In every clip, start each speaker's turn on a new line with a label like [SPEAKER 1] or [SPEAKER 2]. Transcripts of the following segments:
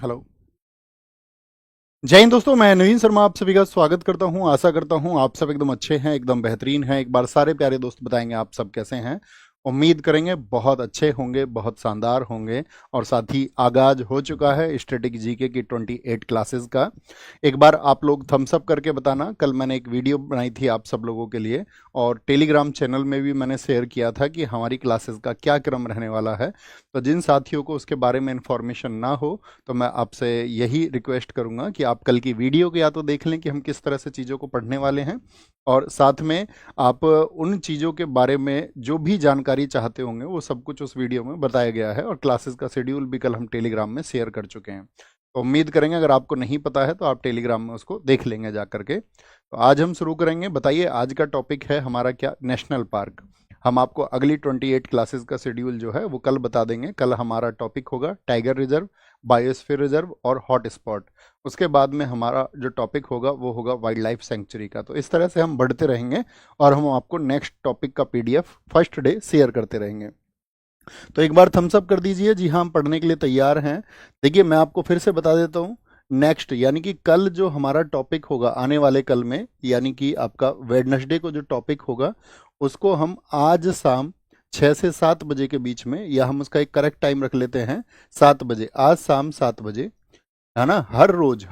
[SPEAKER 1] Hello. जय हिंद दोस्तों, मैं नवीन शर्मा आप सभी का स्वागत करता हूं। आशा करता हूं आप सब एकदम अच्छे हैं, एकदम बेहतरीन हैं। एक बार सारे प्यारे दोस्त बताएंगे आप सब कैसे हैं। उम्मीद करेंगे बहुत अच्छे होंगे, बहुत शानदार होंगे। और साथ ही आगाज हो चुका है स्टैटिक जीके की 28 क्लासेस का। एक बार आप लोग थम्स अप करके बताना। कल मैंने एक वीडियो बनाई थी आप सब लोगों के लिए, और टेलीग्राम चैनल में भी मैंने शेयर किया था कि हमारी क्लासेस का क्या क्रम रहने वाला है। तो जिन साथियों को उसके बारे में इंफॉर्मेशन ना हो, तो मैं आपसे यही रिक्वेस्ट करूंगा कि आप कल की वीडियो को या तो देख लें कि हम किस तरह से चीज़ों को पढ़ने वाले हैं, और साथ में आप उन चीज़ों के बारे में जो भी जानकारी चाहते होंगे वो सब कुछ उस वीडियो में बताया गया है। और क्लासेस का शेड्यूल भी कल हम टेलीग्राम में शेयर कर चुके हैं। तो उम्मीद करेंगे अगर आपको नहीं पता है तो आप टेलीग्राम में उसको देख लेंगे जा करके। तो आज हम शुरू करेंगे। बताइए, आज का टॉपिक है हमारा क्या? National park. हम आपको अगली 28 क्लासेस का शेड्यूल जो है वो कल बता देंगे। कल हमारा टॉपिक होगा टाइगर रिजर्व, बायोस्फीयर रिजर्व और हॉट स्पॉट। उसके बाद में हमारा जो टॉपिक होगा वो होगा वाइल्ड लाइफ सेंचुरी का। तो इस तरह से हम बढ़ते रहेंगे और हम आपको नेक्स्ट टॉपिक का पीडीएफ फर्स्ट डे शेयर करते रहेंगे। तो एक बार थम्स अप कर दीजिए। जी हाँ, हम पढ़ने के लिए तैयार हैं। देखिए, मैं आपको फिर से बता देता हूँ। नेक्स्ट यानी कि कल जो हमारा टॉपिक होगा आने वाले कल में, यानी कि आपका वेडनेसडे को जो टॉपिक होगा उसको हम आज शाम 6 से 7 बजे के बीच में, या हम उसका एक करेक्ट टाइम रख लेते हैं 7 बजे, आज शाम 7 बजे, है ना। हर रोज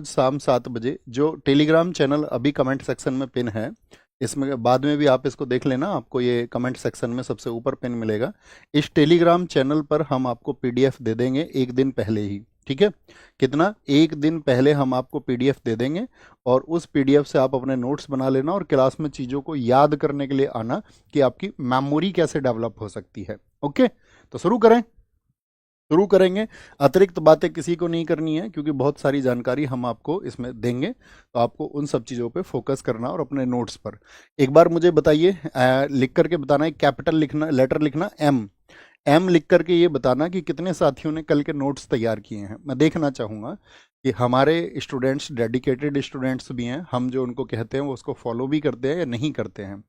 [SPEAKER 1] शाम 7 बजे। जो टेलीग्राम चैनल अभी कमेंट सेक्शन में पिन है, इसमें बाद में भी आप इसको देख लेना, आपको ये कमेंट सेक्शन में सबसे ऊपर पिन मिलेगा। इस टेलीग्राम चैनल पर हम आपको पीडीएफ दे देंगे एक दिन पहले ही। ठीक है? कितना? एक दिन पहले हम आपको पीडीएफ दे देंगे, और उस पीडीएफ से आप अपने नोट्स बना लेना और क्लास में चीज़ों को याद करने के लिए आना कि आपकी मेमोरी कैसे डेवलप हो सकती है। ओके, तो शुरू करेंगे। अतिरिक्त बातें किसी को नहीं करनी है, क्योंकि बहुत सारी जानकारी हम आपको इसमें देंगे। तो आपको उन सब चीज़ों पे फोकस करना और अपने नोट्स पर। एक बार मुझे बताइए, लिख करके बताना है। कैपिटल लिखना, लेटर लिखना एम। एम लिख करके ये बताना कि कितने साथियों ने कल के नोट्स तैयार किए हैं। मैं देखना चाहूँगा कि हमारे स्टूडेंट्स डेडिकेटेड स्टूडेंट्स भी हैं, हम जो उनको कहते हैं वो उसको फॉलो भी करते हैं या नहीं करते हैं।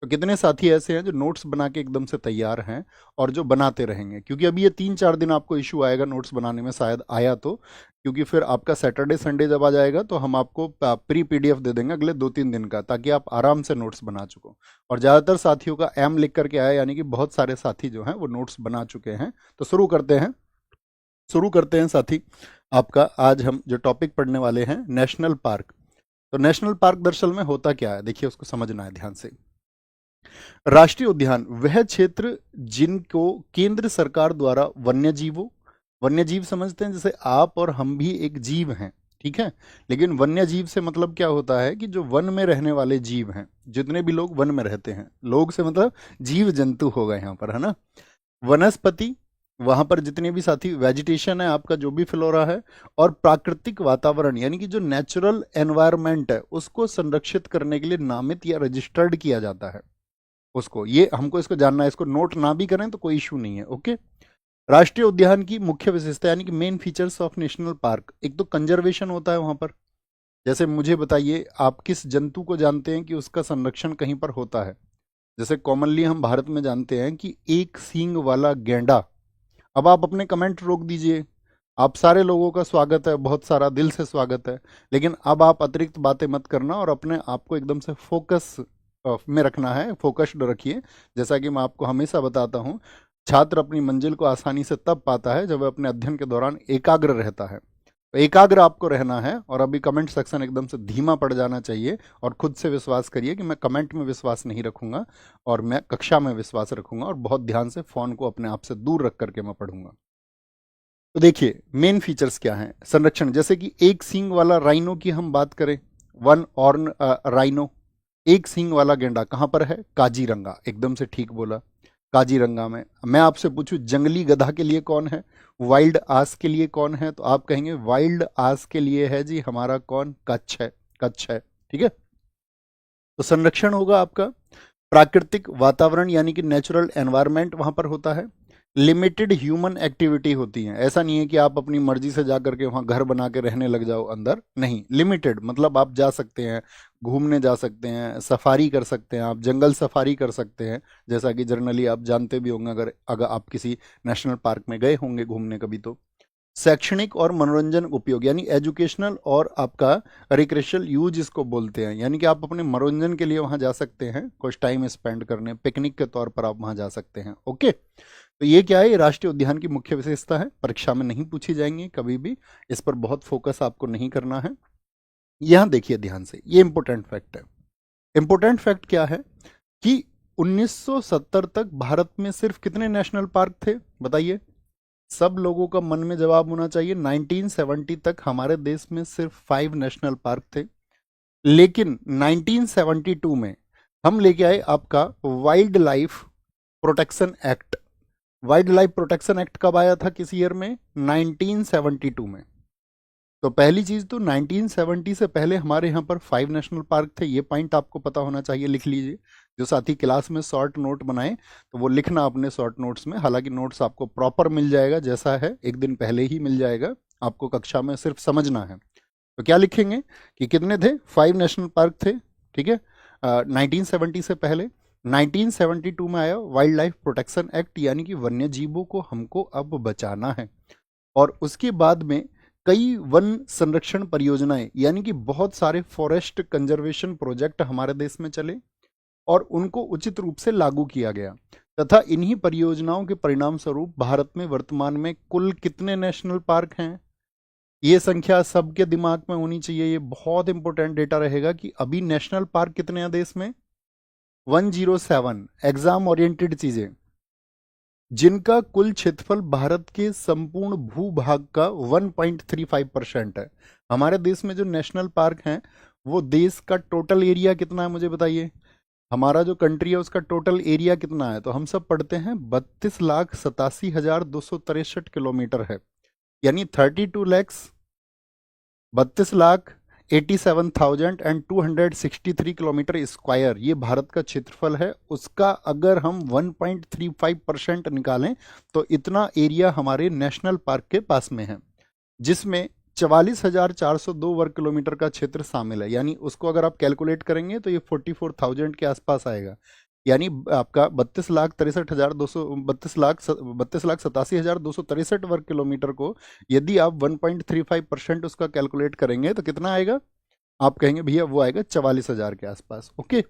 [SPEAKER 1] तो कितने साथी ऐसे हैं जो नोट्स बना के एकदम से तैयार हैं और जो बनाते रहेंगे, क्योंकि अभी ये 3-4 दिन आपको इशू आएगा नोट्स बनाने में, शायद आया तो। क्योंकि फिर आपका सैटरडे संडे जब आ जाएगा तो हम आपको प्री पीडीएफ दे देंगे अगले 2-3 दिन का, ताकि आप आराम से नोट्स बना चुको। और ज़्यादातर साथियों का एम लिख करके आया, यानी कि बहुत सारे साथी जो हैं वो नोट्स बना चुके हैं। तो शुरू करते हैं साथी। आपका आज हम जो टॉपिक पढ़ने वाले हैं, नेशनल पार्क। तो नेशनल पार्क दरअसल में होता क्या है, देखिए उसको समझना है ध्यान से। राष्ट्रीय उद्यान वह क्षेत्र जिनको केंद्र सरकार द्वारा वन्य जीव समझते हैं, जैसे आप और हम भी एक जीव हैं, ठीक है। लेकिन वन्य जीव से मतलब क्या होता है कि जो वन में रहने वाले जीव हैं, जितने भी लोग वन में रहते हैं, लोग से मतलब जीव जंतु होगा यहाँ पर, है ना। वनस्पति, वहां पर जितने भी साथी वेजिटेशन है आपका, जो भी फ्लोरा है, और प्राकृतिक वातावरण यानी कि जो नेचुरल एनवायरनमेंट है उसको संरक्षित करने के लिए नामित या रजिस्टर्ड किया जाता है उसको। ये हमको इसको जानना है, इसको नोट ना भी करें तो कोई इशू नहीं है। ओके। राष्ट्रीय उद्यान की मुख्य विशेषता यानी कि main features of national park, एक तो कंजर्वेशन होता है वहां पर। जैसे मुझे बताइए, आप किस जंतु को जानते हैं कि उसका संरक्षण कहीं पर होता है? जैसे कॉमनली हम भारत में जानते हैं कि एक सींग वाला गैंडा। अब आप अपने कमेंट रोक दीजिए। आप सारे लोगों का स्वागत है, बहुत सारा दिल से स्वागत है। लेकिन अब आप अतिरिक्त बातें मत करना और अपने आप को एकदम से फोकस में रखना है, फोकस्ड रखिए। जैसा कि मैं आपको हमेशा बताता हूँ, छात्र अपनी मंजिल को आसानी से तब पाता है जब वह अपने अध्ययन के दौरान एकाग्र रहता है। तो एकाग्र आपको रहना है, और अभी कमेंट सेक्शन एकदम से धीमा पड़ जाना चाहिए। और खुद से विश्वास करिए कि मैं कमेंट में विश्वास नहीं रखूंगा, और मैं कक्षा में विश्वास रखूंगा, और बहुत ध्यान से फोन को अपने आप से दूर रख करके मैं पढ़ूंगा। तो देखिए, मेन फीचर्स क्या हैं संरक्षण। जैसे कि एक सींग वाला राइनो की हम बात करें, वन ऑर्न राइनो, एक सींग वाला गेंडा कहाँ पर है? काजीरंगा। एकदम से ठीक बोला, काजीरंगा में। मैं आपसे पूछूं जंगली गधा के लिए कौन है, वाइल्ड आस के लिए कौन है? तो आप कहेंगे वाइल्ड आस के लिए है जी हमारा कौन? कच्छ है, कच्छ है। ठीक है। तो संरक्षण होगा आपका। प्राकृतिक वातावरण यानी कि नेचुरल एनवायरनमेंट वहां पर होता है। लिमिटेड ह्यूमन एक्टिविटी होती है, ऐसा नहीं है कि आप अपनी मर्जी से जा करके वहां घर बना के रहने लग जाओ अंदर, नहीं। लिमिटेड मतलब आप जा सकते हैं, घूमने जा सकते हैं, सफारी कर सकते हैं, आप जंगल सफारी कर सकते हैं। जैसा कि जनरली आप जानते भी होंगे, अगर अगर आप किसी नेशनल पार्क में गए होंगे घूमने कभी, तो शैक्षणिक और मनोरंजन उपयोग यानी एजुकेशनल और आपका रिक्रेशनल यूज इसको बोलते हैं, यानी कि आप अपने मनोरंजन के लिए वहां जा सकते हैं, कुछ टाइम स्पेंड करने, पिकनिक के तौर पर आप वहां जा सकते हैं। ओके, तो ये क्या है, ये राष्ट्रीय उद्यान की मुख्य विशेषता है, परीक्षा में नहीं पूछी जाएंगी कभी भी, इस पर बहुत फोकस आपको नहीं करना है। यहां देखिए ध्यान से, ये इंपॉर्टेंट फैक्ट है। इंपॉर्टेंट फैक्ट क्या है कि 1970 तक भारत में सिर्फ कितने नेशनल पार्क थे बताइए, सब लोगों का मन में जवाब होना चाहिए। 1970 तक हमारे देश में सिर्फ 5 नेशनल पार्क थे, लेकिन 1972 में हम लेके आए आपका wild life protection act. Wild life protection act कब आया था, किस ईयर में, 1972 में। तो पहली चीज तो 1970 से पहले हमारे यहाँ पर 5 नेशनल पार्क थे, ये पॉइंट आपको पता होना चाहिए, लिख लीजिए। जो साथी क्लास में शॉर्ट नोट बनाए तो वो लिखना अपने शॉर्ट नोट्स में, हालांकि नोट्स आपको प्रॉपर मिल जाएगा, जैसा है एक दिन पहले ही मिल जाएगा, आपको कक्षा में सिर्फ समझना है। तो क्या लिखेंगे कि कितने थे, 5 नेशनल पार्क थे, ठीक है, 1970 से पहले। 1972 में आया वाइल्ड लाइफ प्रोटेक्शन एक्ट, यानी कि वन्य जीवों को हमको अब बचाना है। और उसके बाद में कई वन संरक्षण परियोजनाएं, यानी कि बहुत सारे फॉरेस्ट कंजर्वेशन प्रोजेक्ट हमारे देश में चले और उनको उचित रूप से लागू किया गया, तथा इन्हीं परियोजनाओं के परिणाम स्वरूप भारत में वर्तमान में कुल कितने नेशनल पार्क हैं, ये संख्या सबके दिमाग में होनी चाहिए। ये बहुत इंपॉर्टेंट डेटा रहेगा कि अभी नेशनल पार्क कितने हैं देश में, 107। एग्जाम ओरिएंटेड चीजें, जिनका कुल क्षेत्रफल भारत के संपूर्ण भूभाग का 1.35% है। हमारे देश में जो नेशनल पार्क हैं वो देश का टोटल एरिया कितना है मुझे बताइए, हमारा जो कंट्री है उसका टोटल एरिया कितना है, तो हम सब पढ़ते हैं 32,87,263 किलोमीटर है, यानी 32,87,263 किलोमीटर स्क्वायर, ये भारत का क्षेत्रफल है। उसका अगर हम 1.35% निकालें तो इतना एरिया हमारे नेशनल पार्क के पास में है, जिसमें 44,402 वर्ग किलोमीटर का क्षेत्र शामिल है, यानी उसको अगर आप कैलकुलेट करेंगे तो ये 44,000 के आसपास आएगा, यानी आपका 32,87,263 वर्ग किलोमीटर को यदि आप 1.35% उसका कैलकुलेट करेंगे तो कितना आएगा, आप कहेंगे भैया वो आएगा 44,000 के आसपास। ओके,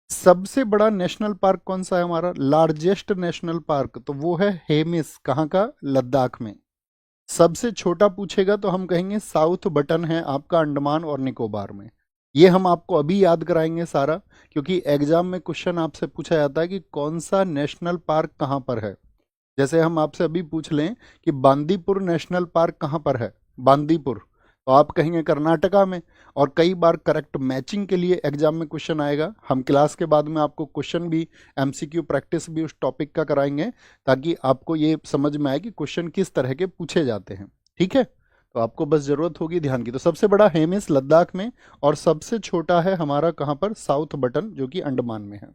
[SPEAKER 1] सबसे बड़ा नेशनल पार्क कौन सा है हमारा, लार्जेस्ट नेशनल पार्क, तो वो है हेमिस, कहाँ का, लद्दाख में। सबसे छोटा पूछेगा तो हम कहेंगे साउथ बटन है आपका अंडमान और निकोबार में। ये हम आपको अभी याद कराएंगे सारा, क्योंकि एग्जाम में क्वेश्चन आपसे पूछा जाता है कि कौन सा नेशनल पार्क कहाँ पर है। जैसे हम आपसे अभी पूछ लें कि बांदीपुर नेशनल पार्क कहाँ पर है, बांदीपुर, तो आप कहेंगे कर्नाटका में। और कई बार करेक्ट मैचिंग के लिए एग्जाम में क्वेश्चन आएगा, हम क्लास के बाद में आपको क्वेश्चन भी, एमसीक्यू प्रैक्टिस भी उस टॉपिक का कराएंगे, ताकि आपको ये समझ में आए कि क्वेश्चन किस तरह के पूछे जाते हैं, ठीक है। तो आपको बस जरूरत होगी ध्यान की। तो सबसे बड़ा हेमिस लद्दाख में, और सबसे छोटा है हमारा कहाँ पर, साउथ बटन, जो कि अंडमान में है।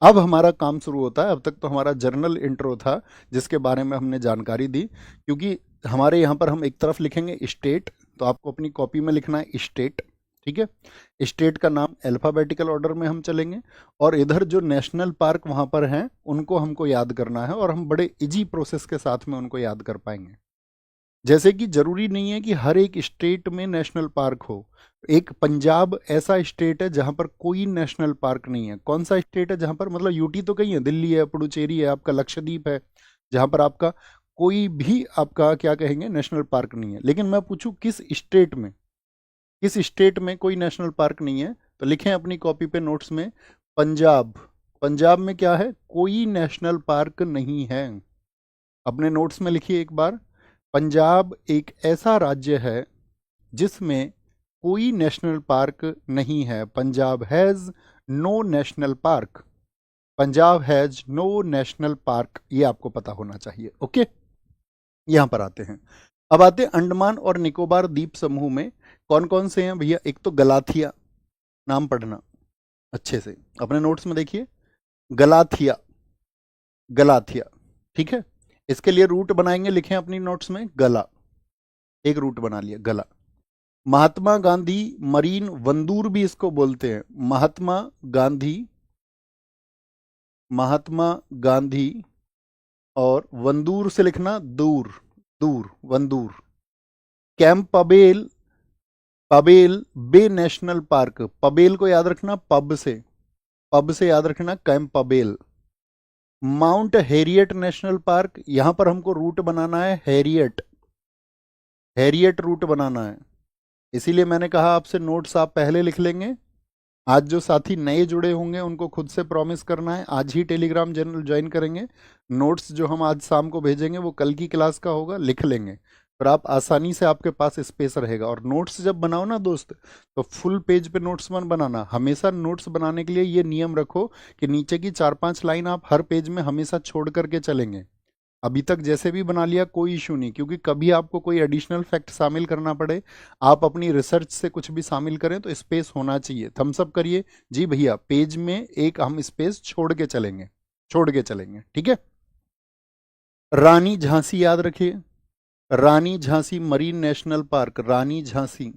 [SPEAKER 1] अब हमारा काम शुरू होता है, अब तक तो हमारा जर्नल इंट्रो था जिसके बारे में हमने जानकारी दी, क्योंकि हमारे यहाँ पर हम एक तरफ लिखेंगे स्टेट, तो आपको अपनी कॉपी में लिखना है स्टेट, ठीक है। स्टेट का नाम अल्फाबेटिकल ऑर्डर में हम चलेंगे, और इधर जो नेशनल पार्क वहाँ पर हैं उनको हमको याद करना है, और हम बड़े इजी प्रोसेस के साथ में उनको याद कर पाएंगे। जैसे कि जरूरी नहीं है कि हर एक स्टेट में नेशनल पार्क हो। एक पंजाब ऐसा स्टेट है जहां पर कोई नेशनल पार्क नहीं है। कौन सा स्टेट है जहां पर, मतलब यूटी तो कहीं है, दिल्ली है, पुडुचेरी है, आपका लक्षद्वीप है, जहां पर आपका कोई भी आपका क्या कहेंगे नेशनल पार्क नहीं है। लेकिन मैं पूछूं किस स्टेट में, किस स्टेट में कोई नेशनल पार्क नहीं है, तो लिखें अपनी कॉपी पे नोट्स में पंजाब। पंजाब में क्या है, कोई नेशनल पार्क नहीं है। अपने नोट्स में लिखिए एक बार, पंजाब एक ऐसा राज्य है जिसमें कोई नेशनल पार्क नहीं है। Punjab has no national park, Punjab has no national park, ये आपको पता होना चाहिए। ओके, यहां पर आते हैं। अब आते हैं अंडमान और निकोबार द्वीप समूह में कौन कौन से हैं भैया। एक तो गलाथिया, नाम पढ़ना अच्छे से, अपने नोट्स में देखिए, गलाथिया, गलाथिया, ठीक है। इसके लिए रूट बनाएंगे, लिखें अपनी नोट्स में गला, एक रूट बना लिया गला। महात्मा गांधी मरीन वंदूर भी इसको बोलते हैं, महात्मा गांधी, महात्मा गांधी, और वंदूर से लिखना दूर, दूर, वंदूर। कैंप पबेल, पबेल बे नेशनल पार्क, पबेल को याद रखना पब से याद रखना Campbell. Mount Harriet national park, यहां पर हमको रूट बनाना है हैरियट, हैरियट रूट बनाना है। इसीलिए मैंने कहा आपसे नोट्स आप पहले लिख लेंगे। आज जो साथी नए जुड़े होंगे उनको खुद से प्रॉमिस करना है, आज ही टेलीग्राम चैनल ज्वाइन करेंगे। नोट्स जो हम आज शाम को भेजेंगे वो कल की क्लास का होगा, लिख लेंगे, फिर आप आसानी से आपके पास स्पेस रहेगा। और नोट्स जब बनाओ ना दोस्त, तो फुल पेज पे नोट्स मत बनाना। हमेशा नोट्स बनाने के लिए ये नियम रखो कि नीचे की 4-5 लाइन आप हर पेज में हमेशा छोड़ करके चलेंगे। अभी तक जैसे भी बना लिया कोई इशू नहीं, क्योंकि कभी आपको कोई एडिशनल फैक्ट शामिल करना पड़े, आप अपनी रिसर्च से कुछ भी शामिल करें तो स्पेस होना चाहिए। थम्स अप करिए जी भैया, पेज में एक हम स्पेस छोड़ के चलेंगे, छोड़ के चलेंगे, ठीक है। रानी झांसी याद रखिए, रानी झांसी मरीन नेशनल पार्क, रानी झांसी।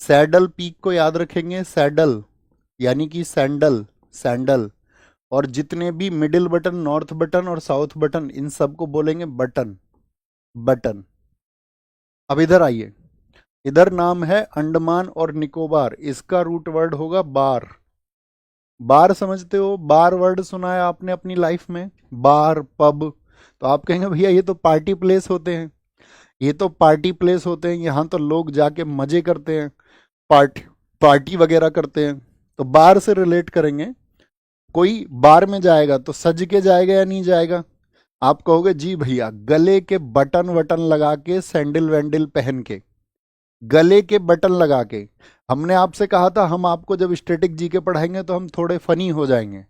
[SPEAKER 1] सैडल पीक को याद रखेंगे, सैडल यानी कि सैंडल, सैंडल। और जितने भी मिडिल बटन, नॉर्थ बटन और साउथ बटन, इन सबको बोलेंगे बटन, बटन। अब इधर आइए, इधर नाम है अंडमान और निकोबार, इसका रूट वर्ड होगा बार। बार समझते हो, बार वर्ड सुना है आपने अपनी लाइफ में, बार पब। तो आप कहेंगे भैया ये तो पार्टी प्लेस होते हैं, ये तो पार्टी प्लेस होते हैं, यहाँ तो लोग जाके मजे करते हैं, पार्टी पार्टी वगैरह करते हैं। तो बार से रिलेट करेंगे। कोई बार में जाएगा तो सज के जाएगा या नहीं जाएगा? आप कहोगे जी भैया गले के बटन वटन लगा के, सैंडल वैंडल पहन के, गले के बटन लगा के। हमने आपसे कहा था हम आपको जब स्टैटिक जीके पढ़ाएंगे तो हम थोड़े फनी हो जाएंगे।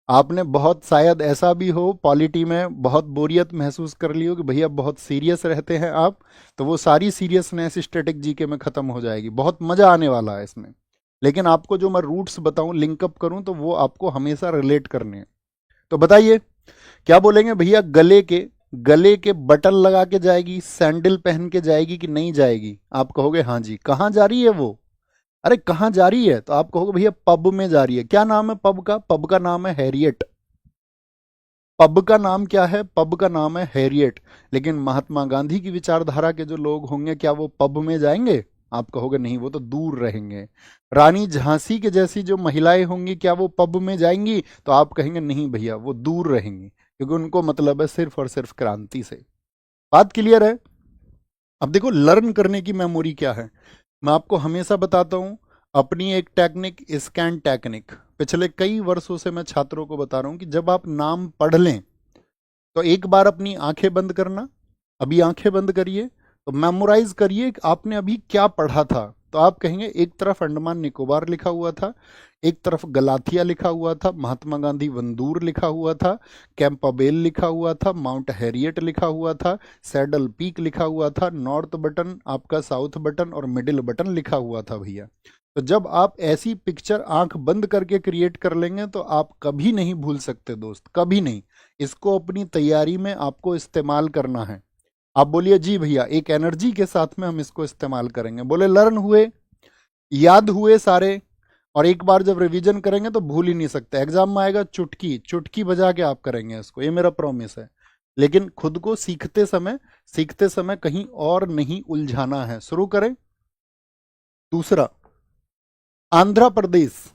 [SPEAKER 1] आपने बहुत, शायद ऐसा भी हो, पॉलिटी में बहुत बोरियत महसूस कर ली हो कि भैया बहुत सीरियस रहते हैं आप, तो वो सारी सीरियसनेस स्टैटिक जीके में खत्म हो जाएगी। बहुत मजा आने वाला है इसमें। लेकिन आपको जो मैं रूट्स बताऊं, लिंकअप करूं, तो वो आपको हमेशा रिलेट करने हैं। तो बताइए क्या बोलेंगे भैया, गले के बटन लगा के जाएगी, सैंडल पहन के जाएगी कि नहीं जाएगी? आप कहोगे हाँ जी। कहाँ जा रही है वो? अरे कहाँ जा रही है? तो आप कहोगे भैया पब में जा रही है। क्या नाम है पब का? पब का नाम है हैरियट। पब का नाम क्या है? पब का नाम है हैरियट। लेकिन महात्मा गांधी की विचारधारा के जो लोग होंगे, क्या वो पब में जाएंगे? आप कहोगे नहीं, वो तो दूर रहेंगे। रानी झांसी के जैसी जो महिलाएं होंगी, क्या वो पब में जाएंगी? तो आप कहेंगे नहीं भैया, वो दूर रहेंगी, क्योंकि उनको मतलब है सिर्फ और सिर्फ क्रांति से। बात क्लियर है? अब देखो लर्न करने की मेमोरी क्या है। मैं आपको हमेशा बताता हूं अपनी एक टेक्निक, स्कैन टेक्निक। पिछले कई वर्षों से मैं छात्रों को बता रहा हूं कि जब आप नाम पढ़ लें तो एक बार अपनी आंखें बंद करना, अभी आंखें बंद करिए, तो मेमोराइज करिए कि आपने अभी क्या पढ़ा था। तो आप कहेंगे एक तरफ अंडमान निकोबार लिखा हुआ था, एक तरफ गलाथिया लिखा हुआ था, महात्मा गांधी वंदूर लिखा हुआ था, कैंपाबेल लिखा हुआ था, माउंट हैरियट लिखा हुआ था, सैडल पीक लिखा हुआ था, नॉर्थ बटन आपका, साउथ बटन और मिडिल बटन लिखा हुआ था भैया। तो जब आप ऐसी पिक्चर आंख बंद करके क्रिएट कर लेंगे तो आप कभी नहीं भूल सकते दोस्त, कभी नहीं। इसको अपनी तैयारी में आपको इस्तेमाल करना है। आप बोलिए जी भैया, एक एनर्जी के साथ में हम इसको इस्तेमाल करेंगे। बोले लर्न हुए, याद हुए सारे, और एक बार जब रिवीजन करेंगे तो भूल ही नहीं सकते। एग्जाम में आएगा चुटकी, चुटकी बजा के आप करेंगे इसको, ये मेरा प्रॉमिस है। लेकिन खुद को सीखते समय कहीं और नहीं उलझाना है। शुरू करें। दूसरा, आंध्र प्रदेश,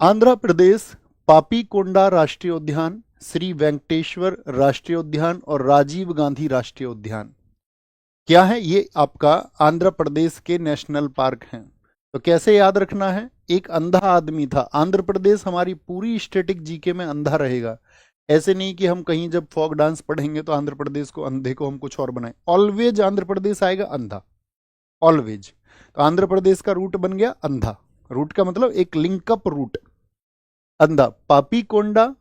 [SPEAKER 1] आंध्र प्रदेश पापीकोंडा राष्ट्रीय उद्यान, श्री वेंकटेश्वर राष्ट्रीय उद्यान और राजीव गांधी राष्ट्रीय उद्यान क्या है? ये आपका आंध्र प्रदेश के नेशनल पार्क हैं। तो कैसे याद रखना है? एक अंधा आदमी था। आंध्र प्रदेश हमारी पूरी स्टैटिक जीके में अंधा रहेगा। ऐसे नहीं कि हम कहीं जब फोक डांस पढ़ेंगे तो आंध्र प्रदेश को, अंधे को हम कुछ और बनाए। ऑलवेज आंध्र प्रदेश आएगा अंधा, ऑलवेज। तो आंध्र प्रदेश का रूट बन गया अंधा। रूट का मतलब एक लिंकअप रूट, अंधा। पापीकोंडा,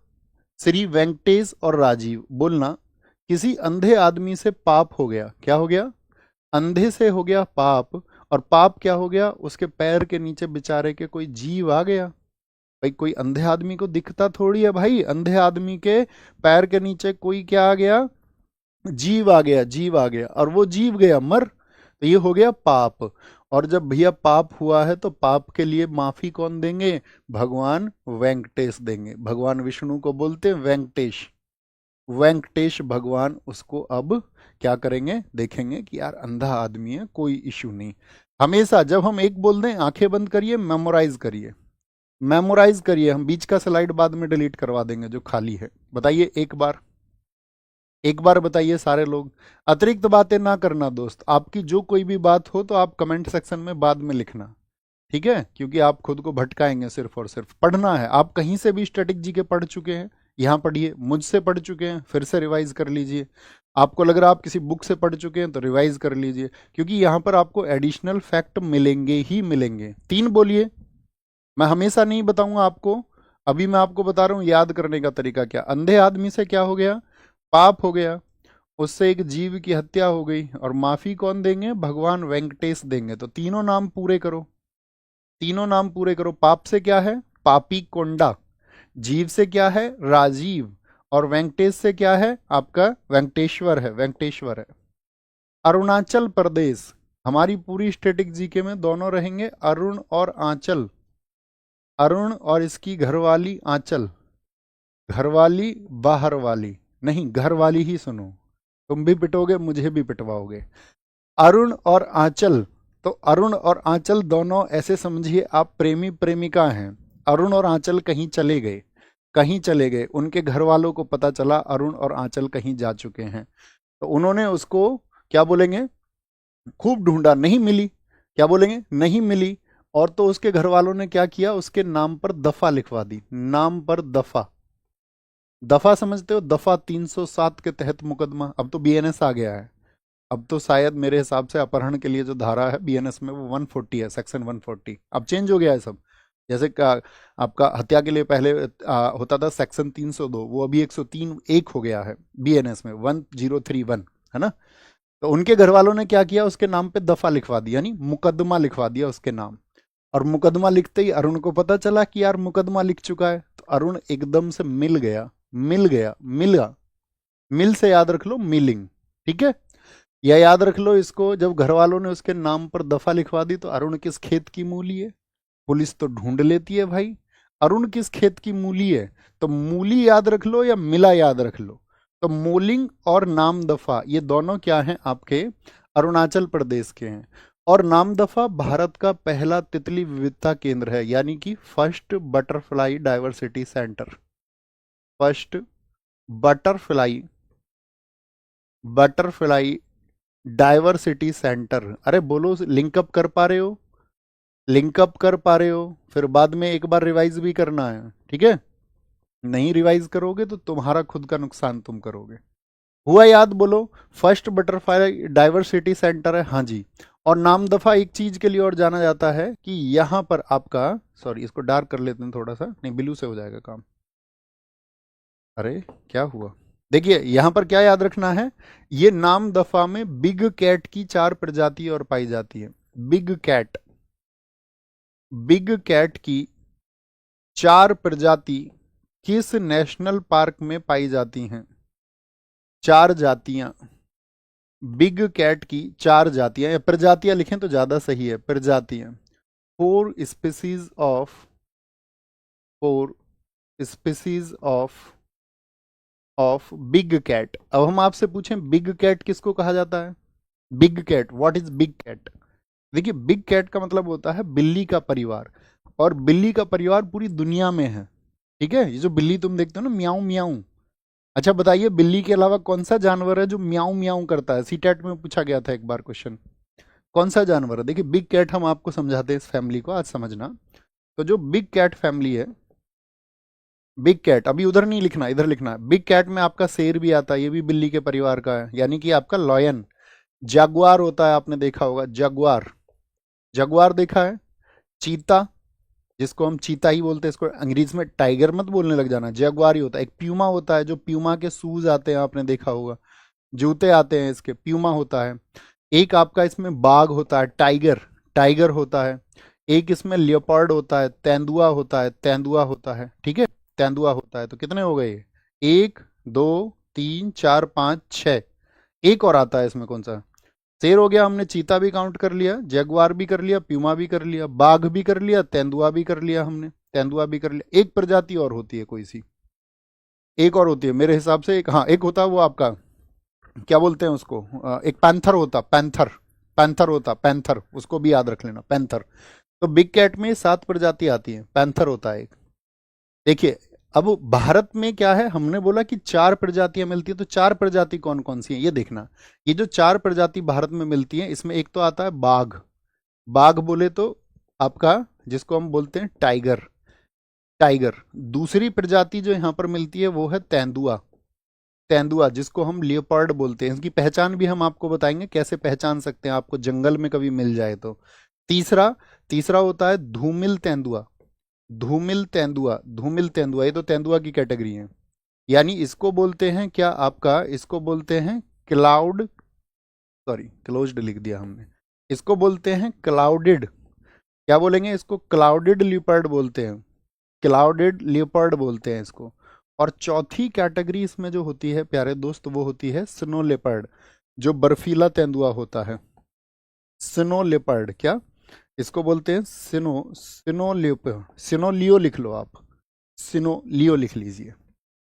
[SPEAKER 1] श्री वेंकटेश और राजीव। बोलना किसी अंधे आदमी से पाप हो गया। क्या हो गया? अंधे से हो गया पाप। और पाप क्या हो गया? उसके पैर के नीचे बेचारे के कोई जीव आ गया। भाई कोई अंधे आदमी को दिखता थोड़ी है भाई, अंधे आदमी के पैर के नीचे कोई क्या आ गया? जीव आ गया, जीव आ गया, और वो जीव गया मर, तो ये हो गया पाप। और जब भैया पाप हुआ है तो पाप के लिए माफी कौन देंगे? भगवान वेंकटेश देंगे। भगवान विष्णु को बोलते हैं वेंकटेश। वेंकटेश भगवान उसको अब क्या करेंगे, देखेंगे कि यार अंधा आदमी है, कोई इश्यू नहीं। हमेशा जब हम एक बोल दें आंखें बंद करिए, मेमोराइज करिए, मेमोराइज करिए। हम बीच का स्लाइड बाद में डिलीट करवा देंगे जो खाली है। बताइए एक बार, एक बार बताइए सारे लोग। अतिरिक्त बातें ना करना दोस्त, आपकी जो कोई भी बात हो तो आप कमेंट सेक्शन में बाद में लिखना, ठीक है, क्योंकि आप खुद को भटकाएंगे। सिर्फ और सिर्फ पढ़ना है। आप कहीं से भी स्टैटिक जी के पढ़ चुके हैं, यहाँ पढ़िए, मुझसे पढ़ चुके हैं फिर से रिवाइज कर लीजिए। आपको लग रहा है आप किसी बुक से पढ़ चुके हैं तो रिवाइज कर लीजिए, क्योंकि यहाँ पर आपको एडिशनल फैक्ट मिलेंगे ही मिलेंगे। 3 बोलिए, मैं हमेशा नहीं बताऊंगा आपको, अभी मैं आपको बता रहा हूँ याद करने का तरीका। क्या अंधे आदमी से क्या हो गया, पाप हो गया, उससे एक जीव की हत्या हो गई, और माफी कौन देंगे, भगवान वेंकटेश देंगे। तो तीनों नाम पूरे करो, तीनों नाम पूरे करो। पाप से क्या है, पापी कोंडा। जीव से क्या है, राजीव। और वेंकटेश से क्या है, आपका वेंकटेश्वर है, वेंकटेश्वर है। अरुणाचल प्रदेश, हमारी पूरी स्टैटिक जीके में दोनों रहेंगे, अरुण और आंचल। अरुण और इसकी घरवाली आंचल। घरवाली बाहर वाली नहीं, घरवाली ही सुनो। तुम भी पिटोगे, मुझे भी पिटवाओगे। अरुण और आंचल, तो अरुण और आंचल दोनों ऐसे समझिए आप प्रेमी प्रेमिका हैं। अरुण और आंचल कहीं चले गए, कहीं चले गए, उनके घर वालों को पता चला अरुण और आंचल कहीं जा चुके हैं, तो उन्होंने उसको क्या बोलेंगे, खूब ढूंढा, नहीं मिली। क्या बोलेंगे, नहीं मिली। और तो उसके घर वालों ने क्या किया, उसके नाम पर दफा लिखवा दी। नाम पर दफा, दफा समझते हो, दफा 307 के तहत मुकदमा। अब तो बीएनएस आ गया है, अब तो शायद मेरे हिसाब से अपहरण के लिए जो धारा है बीएनएस में वो 140 है, सेक्शन 140। अब चेंज हो गया है सब। जैसे आपका हत्या के लिए पहले होता था सेक्शन 302, वो अभी 103 एक हो गया है बीएनएस में, 1031, है ना। तो उनके घर वालों ने क्या किया, उसके नाम पे दफा लिखवा दी, यानी मुकदमा लिखवा दिया उसके नाम। और मुकदमा लिखते ही अरुण को पता चला कि यार मुकदमा लिख चुका है, तो अरुण एकदम से मिल गया, मिल गया, मिला। मिल से याद रख लो, मिलिंग, ठीक है। या याद रख लो इसको, जब घर वालों ने उसके नाम पर दफा लिखवा दी तो अरुण किस खेत की मूली है, पुलिस तो ढूंढ लेती है भाई। अरुण किस खेत की मूली है, तो मूली याद रख लो या मिला याद रख लो। तो मोलिंग और नाम दफा ये दोनों क्या हैं, आपके अरुणाचल प्रदेश के हैं। और नाम दफा भारत का पहला तितली विविधता केंद्र है, यानी कि first butterfly diversity centre. First butterfly, butterfly diversity centre. अरे बोलो, लिंकअप कर पा रहे हो, लिंकअप कर पा रहे हो, फिर बाद में एक बार रिवाइज भी करना है, ठीक है। नहीं रिवाइज करोगे तो तुम्हारा खुद का नुकसान तुम करोगे। हुआ याद, बोलो। फर्स्ट बटरफ्लाई डाइवर्सिटी सेंटर है, हाँ जी। और नाम दफा एक चीज के लिए और जाना जाता है कि यहां पर आपका, सॉरी इसको डार्क कर लेते हैं थोड़ा सा, नहीं ब्लू से हो जाएगा काम। अरे क्या हुआ, देखिए यहां पर क्या याद रखना है, ये नाम दफा में बिग कैट की 4 प्रजाति और पाई जाती है। बिग कैट, बिग कैट की 4 प्रजाति किस नेशनल पार्क में पाई जाती हैं, 4 जातियां। बिग कैट की 4 जातियां, या प्रजातियां लिखें तो ज्यादा सही है, प्रजातियां। 4 species of, 4 species of big cat. अब हम आपसे पूछें बिग कैट किसको कहा जाता है, big cat, what is big cat. देखिए बिग कैट का मतलब होता है बिल्ली का परिवार, और बिल्ली का परिवार पूरी दुनिया में है, ठीक है। ये जो बिल्ली तुम देखते हो ना, म्याऊं म्याऊं। अच्छा बताइए, बिल्ली के अलावा कौन सा जानवर है जो म्याऊं म्याऊं करता है, सीटेट में पूछा गया था एक बार क्वेश्चन, कौन सा जानवर है। देखिए बिग कैट, हम आपको समझाते हैं इस फैमिली को, आज समझना। तो जो बिग कैट फैमिली है, बिग कैट, अभी उधर नहीं लिखना, इधर लिखना है। बिग कैट में आपका शेर भी आता है, ये भी बिल्ली के परिवार का है, यानी कि आपका लॉयन। जगुआर होता है, आपने देखा होगा जगुआर, जगुआर देखा है। चीता, जिसको हम चीता ही बोलते हैं, इसको अंग्रेजी में टाइगर मत बोलने लग जाना, जगुआर ही होता है। एक प्यूमा होता है, जो प्यूमा के शूज आते हैं, आपने देखा होगा, जूते आते हैं इसके, प्यूमा होता है। एक आपका इसमें बाघ होता है, टाइगर, टाइगर होता है। एक इसमें लियोपार्ड होता है, तेंदुआ होता है, तेंदुआ होता है, ठीक है, तेंदुआ होता है। तो कितने हो गए, 1 2 3 4 5 6। एक और आता है इसमें, कौन सा, शेर हो गया, हमने चीता भी काउंट कर लिया, जगुआर भी कर लिया, प्यूमा भी कर लिया, बाघ भी कर लिया, तेंदुआ भी कर लिया हमने, तेंदुआ भी कर लिया। एक प्रजाति और होती है कोई सी, एक और होती है मेरे हिसाब से, एक, हाँ एक होता है वो आपका, क्या बोलते हैं उसको, एक पैंथर होता, पैंथर, पैंथर होता, पैंथर, उसको भी याद रख लेना, पैंथर। तो बिग कैट में 7 प्रजाति आती है, पैंथर होता है एक। देखिए, अब भारत में क्या है, हमने बोला कि 4 प्रजातियां मिलती है, तो 4 प्रजाति कौन कौन सी हैं ये देखना। ये जो 4 प्रजाति भारत में मिलती है, इसमें एक तो आता है बाघ। बाघ बोले तो आपका, जिसको हम बोलते हैं टाइगर, टाइगर। दूसरी प्रजाति जो यहाँ पर मिलती है वो है तेंदुआ, तेंदुआ जिसको हम लियोपार्ड बोलते हैं। इसकी पहचान भी हम आपको बताएंगे कैसे पहचान सकते हैं, आपको जंगल में कभी मिल जाए तो। तीसरा, तीसरा होता है धूमिल तेंदुआ, धूमिल तेंदुआ, धूमिल तेंदुआ, ये तो तेंदुआ की कैटेगरी है। यानी इसको बोलते हैं क्या आपका, इसको बोलते हैं क्लाउड, सॉरी क्लोज्ड लिख दिया हमने, इसको बोलते हैं क्लाउडेड, क्या बोलेंगे इसको, क्लाउडेड लियोपार्ड बोलते हैं, क्लाउडेड लियोपार्ड बोलते हैं इसको। और चौथी कैटेगरी इसमें जो होती है प्यारे दोस्त, वो होती है स्नो लेपर्ड, जो बर्फीला तेंदुआ होता है। स्नो लेपर्ड, क्या इसको बोलते हैं, सिनो, सिनो लियो, सिनो लियो लिख लो आप, सिनो लियो लिख लीजिए।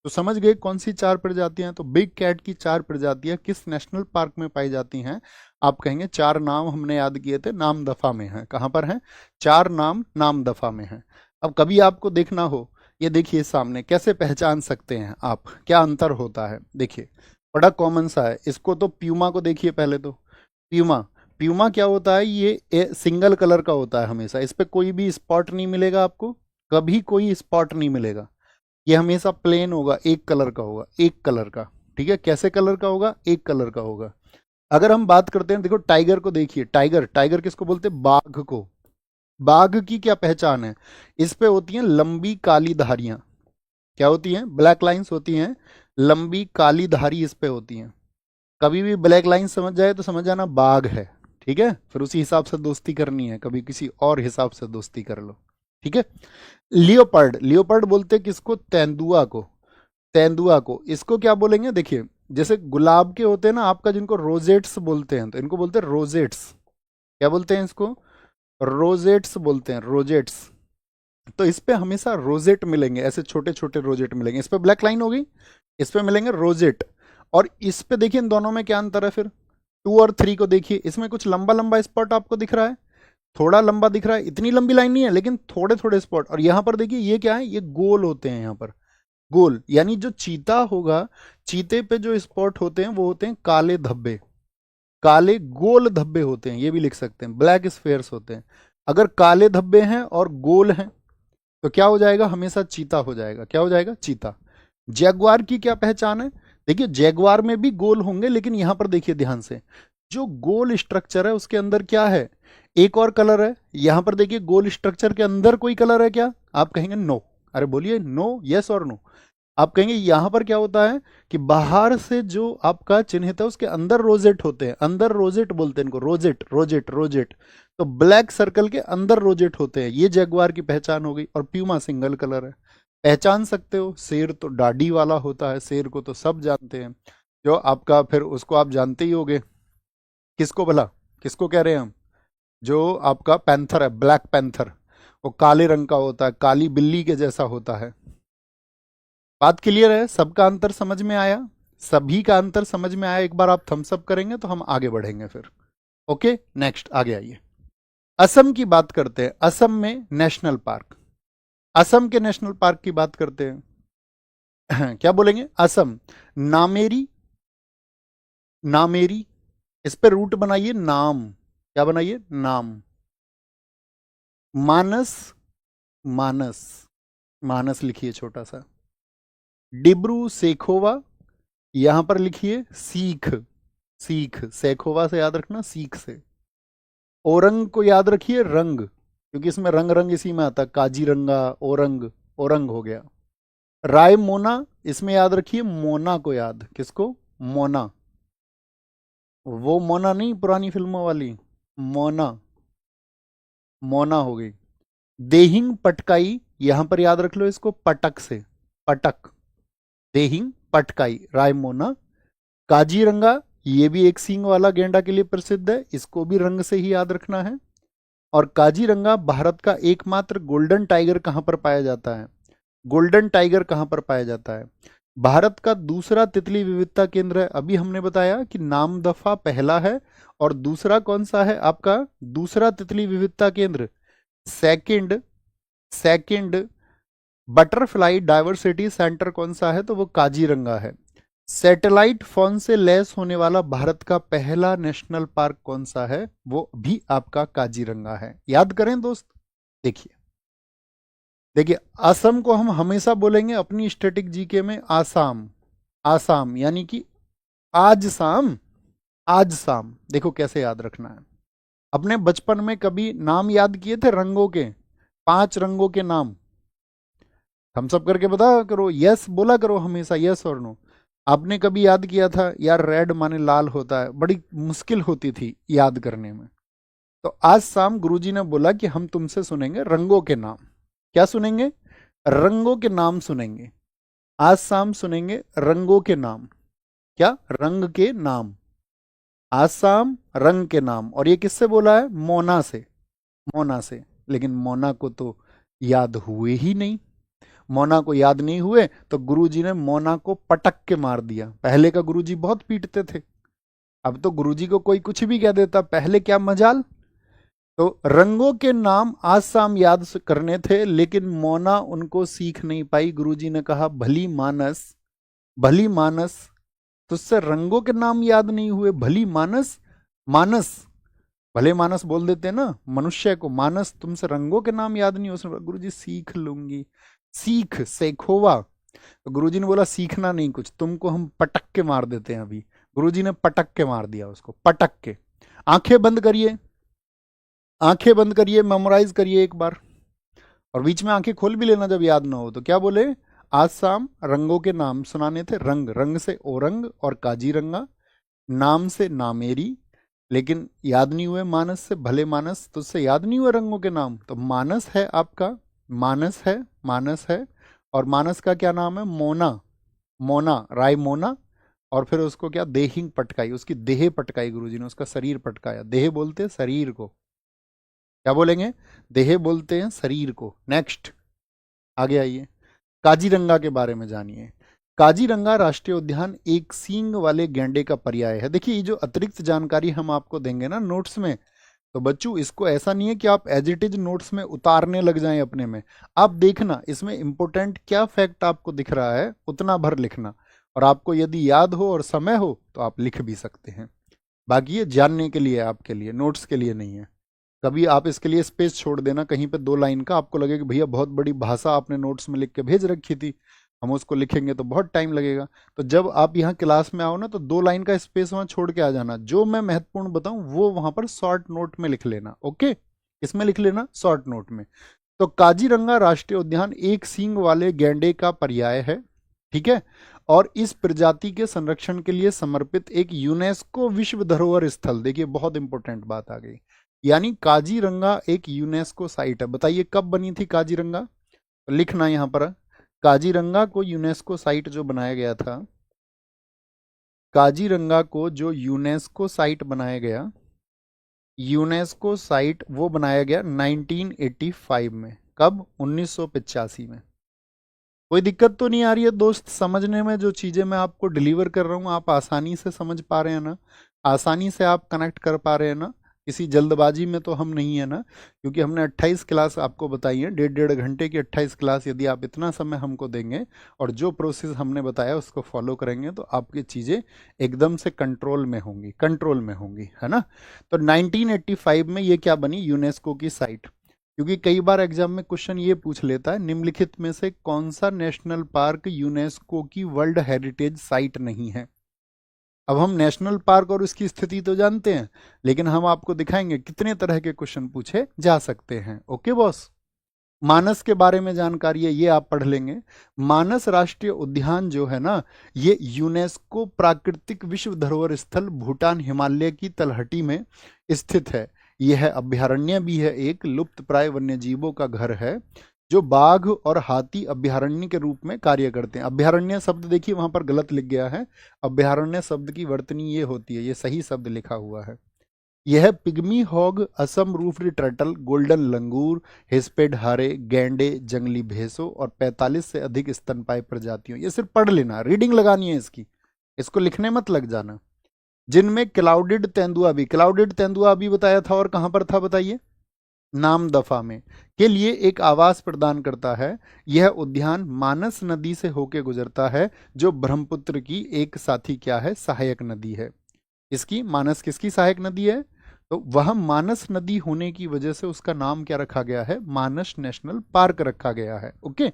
[SPEAKER 1] तो समझ गए कौन सी 4 प्रजातियां हैं। तो बिग कैट की 4 प्रजातियां किस नेशनल पार्क में पाई जाती हैं, आप कहेंगे 4 नाम हमने याद किए थे, नाम दफा में है, कहां पर है, 4 नाम नाम दफा में है। अब कभी आपको देखना हो, ये देखिए सामने, कैसे पहचान सकते हैं आप, क्या अंतर होता है, देखिए बड़ा कॉमन सा है। इसको तो प्यूमा को देखिए पहले तो, प्यूमा, प्यूमा क्या होता है, ये सिंगल कलर का होता है हमेशा, इस पे कोई भी स्पॉट नहीं मिलेगा आपको, कभी कोई स्पॉट नहीं मिलेगा, ये हमेशा प्लेन होगा, एक कलर का होगा, एक कलर का, ठीक है, कैसे कलर का होगा, एक कलर का होगा। अगर हम बात करते हैं, देखो टाइगर को देखिए, टाइगर, टाइगर किसको बोलते हैं, बाघ को। बाघ की क्या पहचान है, इस पे होती हैं लंबी काली धारियां, क्या होती हैं, ब्लैक लाइंस होती हैं, लंबी काली धारी इस पे होती हैं। कभी भी ब्लैक लाइन समझ जाए तो समझ जाना बाघ है, ठीक है, फिर उसी हिसाब से दोस्ती करनी है, कभी किसी और हिसाब से दोस्ती कर लो, ठीक है। लियोपर्ड, लियोपर्ड बोलते हैं किसको, तेंदुआ को, तेंदुआ को। इसको क्या बोलेंगे, देखिए जैसे गुलाब के होते हैं ना आपका, जिनको रोजेट्स बोलते हैं, तो इनको बोलते हैं रोजेट्स, क्या बोलते हैं इसको, रोजेट्स बोलते हैं, रोजेट्स। तो इस पे हमेशा रोजेट मिलेंगे, ऐसे छोटे छोटे रोजेट मिलेंगे, इस पे ब्लैक लाइन होगी, इस पे मिलेंगे रोजेट। और इस पे देखिए इन दोनों में क्या अंतर है, फिर 2 और 3 को देखिए, इसमें कुछ लंबा लंबा स्पॉट आपको दिख रहा है, थोड़ा लंबा दिख रहा है, इतनी लंबी लाइन नहीं है लेकिन थोड़े थोड़े स्पॉट। और यहाँ पर देखिए ये क्या है, ये गोल होते हैं यहाँ पर, गोल, यानी जो चीता होगा, चीते पे जो स्पॉट होते हैं वो होते हैं काले धब्बे, काले गोल धब्बे होते हैं, ये भी लिख सकते हैं, ब्लैक स्फेयर्स होते हैं। अगर काले धब्बे हैं और गोल हैं तो क्या हो जाएगा, हमेशा चीता हो जाएगा, क्या हो जाएगा, चीता। जैगवार की क्या पहचान है, देखिए जैगवार में भी गोल होंगे, लेकिन यहां पर देखिए ध्यान से, जो गोल स्ट्रक्चर है उसके अंदर क्या है, एक और कलर है। यहां पर देखिए गोल स्ट्रक्चर के अंदर कोई कलर है क्या, आप कहेंगे नो, अरे बोलिए नो, यस और नो। आप कहेंगे यहां पर क्या होता है कि बाहर से जो आपका चिन्हित है उसके अंदर रोजेट होते हैं, अंदर रोजेट बोलते हैं इनको, रोजेट, रोजेट, रोजेट। तो ब्लैक सर्कल के अंदर रोजेट होते हैं, ये जैगवार की पहचान हो गई। और प्यूमा सिंगल कलर है, पहचान सकते हो। शेर तो दाढ़ी वाला होता है, शेर को तो सब जानते हैं, जो आपका, फिर उसको आप जानते ही होगे, किसको भला, किसको कह रहे हैं हम, जो आपका पैंथर है, ब्लैक पैंथर, वो काले रंग का होता है, काली बिल्ली के जैसा होता है। बात क्लियर है, सबका अंतर समझ में आया, सभी का अंतर समझ में आया। एक बार आप थम्स अप करेंगे तो हम आगे बढ़ेंगे फिर। ओके, नेक्स्ट आगे आइए, असम की बात करते हैं। असम में नेशनल पार्क, असम के नेशनल पार्क की बात करते हैं क्या बोलेंगे, असम, नामेरी, नामेरी, इस पे रूट बनाइए नाम, क्या बनाइए, नाम। मानस, मानस, मानस लिखिए छोटा सा। डिब्रू सेखोवा, यहां पर लिखिए सीख, सीख, सेखोवा से याद रखना, सीख से। ओरंग को याद रखिए रंग, क्योंकि इसमें रंग रंग इसी में आता है, काजीरंगा, ओरंग, ओरंग हो गया। राय मोना, इसमें याद रखिए मोना को, याद किसको, मोना, वो मोना नहीं पुरानी फिल्मों वाली, मोना, मोना हो गई। देहिंग पटकाई, यहां पर याद रख लो इसको पटक से, पटक, देहिंग पटकाई, रायमोना। काजीरंगा, ये भी एक सींग वाला गेंडा के लिए प्रसिद्ध है, इसको भी रंग से ही याद रखना है। और काजीरंगा भारत का एकमात्र गोल्डन टाइगर कहां पर पाया जाता है, गोल्डन टाइगर कहां पर पाया जाता है, भारत का दूसरा तितली विविधता केंद्र है, अभी हमने बताया कि नामदफा पहला है और दूसरा कौन सा है आपका, दूसरा तितली विविधता केंद्र, second, second butterfly diversity centre कौन सा है, तो वो काजीरंगा है। सैटेलाइट फोन से लैस होने वाला भारत का पहला नेशनल पार्क कौन सा है, वो भी आपका काजीरंगा है। याद करें दोस्त, देखिए देखिए, असम को हम हमेशा बोलेंगे अपनी स्टैटिक जीके में आसाम, आसाम यानी कि आज शाम, आज शाम। देखो कैसे याद रखना है। अपने बचपन में कभी नाम याद किए थे रंगों के, 5 रंगों के नाम, हम सब करके बता करो, यस बोला करो हमेशा, यस और नो। आपने कभी याद किया था यार रेड माने लाल होता है, बड़ी मुश्किल होती थी याद करने में। तो आज शाम गुरुजी ने बोला कि हम तुमसे सुनेंगे रंगों के नाम। क्या सुनेंगे, रंगों के नाम सुनेंगे। आज शाम सुनेंगे रंगों के नाम। क्या, रंग के नाम। आज शाम रंग के नाम। और ये किससे बोला है, मोना से, मोना से। लेकिन मोना को तो याद हुए ही नहीं। मोना को याद नहीं हुए तो गुरुजी ने मोना को पटक के मार दिया। पहले का गुरुजी बहुत पीटते थे, अब तो गुरुजी को कोई कुछ भी कह देता, पहले क्या मजाल। तो रंगों के नाम आज शाम याद करने थे, लेकिन मोना उनको सीख नहीं पाई। गुरुजी ने कहा भली मानस, भली मानस, तुझसे रंगों के नाम याद नहीं हुए, भली मानस, मानस, भले मानस बोल देते ना मनुष्य को, मानस तुमसे रंगों के नाम याद नहीं हो। उसने बोला गुरुजी सीख लूंगी, सीख सेखोवा। तो गुरुजी ने बोला सीखना नहीं कुछ, तुमको हम पटक के मार देते हैं अभी। गुरुजी ने पटक के मार दिया उसको, पटक के। आंखें बंद करिए, आंखें बंद करिए, मेमोराइज करिए एक बार, और बीच में आंखें खोल भी लेना जब याद ना हो तो। क्या बोले, आज शाम रंगों के नाम सुनाने थे। रंग, रंग से ओरंग और काजीरंगा, नाम से नामेरी, लेकिन याद नहीं हुए मानस से। भले मानस, तुझसे याद नहीं हुए रंगों के नाम, तो मानस है आपका, मानस है, मानस है। और मानस का क्या नाम है, मोना, मोना, राय मोना। और फिर उसको क्या, देहिंग पटकाई, उसकी देह पटकाई गुरुजी ने, उसका शरीर पटकाया। देह बोलते हैं शरीर को, क्या बोलेंगे, देह बोलते हैं शरीर को। नेक्स्ट, आगे आइए, काजीरंगा के बारे में जानिए। काजीरंगा राष्ट्रीय उद्यान एक सींग वाले गैंडे का पर्याय है। देखिए ये जो अतिरिक्त जानकारी हम आपको देंगे ना नोट्स में, तो बच्चों इसको ऐसा नहीं है कि आप एज इट इज नोट्स में उतारने लग जाएं अपने में। आप देखना इसमें इंपॉर्टेंट क्या फैक्ट आपको दिख रहा है उतना भर लिखना, और आपको यदि याद हो और समय हो तो आप लिख भी सकते हैं। बाकी ये जानने के लिए, आपके लिए, नोट्स के लिए नहीं है। कभी आप इसके लिए स्पेस छोड़ देना कहीं पे 2 लाइन का, आपको लगे कि भैया बहुत बड़ी भाषा आपने नोट्स में लिख के भेज रखी थी, हम उसको लिखेंगे तो बहुत टाइम लगेगा। तो जब आप यहाँ क्लास में आओ ना तो 2 लाइन का स्पेस वहाँ छोड़ के आ जाना, जो मैं महत्वपूर्ण बताऊं वो वहां पर शॉर्ट नोट में लिख लेना। ओके, इसमें लिख लेना शॉर्ट नोट में। तो काजीरंगा राष्ट्रीय उद्यान एक सींग वाले गैंडे का पर्याय है, ठीक है। और इस प्रजाति के संरक्षण के लिए समर्पित एक यूनेस्को विश्व धरोहर स्थल, देखिए बहुत इंपॉर्टेंट बात आ गई, यानी काजीरंगा एक यूनेस्को साइट है। बताइए कब बनी थी काजीरंगा, तो लिखना यहां पर, काजीरंगा को यूनेस्को साइट जो बनाया गया था, काजीरंगा को जो यूनेस्को साइट बनाया गया, यूनेस्को साइट वो बनाया गया 1985 में। कब, 1985 में। कोई दिक्कत तो नहीं आ रही है दोस्त समझने में, जो चीजें मैं आपको डिलीवर कर रहा हूँ आप आसानी से समझ पा रहे हैं ना, आसानी से आप कनेक्ट कर पा रहे हैं ना, किसी जल्दबाजी में तो हम नहीं है ना। क्योंकि हमने 28 क्लास आपको बताई है, 1.5 घंटे की 28 क्लास, यदि आप इतना समय हमको देंगे और जो प्रोसेस हमने बताया उसको फॉलो करेंगे तो आपकी चीज़ें एकदम से कंट्रोल में होंगी, कंट्रोल में होंगी, है ना। तो 1985 में ये क्या बनी, यूनेस्को की साइट। क्योंकि कई बार एग्जाम में क्वेश्चन ये पूछ लेता है निम्नलिखित में से कौन सा नेशनल पार्क यूनेस्को की वर्ल्ड हेरिटेज साइट नहीं है। अब हम नेशनल पार्क और उसकी स्थिति तो जानते हैं, लेकिन हम आपको दिखाएंगे कितने तरह के क्वेश्चन पूछे जा सकते हैं। ओके बॉस, मानस के बारे में जानकारी है ये आप पढ़ लेंगे। मानस राष्ट्रीय उद्यान जो है ना, ये यूनेस्को प्राकृतिक विश्व धरोहर स्थल भूटान हिमालय की तलहटी में स्थित है। यह अभ्यारण्य भी है, एक लुप्त प्राय वन्य जीवों का घर है जो बाघ और हाथी अभ्यारण्य के रूप में कार्य करते हैं। अभ्यारण्य शब्द देखिए वहां पर गलत लिख गया है, अभ्यारण्य शब्द की वर्तनी ये होती है, ये सही शब्द लिखा हुआ है। यह pygmy hog, Assam roofed turtle, golden langur, hispid hare, गैंडे, जंगली भैंसों और 45 से अधिक स्तनपायी प्रजातियों, ये सिर्फ पढ़ लेना, रीडिंग लगानी है इसकी, इसको लिखने मत लग जाना। जिनमें क्लाउडेड तेंदुआ भी, क्लाउडेड तेंदुआ भी बताया था और कहां पर था बताइए, नाम दफा में, के लिए एक आवास प्रदान करता है। यह उद्यान मानस नदी से होकर गुजरता है, जो ब्रह्मपुत्र की एक साथी क्या है, सहायक नदी है। इसकी मानस किसकी सहायक नदी है, तो वह मानस नदी होने की वजह से उसका नाम क्या रखा गया है, मानस नेशनल पार्क रखा गया है। ओके,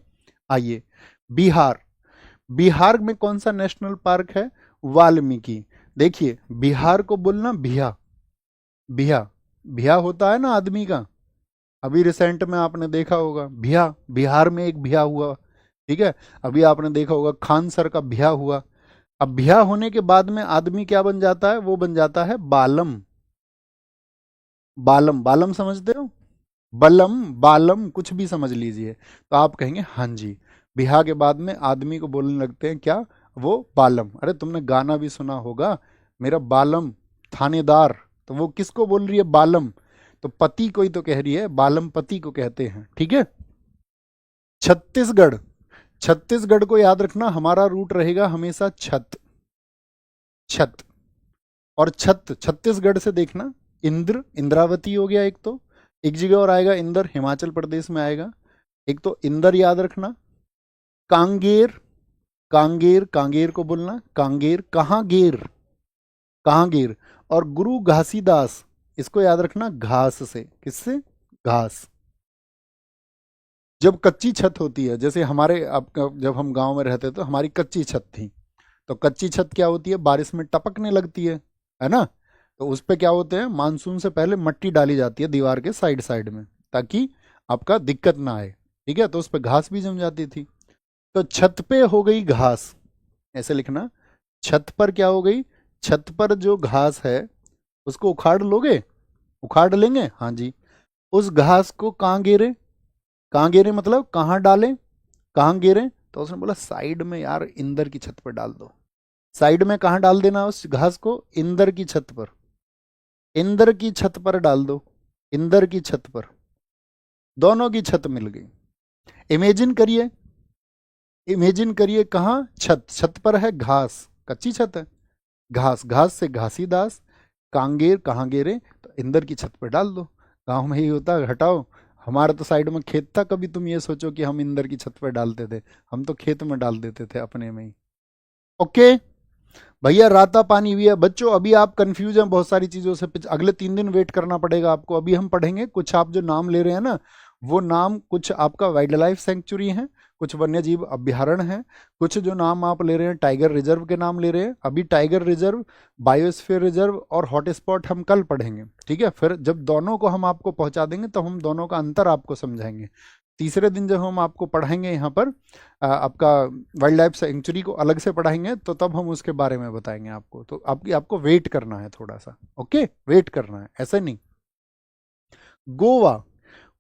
[SPEAKER 1] आइए बिहार, बिहार में कौन सा नेशनल पार्क है, वाल्मीकि। देखिए बिहार को बोलना भिया, भिया, भिया होता है ना आदमी का, अभी रिसेंट में आपने देखा होगा भिया, बिहार में एक भिया हुआ, ठीक है, अभी आपने देखा होगा खान सर का भिया हुआ। अब भिया होने के बाद में आदमी क्या बन जाता है, वो बन जाता है बालम, बालम, बालम समझते हो, बलम बालम कुछ भी समझ लीजिए, तो आप कहेंगे हाँ जी, बिहा के बाद में आदमी को बोलने लगते हैं क्या, वो बालम। अरे तुमने गाना भी सुना होगा, मेरा बालम थानेदार, तो वो किसको बोल रही है, बालम, तो पति को ही तो कह रही है, बालम पति को कहते हैं, ठीक है। छत्तीसगढ़, छत्तीसगढ़ को याद रखना, हमारा रूट रहेगा हमेशा छत, छत, और छत छत्तीसगढ़ से देखना, इंद्र, इंद्रावती हो गया एक तो, एक जगह और आएगा इंदर, हिमाचल प्रदेश में आएगा, एक तो इंदर याद रखना। कांगेर, कांगेर, कांगेर को बोलना कांगेर, कहाँ गेर, कहाँ गेर, और गुरु घासीदास, इसको याद रखना घास से, किससे, घास। जब कच्ची छत होती है, जैसे हमारे आपका जब हम गांव में रहते तो हमारी कच्ची छत थी, तो कच्ची छत क्या होती है, बारिश में टपकने लगती है ना, तो उस पे क्या होते हैं, मानसून से पहले मट्टी डाली जाती है दीवार के साइड साइड में, ताकि आपका दिक्कत ना आए, ठीक है, तो उस पे घास भी जम जाती थी। तो छत पे हो गई घास, ऐसे लिखना, छत पर क्या हो गई, छत पर जो घास है उसको उखाड़ लोगे, उखाड़ लेंगे, हाँ जी, उस घास को कहाँ गिरे, कहाँ गिरे मतलब कहाँ डालें, कहाँ गिरे, तो उसने बोला साइड में यार, इंदर की छत पर डाल दो। साइड में कहाँ डाल देना उस घास को, इंदर की छत पर, इंदर की छत पर डाल दो, इंदर की छत पर, दोनों की छत मिल गई। इमेजिन करिए, इमेजिन करिए कहाँ, छत, छत पर है घास, कच्ची छत है, घास, घास से घासीदास, कांगेर कहाँ गेरे, तो इंदर की छत पर डाल दो। गांव में ही होता है, हटाओ, हमारा तो साइड में खेत था, कभी तुम ये सोचो कि हम इंदर की छत पर डालते थे, हम तो खेत में डाल देते थे अपने में ही। ओके भैया, राता पानी भी है बच्चों, अभी आप कंफ्यूज हैं बहुत सारी चीजों से, अगले 3 दिन वेट करना पड़ेगा आपको, अभी हम पढ़ेंगे कुछ, आप जो नाम ले रहे हैं ना, वो नाम कुछ आपका वाइल्ड लाइफ सेंचुरी है, कुछ वन्य जीव अभ्यारण्य है, कुछ जो नाम आप ले रहे हैं टाइगर रिजर्व के नाम ले रहे हैं, अभी टाइगर रिजर्व, बायोस्फीयर रिजर्व और हॉटस्पॉट हम कल पढ़ेंगे, ठीक है, फिर जब दोनों को हम आपको पहुंचा देंगे तो हम दोनों का अंतर आपको समझाएंगे। तीसरे दिन जब हम आपको पढ़ाएंगे यहाँ पर आपका वाइल्ड लाइफ सेंचुरी को अलग से पढ़ाएंगे, तो तब हम उसके बारे में बताएंगे आपको, तो आपको वेट करना है थोड़ा सा, ओके, वेट करना है, ऐसे नहीं। गोवा,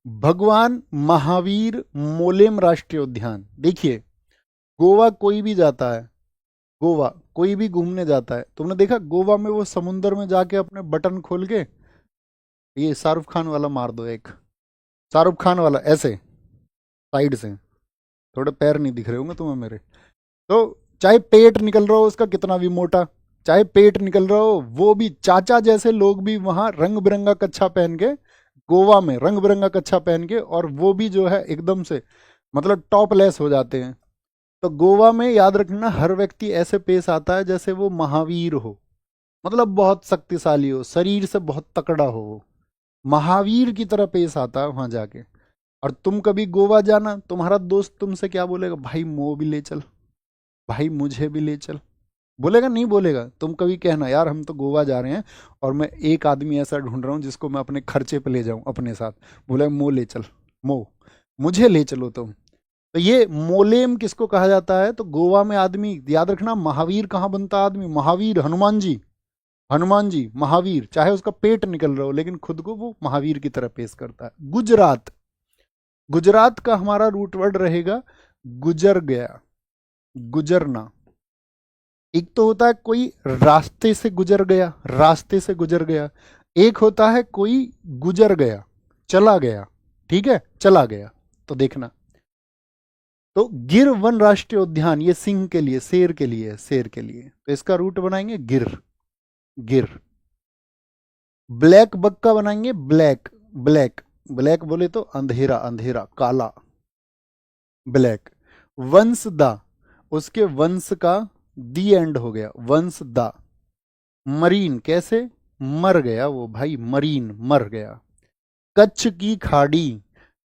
[SPEAKER 1] भगवान महावीर मोलेम राष्ट्रीय उद्यान, देखिए गोवा कोई भी जाता है, गोवा कोई भी घूमने जाता है, तुमने देखा गोवा में वो समुंदर में जाके अपने बटन खोल के, ये शाहरुख खान वाला मार दो एक, शाहरुख खान वाला ऐसे साइड से, थोड़े पैर नहीं दिख रहे होंगे तुम्हें मेरे, तो चाहे पेट निकल रहा हो उसका कितना भी मोटा, चाहे पेट निकल रहा हो, वो भी चाचा जैसे लोग भी वहां रंग बिरंगा कच्छा पहन के, गोवा में रंग बिरंगा कच्छा पहन के, और वो भी जो है एकदम से मतलब टॉपलेस हो जाते हैं। तो गोवा में याद रखना, हर व्यक्ति ऐसे पेश आता है जैसे वो महावीर हो, मतलब बहुत शक्तिशाली हो, शरीर से बहुत तकड़ा हो, वो महावीर की तरह पेश आता है वहां जाके। और तुम कभी गोवा जाना, तुम्हारा दोस्त तुमसे क्या बोलेगा, भाई मो भी ले चल, भाई मुझे भी ले चल, बोलेगा नहीं बोलेगा, तुम कभी कहना यार हम तो गोवा जा रहे हैं और मैं एक आदमी ऐसा ढूंढ रहा हूँ जिसको मैं अपने खर्चे पे ले जाऊं अपने साथ, बोले मो ले चल, मो मुझे ले चलो तुम। तो ये मोलेम किसको कहा जाता है, तो गोवा में आदमी, याद रखना महावीर कहाँ बनता है आदमी, महावीर हनुमान जी, हनुमान जी महावीर, चाहे उसका पेट निकल रहा हो लेकिन खुद को वो महावीर की तरह पेश करता है। गुजरात, गुजरात का हमारा रूट वर्ड रहेगा गुजर गया, गुजरना। एक तो होता है कोई रास्ते से गुजर गया, रास्ते से गुजर गया, एक होता है कोई गुजर गया, चला गया, ठीक है, चला गया। तो देखना, तो गिर वन राष्ट्रीय उद्यान, ये सिंह के लिए, शेर के लिए, शेर के लिए, तो इसका रूट बनाएंगे गिर, गिर। ब्लैक बक का बनाएंगे ब्लैक, ब्लैक, ब्लैक बोले तो अंधेरा, अंधेरा, काला, ब्लैक। वंश दा, उसके वंश का दी एंड हो गया, वंश दा। मरीन, कैसे, मर गया वो भाई, मरीन, मर गया। कच्छ की खाड़ी,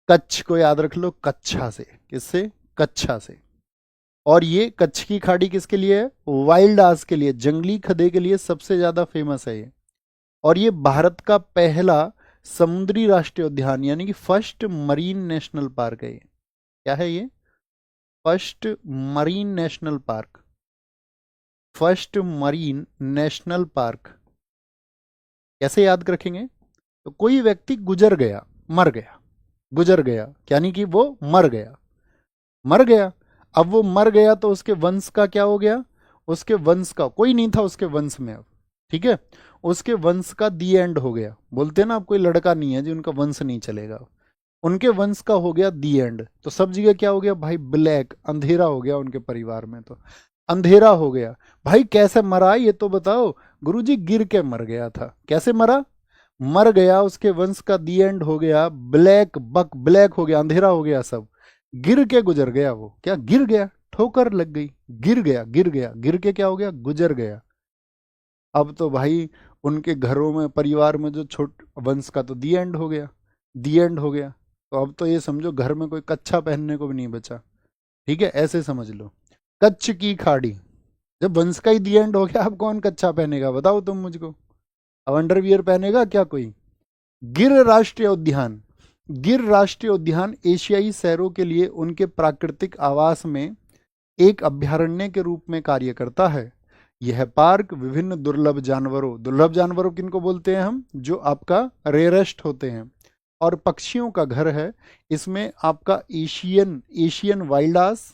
[SPEAKER 1] कच्छ को याद रख लो कच्छा से, किससे, कच्छा से। और ये कच्छ की खाड़ी किसके लिए है, वाइल्ड आस के लिए, जंगली खदे के लिए सबसे ज्यादा फेमस है ये। और ये भारत का पहला समुद्री राष्ट्रीय उद्यान, यानी कि फर्स्ट मरीन नेशनल पार्क है ये। क्या है ये, first marine national park, first marine national park. कैसे याद रखेंगे, तो कोई व्यक्ति गुजर गया, मर गया, गुजर गया यानी कि वो मर गया, मर गया। अब वो मर गया तो उसके वंश का क्या हो गया, उसके वंश का कोई नहीं था उसके वंश में अब, ठीक है, उसके वंश का दी एंड हो गया। बोलते हैं ना, अब कोई लड़का नहीं है जो उनका वंश नहीं चलेगा, उनके वंश का हो गया दी एंड। तो सब जगह क्या हो गया भाई, ब्लैक, अंधेरा हो गया उनके परिवार में, तो अंधेरा हो गया। भाई कैसे मरा ये तो बताओ। गुरुजी गिर के मर गया था। कैसे मरा, मर गया, उसके वंश का दी एंड हो गया, ब्लैक बक, ब्लैक हो गया, अंधेरा हो गया सब, गिर के गुजर गया वो। क्या, गिर गया, ठोकर लग गई, गिर गया, गिर गया, गिर के क्या हो गया, गुजर गया। अब तो भाई उनके घरों में, परिवार में जो छोट वंश का तो दी एंड हो गया, दी एंड हो गया। तो अब तो ये समझो घर में कोई कच्छा पहनने को भी नहीं बचा, ठीक है, ऐसे समझ लो। कच्छ की खाड़ी, जब वंश का ही दी एंड हो गया, अब कौन कच्छा पहनेगा बताओ तुम मुझको, अब अंडरवियर पहनेगा क्या कोई। गिर राष्ट्रीय उद्यान, गिर राष्ट्रीय उद्यान एशियाई शहरों के लिए उनके प्राकृतिक आवास में एक अभ्यारण्य के रूप में कार्य करता है। यह पार्क विभिन्न दुर्लभ जानवरों, दुर्लभ जानवरों किनको बोलते हैं हम, जो आपका रेयरेस्ट होते हैं, और पक्षियों का घर है। इसमें आपका एशियन, एशियन वाइल्डास,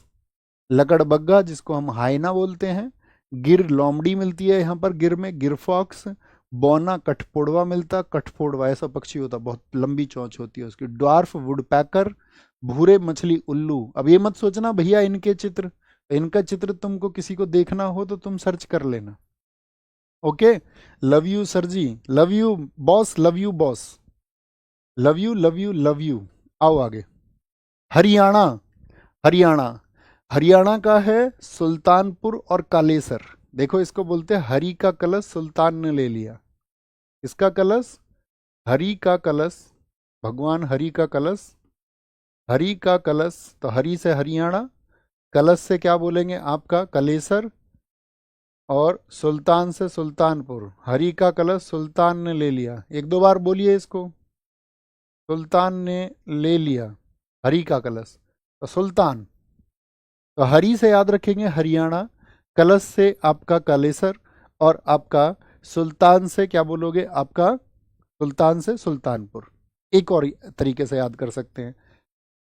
[SPEAKER 1] लकड़बग्गा जिसको हम हाइना बोलते हैं, गिर लोमड़ी मिलती है यहाँ पर, गिर में गिर फॉक्स, बौना कठफोड़वा मिलता, कठफोड़वा ऐसा पक्षी होता, बहुत लंबी चोंच होती है उसकी, ड्वार्फ वुडपैकर, भूरे मछली उल्लू। अब ये मत सोचना भैया इनके चित्र, इनका चित्र तुमको किसी को देखना हो तो तुम सर्च कर लेना, okay. Love you sir ji, love you boss, love you boss, love you, love you, love you. आओ आगे। हरियाणा, हरियाणा, हरियाणा का है सुल्तानपुर और कालेसर। देखो इसको बोलते हैं हरि का कलश सुल्तान ने ले लिया, इसका कलश, हरि का कलश, भगवान हरि का कलश, हरि का कलश, तो हरि से हरियाणा, कलश से क्या बोलेंगे आपका कलेसर, और सुल्तान से सुल्तानपुर। हरि का कलश सुल्तान ने ले लिया, एक दो बार बोलिए इसको, सुल्तान ने ले लिया हरि का कलश, तो सुल्तान। तो हरि से याद रखेंगे हरियाणा, कलश से आपका कालेसर, और आपका सुल्तान से क्या बोलोगे आपका, सुल्तान से सुल्तानपुर। एक और तरीके से याद कर सकते हैं।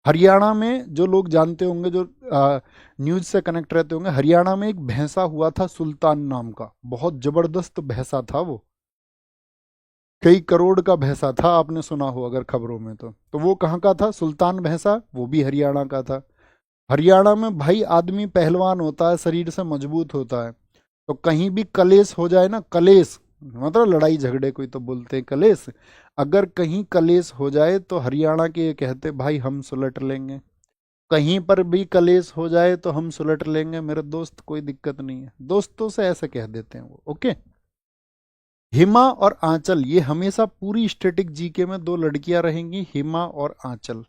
[SPEAKER 1] हरियाणा में जो लोग जानते होंगे, जो न्यूज से कनेक्ट रहते होंगे, हरियाणा में एक भैंसा हुआ था सुल्तान नाम का, बहुत जबरदस्त भैंसा था वो, कई करोड़ का भैंसा था, आपने सुना हो अगर खबरों में तो वो कहाँ का था, सुल्तान भैंसा, वो भी हरियाणा का था। हरियाणा में भाई आदमी पहलवान होता है, शरीर से मजबूत होता है, तो कहीं भी कलेश हो जाए ना, कलेश मतलब लड़ाई झगड़े, कोई तो बोलते हैं कलेश, अगर कहीं कलेश हो जाए तो हरियाणा के ये कहते भाई हम सुलट लेंगे, कहीं पर भी कलेश हो जाए तो हम सुलट लेंगे मेरे दोस्त, कोई दिक्कत नहीं है, दोस्तों से ऐसे कह देते हैं वो, ओके। हिमा और आंचल, ये हमेशा पूरी स्टैटिक जीके में दो लड़कियां रहेंगी, हिमा और आंचल,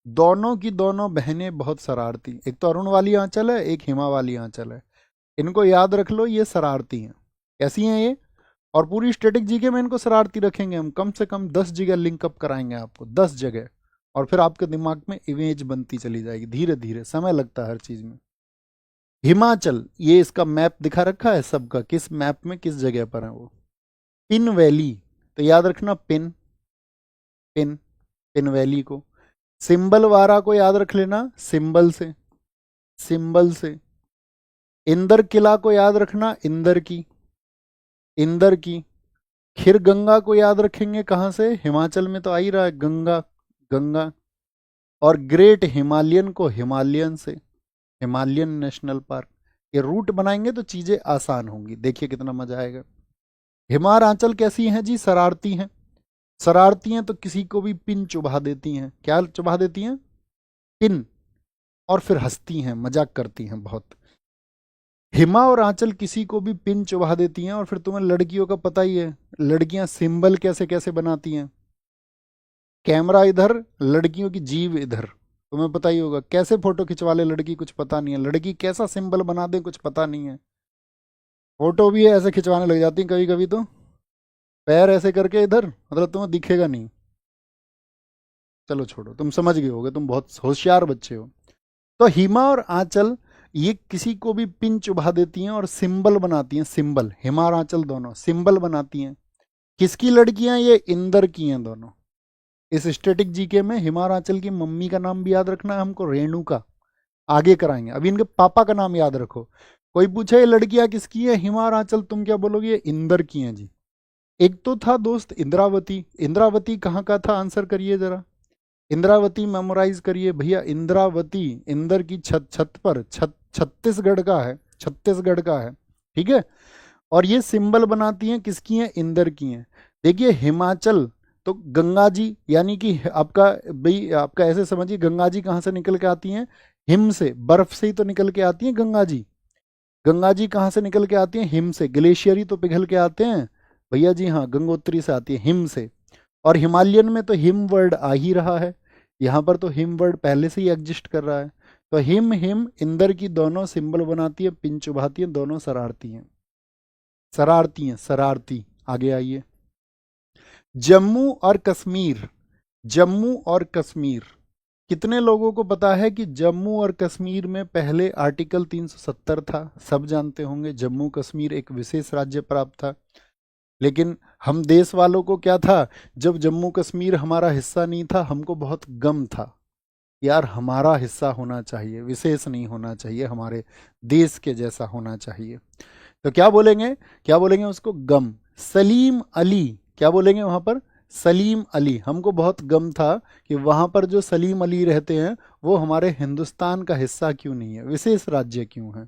[SPEAKER 1] दोनों की दोनों बहनें बहुत शरारती, एक तो अरुण वाली आंचल है, एक हिमा वाली आंचल है, इनको याद रख लो, ये शरारती हैं। कैसी हैं ये, और पूरी स्टैटिक जीके में इनको शरारती रखेंगे हम, कम से कम 10 जगह लिंकअप कराएंगे आपको, 10 जगह, और फिर आपके दिमाग में इमेज बनती चली जाएगी, धीरे धीरे, समय लगता है हर चीज में। हिमाचल, ये इसका मैप दिखा रखा है सबका, किस मैप में किस जगह पर है वो। पिन वैली, तो याद रखना पिन, पिन, पिन वैली को। सिंबल वारा को याद रख लेना, सिंबल से, सिंबल से। इंदर किला को याद रखना, इंदर की, इंदर की। खीर गंगा को याद रखेंगे कहाँ से? हिमाचल में तो आ ही रहा है गंगा, गंगा। और ग्रेट हिमालयन को हिमालयन से, हिमालयन नेशनल पार्क। ये रूट बनाएंगे तो चीजें आसान होंगी, देखिए कितना मजा आएगा। हिमाचल कैसी हैं जी? शरारती हैं। शरारती हैं तो किसी को भी पिन चुभा देती हैं। क्या चुभा देती हैं? पिन। और फिर हंसती हैं, मजाक करती हैं बहुत। हिमा और आंचल किसी को भी पिन चुभा देती हैं। और फिर तुम्हें लड़कियों का पता ही है, लड़कियां सिंबल कैसे कैसे बनाती हैं। कैमरा इधर, लड़कियों की जीभ इधर। तुम्हें पता ही होगा कैसे फोटो खिंचवा ले लड़की, कुछ पता नहीं है। लड़की कैसा सिंबल बना दे कुछ पता नहीं है। फोटो भी ऐसे खिंचवाने लग जाती हैं कभी कभी तो, पैर ऐसे करके इधर, मतलब तुम्हें दिखेगा नहीं। चलो छोड़ो, तुम समझ गए होगे, तुम बहुत होशियार बच्चे हो। तो हिमा और आंचल ये किसी को भी पिन चुभा देती हैं और सिंबल बनाती हैं। सिंबल, हिमा और आंचल दोनों सिंबल बनाती हैं। किसकी लड़कियां? ये इंदर की हैं दोनों। इस स्टैटिक जीके में हिमा और आंचल की मम्मी का नाम भी याद रखना है हमको, रेणुका। आगे कराएंगे, अभी इनके पापा का नाम याद रखो। कोई पूछे ये लड़कियां किसकी है, हिमा और आंचल, तुम क्या बोलोगे? ये इंदर की हैं जी। एक तो था दोस्त इंद्रावती। इंद्रावती कहाँ का था? आंसर करिए जरा। इंद्रावती मेमोराइज करिए भैया। इंद्रावती इंदर की छत, छत पर, छत्तीसगढ़ का है, छत्तीसगढ़ का है। ठीक है। और ये सिंबल बनाती हैं किसकी हैं? इंदर की हैं। देखिए हिमाचल तो गंगा जी, यानी कि आपका भाई, आपका ऐसे समझिए गंगा जी कहाँ से निकल के आती हैं? हिम से, बर्फ से ही तो निकल के आती हैं गंगा जी। गंगा जी कहाँ से निकल के आती हैं? हिम से। ग्लेशियर ही तो पिघल के आते हैं भैया जी। हाँ, गंगोत्री से आती है, हिम से। और हिमालयन में तो हिम वर्ड आ ही रहा है, यहाँ पर तो हिम वर्ड पहले से ही एग्जिस्ट कर रहा है। तो हिम हिम इंदर की दोनों सिंबल बनाती है, पिन चुभाती है, दोनों शरारती हैं। शरारती हैं, शरारती। आगे आइए। जम्मू और कश्मीर, जम्मू और कश्मीर, कितने लोगों को पता है कि जम्मू और कश्मीर में पहले आर्टिकल 370 था? सब जानते होंगे, जम्मू कश्मीर एक विशेष राज्य प्राप्त था। लेकिन हम देश वालों को क्या था, जब जम्मू कश्मीर हमारा हिस्सा नहीं था, हमको बहुत गम था यार, हमारा हिस्सा होना चाहिए, विशेष नहीं होना चाहिए, हमारे देश के जैसा होना चाहिए। तो क्या बोलेंगे, क्या बोलेंगे उसको? गम। सलीम अली, क्या बोलेंगे वहां पर? सलीम अली। हमको बहुत गम था कि वहां पर जो सलीम अली रहते हैं वो हमारे हिंदुस्तान का हिस्सा क्यों नहीं है, विशेष राज्य क्यों है।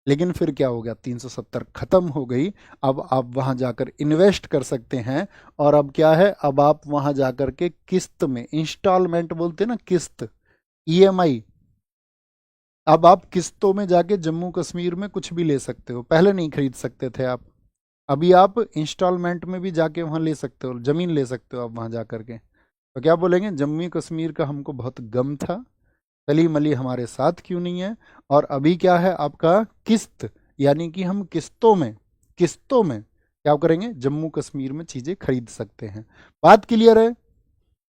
[SPEAKER 1] लेकिन फिर क्या हो गया, 370 खत्म हो गई। अब आप वहां जाकर इन्वेस्ट कर सकते हैं। और अब क्या है, अब आप वहां जाकर के किस्त में, इंस्टॉलमेंट बोलते हैं ना, किस्त, ईएमआई, अब आप किस्तों में जाके जम्मू कश्मीर में कुछ भी ले सकते हो। पहले नहीं खरीद सकते थे आप, अभी आप इंस्टॉलमेंट में भी जाके वहां ले सकते हो, जमीन ले सकते हो आप वहां जाकर के। तो क्या बोलेंगे, जम्मू कश्मीर का हमको बहुत गम था, सलीम अली हमारे साथ क्यों नहीं है। और अभी क्या है आपका, किस्त, यानी कि हम किस्तों में, किस्तों में क्या करेंगे, जम्मू कश्मीर में चीजें खरीद सकते हैं। बात क्लियर है?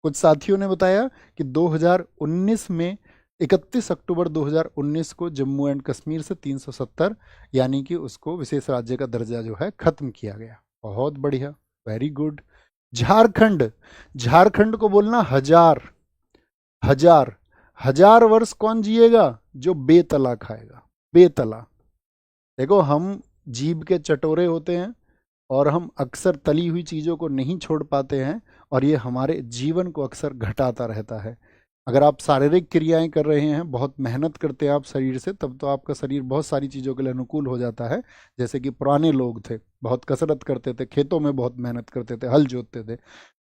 [SPEAKER 1] कुछ साथियों ने बताया कि 2019 में, 31 अक्टूबर 2019 को जम्मू एंड कश्मीर से 370 यानी कि उसको विशेष राज्य का दर्जा जो है खत्म किया गया। बहुत बढ़िया, वेरी गुड। झारखंड, झारखंड को बोलना हजार, हजार। हजार वर्ष कौन जिएगा? जो बेतला खाएगा, बेतला। देखो हम जीभ के चटोरे होते हैं और हम अक्सर तली हुई चीज़ों को नहीं छोड़ पाते हैं, और ये हमारे जीवन को अक्सर घटाता रहता है। अगर आप शारीरिक क्रियाएं कर रहे हैं, बहुत मेहनत करते हैं आप शरीर से, तब तो आपका शरीर बहुत सारी चीज़ों के लिए अनुकूल हो जाता है। जैसे कि पुराने लोग थे, बहुत कसरत करते थे, खेतों में बहुत मेहनत करते थे, हल जोतते थे।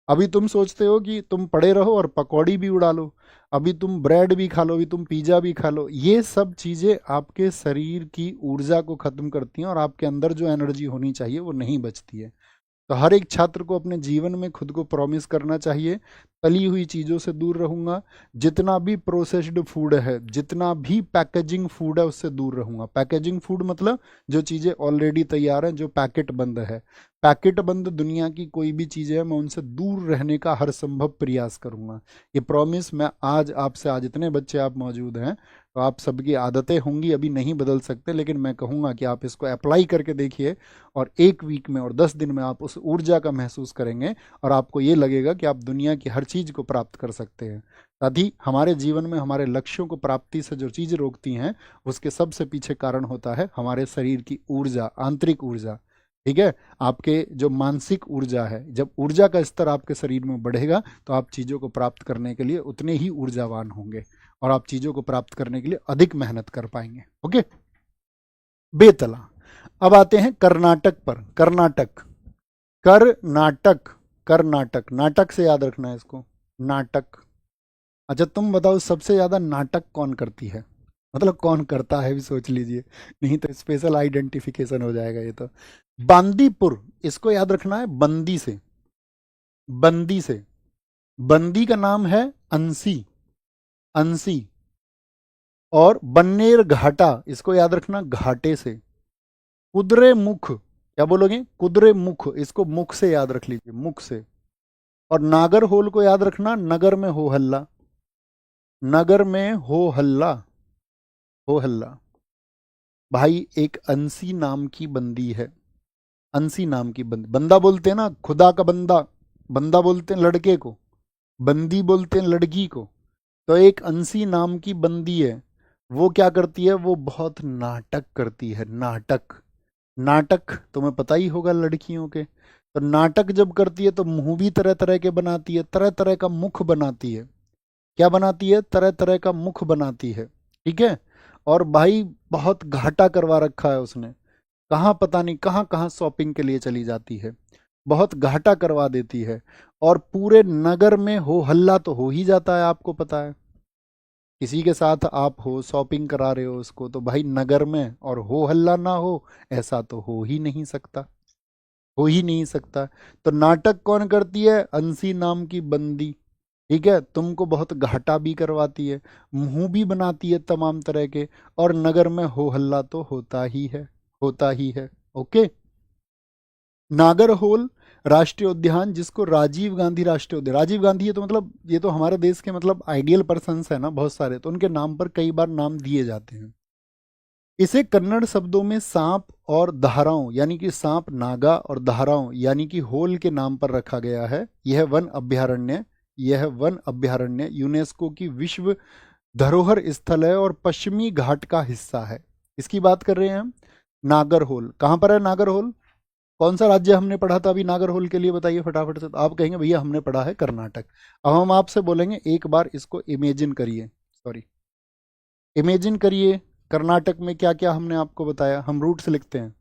[SPEAKER 1] अभी तुम सोचते हो कि तुम पड़े रहो और पकौड़ी भी उड़ा लो, अभी तुम ब्रेड भी खा लो, अभी तुम पिज़्ज़ा भी खा लो। ये सब चीज़ें आपके शरीर की ऊर्जा को ख़त्म करती हैं और आपके अंदर जो एनर्जी होनी चाहिए वो नहीं बचती है। तो हर एक छात्र को अपने जीवन में खुद को प्रॉमिस करना चाहिए, तली हुई चीज़ों से दूर रहूंगा, जितना भी प्रोसेस्ड फूड है, जितना भी पैकेजिंग फूड है उससे दूर रहूंगा। पैकेजिंग फूड मतलब जो चीज़ें ऑलरेडी तैयार हैं, जो पैकेट बंद है, पैकेट बंद दुनिया की कोई भी चीज़ें हैं, मैं उनसे दूर रहने का हर संभव प्रयास करूंगा। ये प्रॉमिस मैं आज आपसे, आज इतने बच्चे आप मौजूद हैं तो आप सबकी आदतें होंगी, अभी नहीं बदल सकते, लेकिन मैं कहूँगा कि आप इसको अप्लाई करके देखिए और 1 वीक में और 10 दिन में आप उस ऊर्जा का महसूस करेंगे और आपको ये लगेगा कि आप दुनिया की हर चीज़ को प्राप्त कर सकते हैं। साथ ही हमारे जीवन में हमारे लक्ष्यों को प्राप्ति से जो चीज़ें रोकती हैं, उसके सबसे पीछे कारण होता है हमारे शरीर की ऊर्जा, आंतरिक ऊर्जा। ठीक है, आपके जो मानसिक ऊर्जा है, जब ऊर्जा का स्तर आपके शरीर में बढ़ेगा तो आप चीज़ों को प्राप्त करने के लिए उतने ही ऊर्जावान होंगे और आप चीज़ों को प्राप्त करने के लिए अधिक मेहनत कर पाएंगे। ओके, बेतला। अब आते हैं कर्नाटक पर। कर्नाटक, कर्नाटक, कर्नाटक, नाटक से याद रखना है इसको, नाटक। अच्छा तुम बताओ सबसे ज्यादा नाटक कौन करती है, मतलब कौन करता है भी सोच लीजिए, नहीं तो स्पेशल आइडेंटिफिकेशन हो जाएगा ये तो। बांदीपुर, इसको याद रखना है, बंदी से, बंदी से। बंदी का नाम है अंसी, अंसी। और बन्नेर घाटा, इसको याद रखना, घाटे से। कुदरे मुख, क्या बोलोगे, कुदरे मुख, इसको मुख से याद रख लीजिए, मुख से। और नागर होल को याद रखना, नगर में हो हल्ला, नगर में हो हल्ला, हो हल्ला। भाई एक अंसी नाम की बंदी है, अंसी नाम की बंदी, बंदा बोलते हैं ना खुदा का बंदा, बंदा बोलते हैं लड़के को, बंदी बोलते हैं लड़की को। तो एक अंसी नाम की बंदी है, वो क्या करती है, वो बहुत नाटक करती है, नाटक। नाटक तुम्हें पता ही होगा लड़कियों के, तो नाटक जब करती है तो मुंह भी तरह तरह के बनाती है, तरह तरह का मुख बनाती है। क्या बनाती है, तरह तरह का मुख बनाती है, ठीक है। और भाई बहुत घाटा करवा रखा है उसने, कहाँ पता नहीं कहाँ कहाँ शॉपिंग के लिए चली जाती है, बहुत घाटा करवा देती है। और पूरे नगर में हो हल्ला तो हो ही जाता है, आपको पता है, किसी के साथ आप हो शॉपिंग करा रहे हो उसको, तो भाई नगर में और हो हल्ला ना हो, ऐसा तो हो ही नहीं सकता, हो ही नहीं सकता। तो नाटक कौन करती है, अंसी नाम की बंदी, ठीक है। तुमको बहुत घाटा भी करवाती है, मुंह भी बनाती है तमाम तरह के, और नगर में हो हल्ला तो होता ही है, होता ही है। ओके, नागरहोल राष्ट्रीय उद्यान, जिसको राजीव गांधी राष्ट्रीय उद्यान, राजीव गांधी है तो मतलब ये तो हमारे देश के मतलब आइडियल पर्सन्स है ना बहुत सारे, तो उनके नाम पर कई बार नाम दिए जाते हैं। इसे कन्नड़ शब्दों में सांप और धाराओं, यानी कि सांप नागा और धाराओं यानी कि होल के नाम पर रखा गया है। यह वन अभ्यारण्य, यह वन अभ्यारण्य यूनेस्को की विश्व धरोहर स्थल है और पश्चिमी घाट का हिस्सा है। इसकी बात कर रहे हैं हम। नागरहोल कहाँ पर है, नागरहोल कौन सा राज्य हमने पढ़ा था अभी नागरहोल के लिए, बताइए फटाफट से। तो आप कहेंगे भैया हमने पढ़ा है कर्नाटक। अब हम आपसे बोलेंगे एक बार इसको इमेजिन करिए, सॉरी इमेजिन करिए, कर्नाटक में क्या क्या हमने आपको बताया, हम रूट्स लिखते हैं।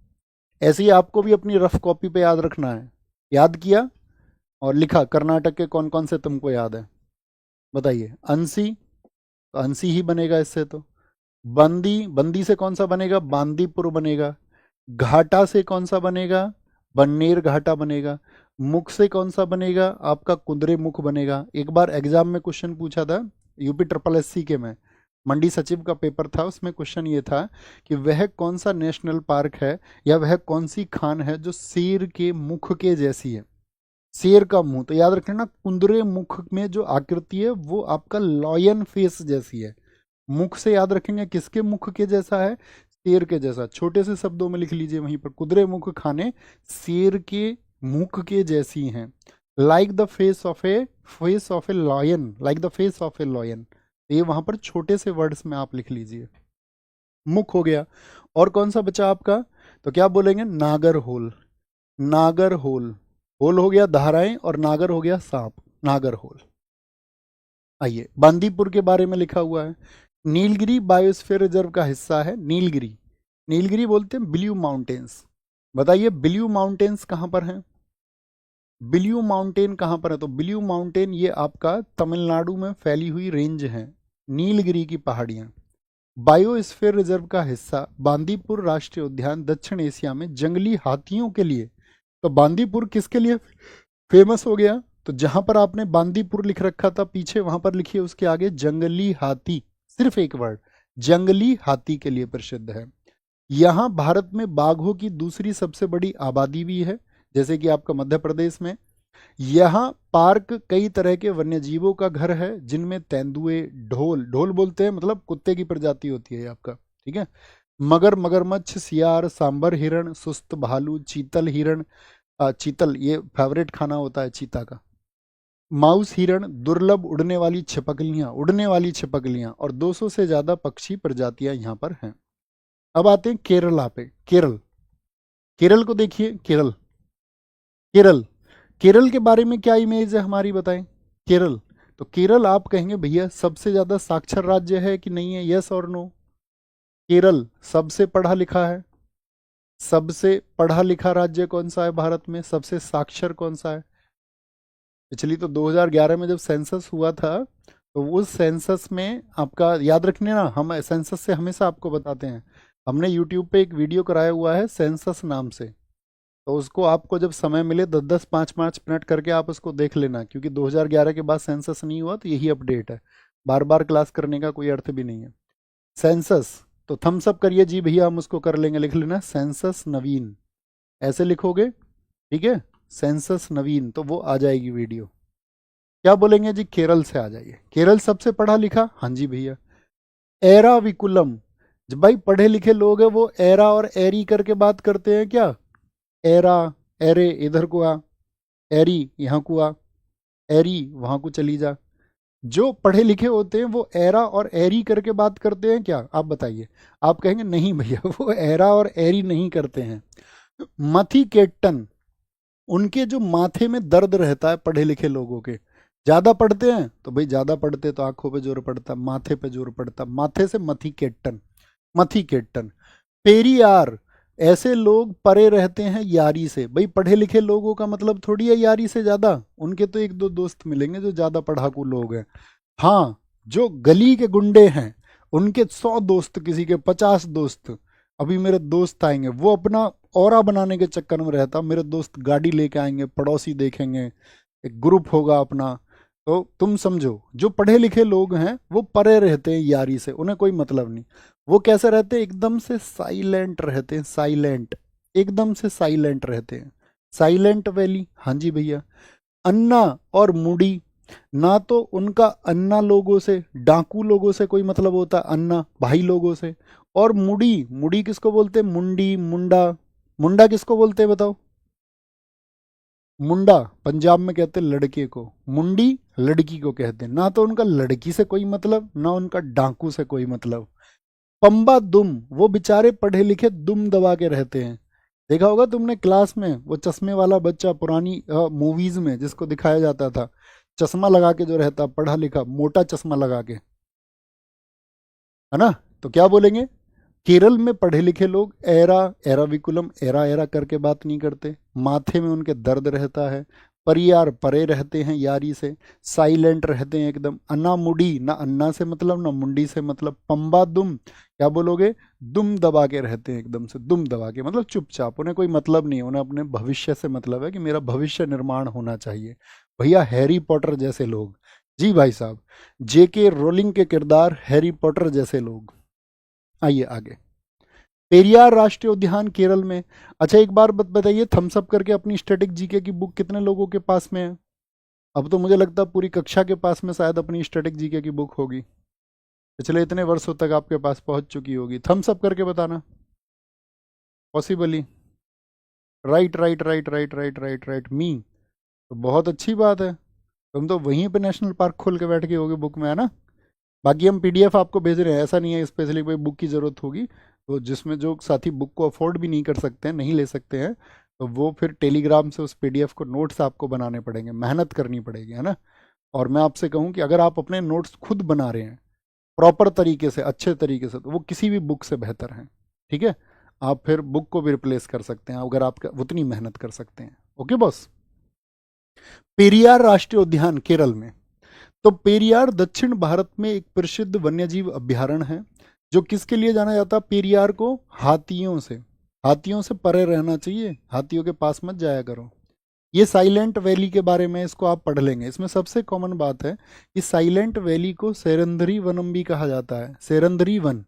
[SPEAKER 1] ऐसे ही आपको भी अपनी रफ कॉपी पे याद रखना है। याद किया और लिखा कर्नाटक के कौन कौन से तुमको याद है, बताइए। अंसी, तो अंसी ही बनेगा इससे तो। बंदी, बंदी से कौन सा बनेगा, बांदीपुर बनेगा। घाटा से कौन सा बनेगा, बन्नेर घाटा बनेगा। मुख से कौन सा बनेगा, आपका कुंदरे मुख बनेगा। एक बार एग्जाम में क्वेश्चन पूछा था यूपी ट्रिपल एससी के में, मंडी सचिव का पेपर था, उसमें क्वेश्चन ये था कि वह कौन सा नेशनल पार्क है या वह कौन सी खान है जो शेर के मुख के जैसी है। शेर का मुंह, तो याद रखना कुंदरे मुख में जो आकृति है वो आपका लॉयन फेस जैसी है। मुख से याद रखेंगे किसके मुख के जैसा है, शेर के जैसा। छोटे से शब्दों में लिख लीजिए वहीं पर, कुदरे मुख खाने शेर के मुख के जैसी हैं। Like the face of A lion, like the face of A lion. ये वहां पर छोटे से वर्ड्स में आप लिख लीजिए। मुख हो गया, और कौन सा बचा आपका, तो क्या बोलेंगे, नागर होल, नागर होल। होल हो गया धाराएं और नागर हो गया सांप, नागर होल। आइए बांदीपुर के बारे में लिखा हुआ है, नीलगिरी बायोस्फीयर रिजर्व का हिस्सा है। नीलगिरी, नीलगिरी बोलते हैं ब्लू माउंटेन्स। बताइए ब्लू माउंटेन्स कहाँ पर हैं, ब्लू माउंटेन कहाँ पर है, तो ब्लू माउंटेन ये आपका तमिलनाडु में फैली हुई रेंज है, नीलगिरी की पहाड़ियाँ। बायोस्फीयर रिजर्व का हिस्सा बांदीपुर राष्ट्रीय उद्यान दक्षिण एशिया में जंगली हाथियों के लिए। तो बांदीपुर किसके लिए फेमस हो गया, तो जहां पर आपने बांदीपुर लिख रखा था पीछे, वहां पर लिखिए उसके आगे जंगली हाथी, सिर्फ एक वर्ड, जंगली हाथी के लिए प्रसिद्ध है। यहाँ भारत में बाघों की दूसरी सबसे बड़ी आबादी भी है, जैसे कि आपका मध्य प्रदेश में। यहाँ पार्क कई तरह के वन्य जीवों का घर है, जिनमें तेंदुए, ढोल, ढोल बोलते हैं मतलब कुत्ते की प्रजाति होती है आपका, ठीक है, मगर, मगरमच्छ, सियार, सांबर हिरण, सुस्त भालू, चीतल हिरण, चीतल ये फेवरेट खाना होता है चीता का, माउस हिरण, दुर्लभ उड़ने वाली छिपकलियां, उड़ने वाली छिपकलियां, और 200 से ज्यादा पक्षी प्रजातियां यहाँ पर हैं। अब आते हैं केरला पे, केरल। केरल को देखिए, केरल, केरल, केरल के बारे में क्या इमेज है हमारी, बताएं। केरल, तो केरल आप कहेंगे भैया सबसे ज्यादा साक्षर राज्य है कि नहीं है, यस और नो। केरल सबसे पढ़ा लिखा है, सबसे पढ़ा लिखा राज्य कौन सा है भारत में, सबसे साक्षर कौन सा है। पिछली तो 2011 में जब सेंसस हुआ था, तो उस सेंसस में आपका याद रखने ना, हम सेंसस से हमेशा आपको बताते हैं, हमने यूट्यूब पे एक वीडियो कराया हुआ है सेंसस नाम से, तो उसको आपको जब समय मिले 10-10 5-5 मिनट करके आप उसको देख लेना, क्योंकि 2011 के बाद सेंसस नहीं हुआ, तो यही अपडेट है, बार बार क्लास करने का कोई अर्थ भी नहीं है। सेंसस, तो थम्स अप करिए जी भैया, हम उसको कर लेंगे, लिख लेना सेंसस नवीन, ऐसे लिखोगे, ठीक है, सेंसस नवीन, तो वो आ जाएगी वीडियो। क्या बोलेंगे जी, केरल से आ जाइए, केरल सबसे पढ़ा लिखा, हाँ जी भैया। एरा विकुलम, जब भाई पढ़े लिखे लोग हैं वो एरा और एरी करके बात करते हैं क्या, एरा, एरे इधर को आ, एरी यहाँ को आ, एरी वहां को चली जा। जो पढ़े लिखे होते हैं वो एरा और एरी करके बात करते हैं क्या, आप बताइए। आप कहेंगे नहीं भैया वो एरा और एरी नहीं करते हैं। मथी केट्टन, उनके जो माथे में दर्द रहता है पढ़े लिखे लोगों के, ज्यादा पढ़ते हैं तो भाई ज्यादा पढ़ते तो आंखों पे जोर पड़ता, माथे पे जोर पड़ता, माथे से मथी केट्टन, मथी केट्टन। पेरियार, ऐसे लोग परे रहते हैं यारी से, भाई पढ़े लिखे लोगों का मतलब थोड़ी है यारी से ज्यादा, उनके तो एक दो दोस्त मिलेंगे जो ज्यादा पढ़ाकू लोग हैं। हाँ, जो गली के गुंडे हैं उनके 100 दोस्त, किसी के 50 दोस्त। अभी मेरे दोस्त आएंगे, वो अपना ऑरा बनाने के चक्कर में रहता, मेरे दोस्त गाड़ी लेके आएंगे, पड़ोसी देखेंगे, एक ग्रुप होगा अपना। तो तुम समझो, जो पढ़े लिखे लोग हैं वो परे रहते हैं यारी से, उन्हें कोई मतलब नहीं। वो कैसे रहते हैं, एकदम से साइलेंट रहते हैं, साइलेंट, एकदम से साइलेंट रहते हैं। साइलेंट वैली, हाँ जी भैया। अन्ना और मुड़ी, ना तो उनका अन्ना लोगों से, डाकू लोगों से कोई मतलब होता है, अन्ना भाई लोगों से। और मुड़ी, मुड़ी किसको बोलते हैं, मुंडी, मुंडा, मुंडा किसको बोलते हैं बताओ। मुंडा पंजाब में कहते हैं लड़के को, मुंडी लड़की को कहते हैं, ना तो उनका लड़की से कोई मतलब, ना उनका डाकू से कोई मतलब। पंबा दुम, वो बेचारे पढ़े लिखे दुम दबा के रहते हैं। देखा होगा तुमने क्लास में वो चश्मे वाला बच्चा पुरानी मूवीज में जिसको दिखाया जाता था, चश्मा लगा के जो रहता, पढ़ा लिखा, मोटा चश्मा लगा के, है ना। तो क्या बोलेंगे, केरल में पढ़े लिखे लोग एरा, एराविकुलम, एरा एरा करके बात नहीं करते, माथे में उनके दर्द रहता है, परियार परे रहते हैं यारी से, साइलेंट रहते हैं एकदम, अन्ना मुड़ी, ना अन्ना से मतलब ना मुंडी से मतलब, पंबा दुम, क्या बोलोगे, दुम दबा के रहते हैं, एकदम से दुम दबा के मतलब चुपचाप, उन्हें कोई मतलब नहीं है, उन्हें अपने भविष्य से मतलब है कि मेरा भविष्य निर्माण होना चाहिए। भैया हैरी पॉटर जैसे लोग, जी भाई साहब, जेके रोलिंग के किरदार हैरी पॉटर जैसे लोग। आइए आगे, पेरियार राष्ट्रीय उद्यान केरल में। अच्छा एक बार बताइए, थम्स अप करके अपनी स्टैटिक जीके की बुक कितने लोगों के पास में है। अब तो मुझे लगता है पूरी कक्षा के पास में शायद अपनी स्टैटिक जीके की बुक होगी, पिछले इतने वर्षों तक आपके पास पहुंच चुकी होगी, थम्स अप करके बताना। Possibly, right right right right right right right मी, तो बहुत अच्छी बात है, तुम तो वहीं पे नेशनल पार्क खोल के बैठ गए होगे बुक में, है ना। बाकी हम पीडीएफ आपको भेज रहे हैं, ऐसा नहीं है स्पेशली कोई बुक की ज़रूरत होगी, तो जिसमें जो साथी बुक को अफोर्ड भी नहीं कर सकते हैं, नहीं ले सकते हैं, तो वो फिर टेलीग्राम से उस पीडीएफ को नोट्स आपको बनाने पड़ेंगे, मेहनत करनी पड़ेगी, है ना। और मैं आपसे कहूँ कि अगर आप अपने नोट्स खुद बना रहे हैं प्रॉपर तरीके से, अच्छे तरीके से, तो वो किसी भी बुक से बेहतर हैं, ठीक है। आप फिर बुक को भी रिप्लेस कर सकते हैं अगर आप उतनी मेहनत कर सकते हैं। Okay boss. पेरियार राष्ट्रीय उद्यान केरल में, तो पेरियार दक्षिण भारत में एक प्रसिद्ध वन्यजीव अभ्यारण्य है, जो किसके लिए जाना जाता है, पेरियार को हाथियों से, हाथियों से परे रहना चाहिए, हाथियों के पास मत जाया करो। ये साइलेंट वैली के बारे में इसको आप पढ़ लेंगे, इसमें सबसे कॉमन बात है कि साइलेंट वैली को सेरंधरी वनम भी कहा जाता है, सेरंधरी वन,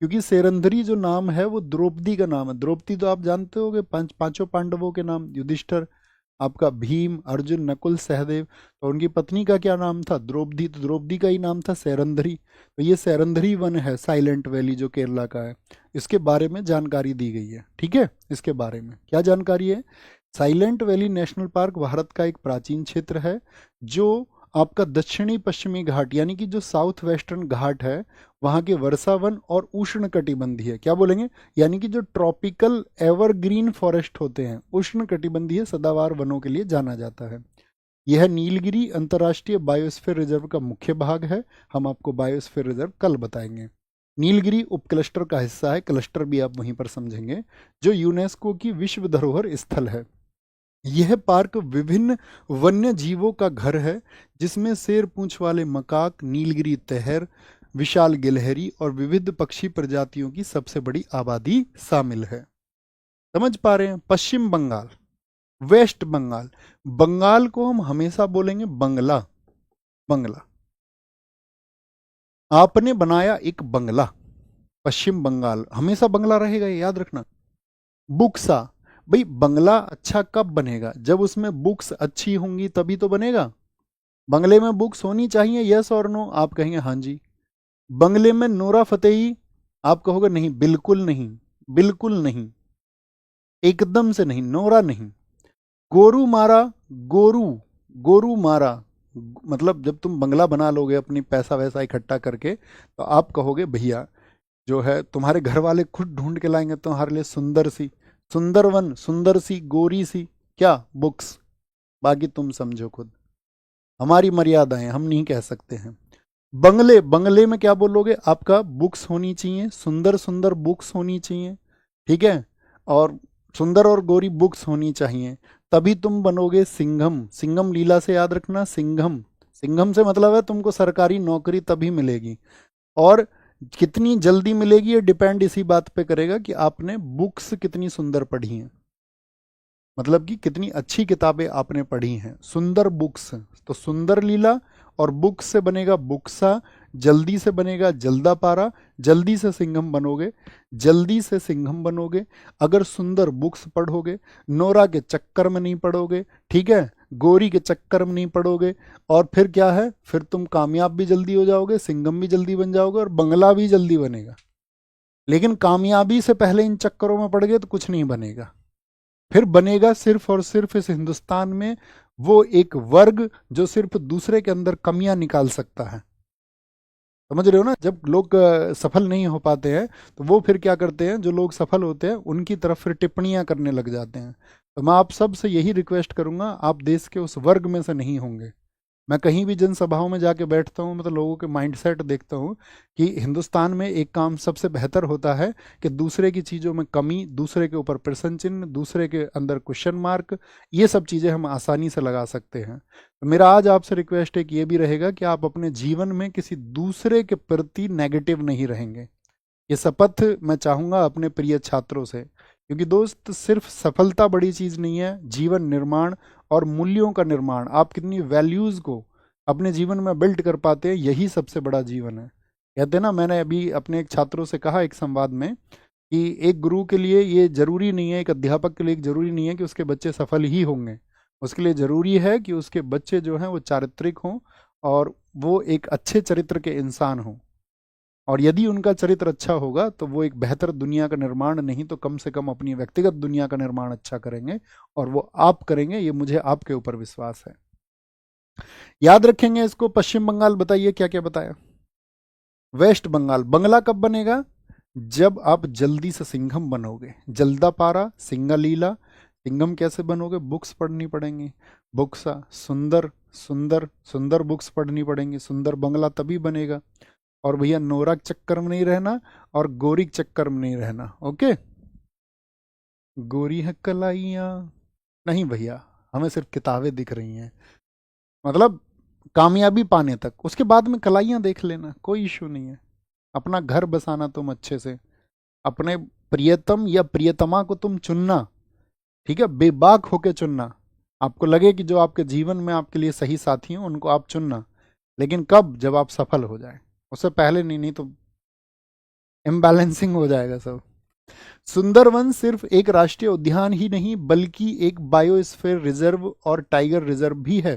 [SPEAKER 1] क्योंकि सेरंधरी जो नाम है वो द्रौपदी का नाम है। द्रौपदी तो आप जानते होगे, पांचों पांडवों के नाम, युधिष्ठिर, आपका भीम, अर्जुन, नकुल, सहदेव, तो उनकी पत्नी का क्या नाम था, द्रौपदी, तो द्रौपदी का ही नाम था सेरंधरी। तो ये सेरंधरी वन है साइलेंट वैली जो केरला का है, इसके बारे में जानकारी दी गई है, ठीक है। इसके बारे में क्या जानकारी है, silent valley national park Bharat का एक प्राचीन क्षेत्र है, जो आपका दक्षिणी पश्चिमी घाट यानी कि जो साउथ वेस्टर्न घाट है वहां के वर्षावन और उष्ण कटिबंधीय, क्या बोलेंगे, यानी कि जो ट्रॉपिकल एवरग्रीन फॉरेस्ट होते हैं उष्ण कटिबंधीय सदाबहार वनों के लिए जाना जाता है। यह नीलगिरी अंतर्राष्ट्रीय बायोस्फीयर रिजर्व का मुख्य भाग है। हम आपको बायोस्फीयर रिजर्व कल बताएंगे। नीलगिरी उपक्लस्टर का हिस्सा है, क्लस्टर भी आप वहीं पर समझेंगे, जो यूनेस्को की विश्व धरोहर स्थल है। यह पार्क विभिन्न वन्य जीवों का घर है, जिसमें शेर पूंछ वाले मकाक, नीलगिरी तहर, विशाल गिलहरी और विविध पक्षी प्रजातियों की सबसे बड़ी आबादी शामिल है। समझ पा रहे हैं? पश्चिम बंगाल, वेस्ट बंगाल, बंगाल को हम हमेशा बोलेंगे बंगला। बंगला, आपने बनाया एक बंगला, पश्चिम बंगाल हमेशा बंगला रहेगा, ये याद रखना। बुक्सा, भाई बंगला अच्छा कब बनेगा? जब उसमें बुक्स अच्छी होंगी तभी तो बनेगा। बंगले में बुक्स होनी चाहिए, यस और नो? आप कहेंगे हाँ जी। बंगले में नोरा फतेही? आप कहोगे नहीं, बिल्कुल नहीं, बिल्कुल नहीं, एकदम से नहीं, नोरा नहीं। गोरू मारा, गोरू, गोरू मारा, मतलब जब तुम बंगला बना लोगे अपनी पैसा वैसा इकट्ठा करके, तो आप कहोगे भैया जो है तुम्हारे घर वाले खुद ढूंढ के लाएंगे तुम्हारे लिए सुंदर सी, सुंदरवन, सुंदर सी, गोरी सी, क्या बुक्स। बाकी तुम समझो खुद, हमारी मर्यादाएं, हम नहीं कह सकते हैं। बंगले, बंगले में क्या बोलोगे? आपका बुक्स होनी चाहिए, सुंदर सुंदर बुक्स होनी चाहिए, ठीक है, और सुंदर और गोरी बुक्स होनी चाहिए, तभी तुम बनोगे सिंघम। सिंघम लीला से याद रखना, सिंघम, सिंघम से मतलब है तुमको सरकारी नौकरी तभी मिलेगी। और कितनी जल्दी मिलेगी ये डिपेंड इसी बात पे करेगा कि आपने बुक्स कितनी सुंदर पढ़ी हैं, मतलब कि कितनी अच्छी किताबें आपने पढ़ी हैं। सुंदर बुक्स, तो सुंदर लीला और बुक्स से बनेगा बुक्सा, जल्दी से बनेगा जल्दा पारा, जल्दी से सिंघम बनोगे, जल्दी से सिंघम बनोगे अगर सुंदर बुक्स पढ़ोगे, नोरा के चक्कर में नहीं पढ़ोगे, ठीक है, गोरी के चक्कर में नहीं पढ़ोगे, और फिर क्या है, फिर तुम कामयाब भी जल्दी हो जाओगे, सिंघम भी जल्दी बन जाओगे और बंगला भी जल्दी बनेगा। लेकिन कामयाबी से पहले इन चक्करों में पड़ गए तो कुछ नहीं बनेगा। फिर बनेगा सिर्फ और सिर्फ इस हिंदुस्तान में वो एक वर्ग जो सिर्फ दूसरे के अंदर कमियां निकाल सकता है। समझ रहे हो ना? जब लोग सफल नहीं हो पाते हैं तो वो फिर क्या करते हैं, जो लोग सफल होते हैं उनकी तरफ फिर टिप्पणियां करने लग जाते हैं। तो मैं आप सब से यही रिक्वेस्ट करूंगा, आप देश के उस वर्ग में से नहीं होंगे। मैं कहीं भी जनसभाओं में जाके बैठता हूँ, मतलब लोगों के माइंडसेट देखता हूँ कि हिंदुस्तान में एक काम सबसे बेहतर होता है कि दूसरे की चीज़ों में कमी, दूसरे के ऊपर प्रश्न चिन्ह, दूसरे के अंदर क्वेश्चन मार्क, ये सब चीज़ें हम आसानी से लगा सकते हैं। तो मेरा आज आपसे रिक्वेस्ट एक ये भी रहेगा कि आप अपने जीवन में किसी दूसरे के प्रति नेगेटिव नहीं रहेंगे। ये शपथ मैं चाहूँगा अपने प्रिय छात्रों से, क्योंकि दोस्त सिर्फ सफलता बड़ी चीज़ नहीं है, जीवन निर्माण और मूल्यों का निर्माण, आप कितनी वैल्यूज़ को अपने जीवन में बिल्ड कर पाते हैं, यही सबसे बड़ा जीवन है। कहते हैं ना, मैंने अभी अपने एक छात्रों से कहा एक संवाद में कि एक गुरु के लिए ये जरूरी नहीं है, एक अध्यापक के लिए जरूरी नहीं है कि उसके बच्चे सफल ही होंगे। उसके लिए जरूरी है कि उसके बच्चे जो हैं वो चारित्रिक हों और वो एक अच्छे चरित्र के इंसान हों। और यदि उनका चरित्र अच्छा होगा तो वो एक बेहतर दुनिया का निर्माण नहीं तो कम से कम अपनी व्यक्तिगत दुनिया का निर्माण अच्छा करेंगे, और वो आप करेंगे, ये मुझे आपके ऊपर विश्वास है। याद रखेंगे इसको। पश्चिम बंगाल बताइए क्या क्या बताया? वेस्ट बंगाल, बंगला कब बनेगा? जब आप जल्दी से सिंघम बनोगे, जल्दा पारा, सिंगलीला। सिंघम कैसे बनोगे? बुक्स पढ़नी पड़ेंगी, बुक्सा, सुंदर सुंदर सुंदर बुक्स पढ़नी पड़ेंगी, सुंदर बंगला तभी बनेगा। और भैया नोरा के चक्कर में नहीं रहना और गोरी के चक्कर में नहीं रहना, ओके? गोरी है कलाइयाँ, नहीं भैया, हमें सिर्फ किताबें दिख रही हैं, मतलब कामयाबी पाने तक, उसके बाद में कलाइयाँ देख लेना, कोई इशू नहीं है। अपना घर बसाना तुम अच्छे से, अपने प्रियतम या प्रियतमा को तुम चुनना, ठीक है, बेबाक होके चुनना। आपको लगे कि जो आपके जीवन में आपके लिए सही साथी हैं उनको आप चुनना, लेकिन कब? जब आप सफल हो जाए, उससे पहले नहीं, नहीं तो इम्बैलेंसिंग हो जाएगा सब। सुंदरवन सिर्फ एक राष्ट्रीय उद्यान ही नहीं बल्कि एक बायोस्फीयर रिजर्व और टाइगर रिजर्व भी है,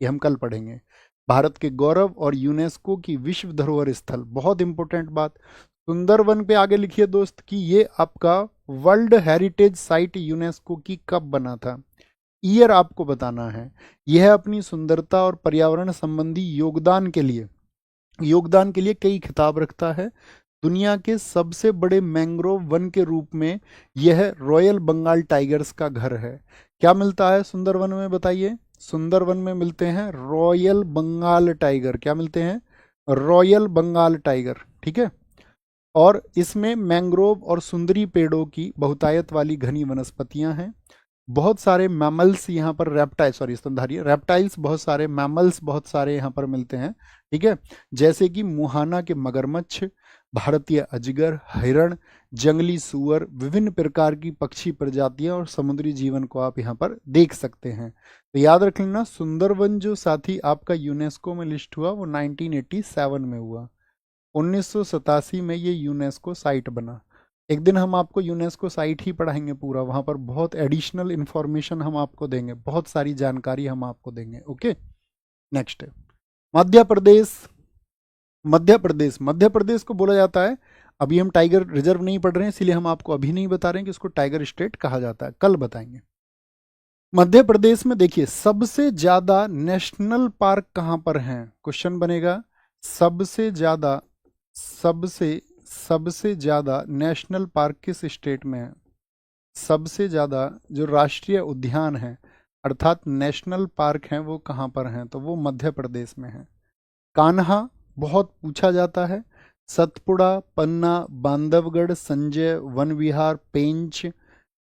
[SPEAKER 1] ये हम कल पढ़ेंगे। भारत के गौरव और यूनेस्को की विश्व धरोहर स्थल, बहुत इंपॉर्टेंट बात। सुंदरवन पे आगे लिखिए दोस्त कि ये आपका वर्ल्ड हेरिटेज साइट यूनेस्को की कब बना था? ईयर आपको बताना है। यह अपनी सुंदरता और पर्यावरण संबंधी योगदान के लिए कई खिताब रखता है। दुनिया के सबसे बड़े मैंग्रोव वन के रूप में यह रॉयल बंगाल टाइगर्स का घर है। क्या मिलता है सुंदरवन में, बताइए? सुंदरवन में मिलते हैं रॉयल बंगाल टाइगर। क्या मिलते हैं? रॉयल बंगाल टाइगर, ठीक है। और इसमें मैंग्रोव और सुंदरी पेड़ों की बहुतायत वाली घनी वनस्पतियां हैं। बहुत सारे मैमल्स यहाँ पर, स्तनधारी रेप्टाइल्स, बहुत सारे मैमल्स, बहुत सारे यहाँ पर मिलते हैं, ठीक है। जैसे कि मुहाना के मगरमच्छ, भारतीय अजगर, हिरण, जंगली सूअर, विभिन्न प्रकार की पक्षी प्रजातियां और समुद्री जीवन को आप यहाँ पर देख सकते हैं। तो याद रख लेना, सुंदरवन जो साथी आपका यूनेस्को में लिस्ट हुआ वो 1987 में हुआ। 1987 में ये यूनेस्को साइट बना। एक दिन हम आपको यूनेस्को साइट ही पढ़ाएंगे पूरा, वहां पर बहुत एडिशनल इंफॉर्मेशन हम आपको देंगे, बहुत सारी जानकारी हम आपको देंगे। ओके, नेक्स्ट है मध्य प्रदेश। मध्य प्रदेश को बोला जाता है, अभी हम टाइगर रिजर्व नहीं पढ़ रहे हैं इसीलिए हम आपको अभी नहीं बता रहे हैं कि उसको टाइगर स्टेट कहा जाता है, कल बताएंगे। मध्य प्रदेश में देखिए सबसे ज्यादा नेशनल पार्क कहां पर हैं, क्वेश्चन बनेगा। सबसे ज्यादा सबसे ज्यादा नेशनल पार्क किस स्टेट में है? सबसे ज्यादा जो राष्ट्रीय उद्यान है अर्थात नेशनल पार्क हैं वो कहां पर हैं? तो वो मध्य प्रदेश में है। कान्हा बहुत पूछा जाता है। सतपुड़ा, पन्ना, बांधवगढ़, संजय, वन विहार, पेंच,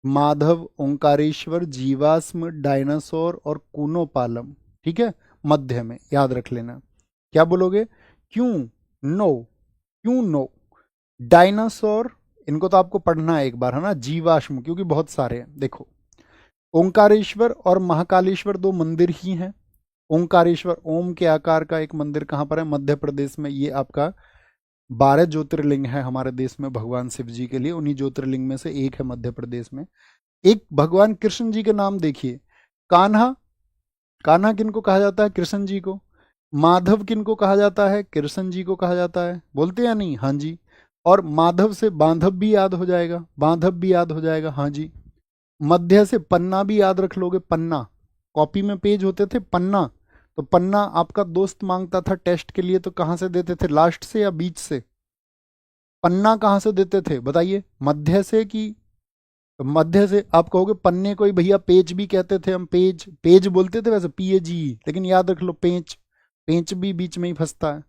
[SPEAKER 1] माधव, ओंकारेश्वर, जीवाश्म, डायनासोर और कूनो पालम, ठीक है, मध्य में। याद रख लेना। क्या बोलोगे? क्यों नो डायनासोर, इनको तो आपको पढ़ना है एक बार, है ना। जीवाश्म क्योंकि बहुत सारे हैं। देखो ओंकारेश्वर और महाकालेश्वर दो मंदिर ही हैं। ओंकारेश्वर ओम के आकार का एक मंदिर कहां पर है? मध्य प्रदेश में। ये आपका 12 ज्योतिर्लिंग है हमारे देश में भगवान शिव जी के लिए, उन्हीं ज्योतिर्लिंग में से एक है मध्य प्रदेश में। एक भगवान कृष्ण जी के नाम देखिए, कान्हा, कान्हा किनको कहा जाता है? कृष्ण जी को। माधव किनको कहा जाता है? कृष्ण जी को कहा जाता है। बोलते या नहीं? हाँ जी। और माधव से बांधव भी याद हो जाएगा, बांधव भी याद हो जाएगा, हाँ जी। मध्य से पन्ना भी याद रख लोगे, पन्ना, कॉपी में पेज होते थे पन्ना, तो पन्ना आपका दोस्त मांगता था टेस्ट के लिए तो कहां से देते थे, लास्ट से या बीच से? पन्ना कहां से देते थे बताइए? मध्य से कि मध्य से? आप कहोगे पन्ने को ही भैया पेज भी कहते थे हम, पेज पेज बोलते थे वैसे, PAG, लेकिन याद रख लो पेंच, पेंच भी बीच में ही फंसता है,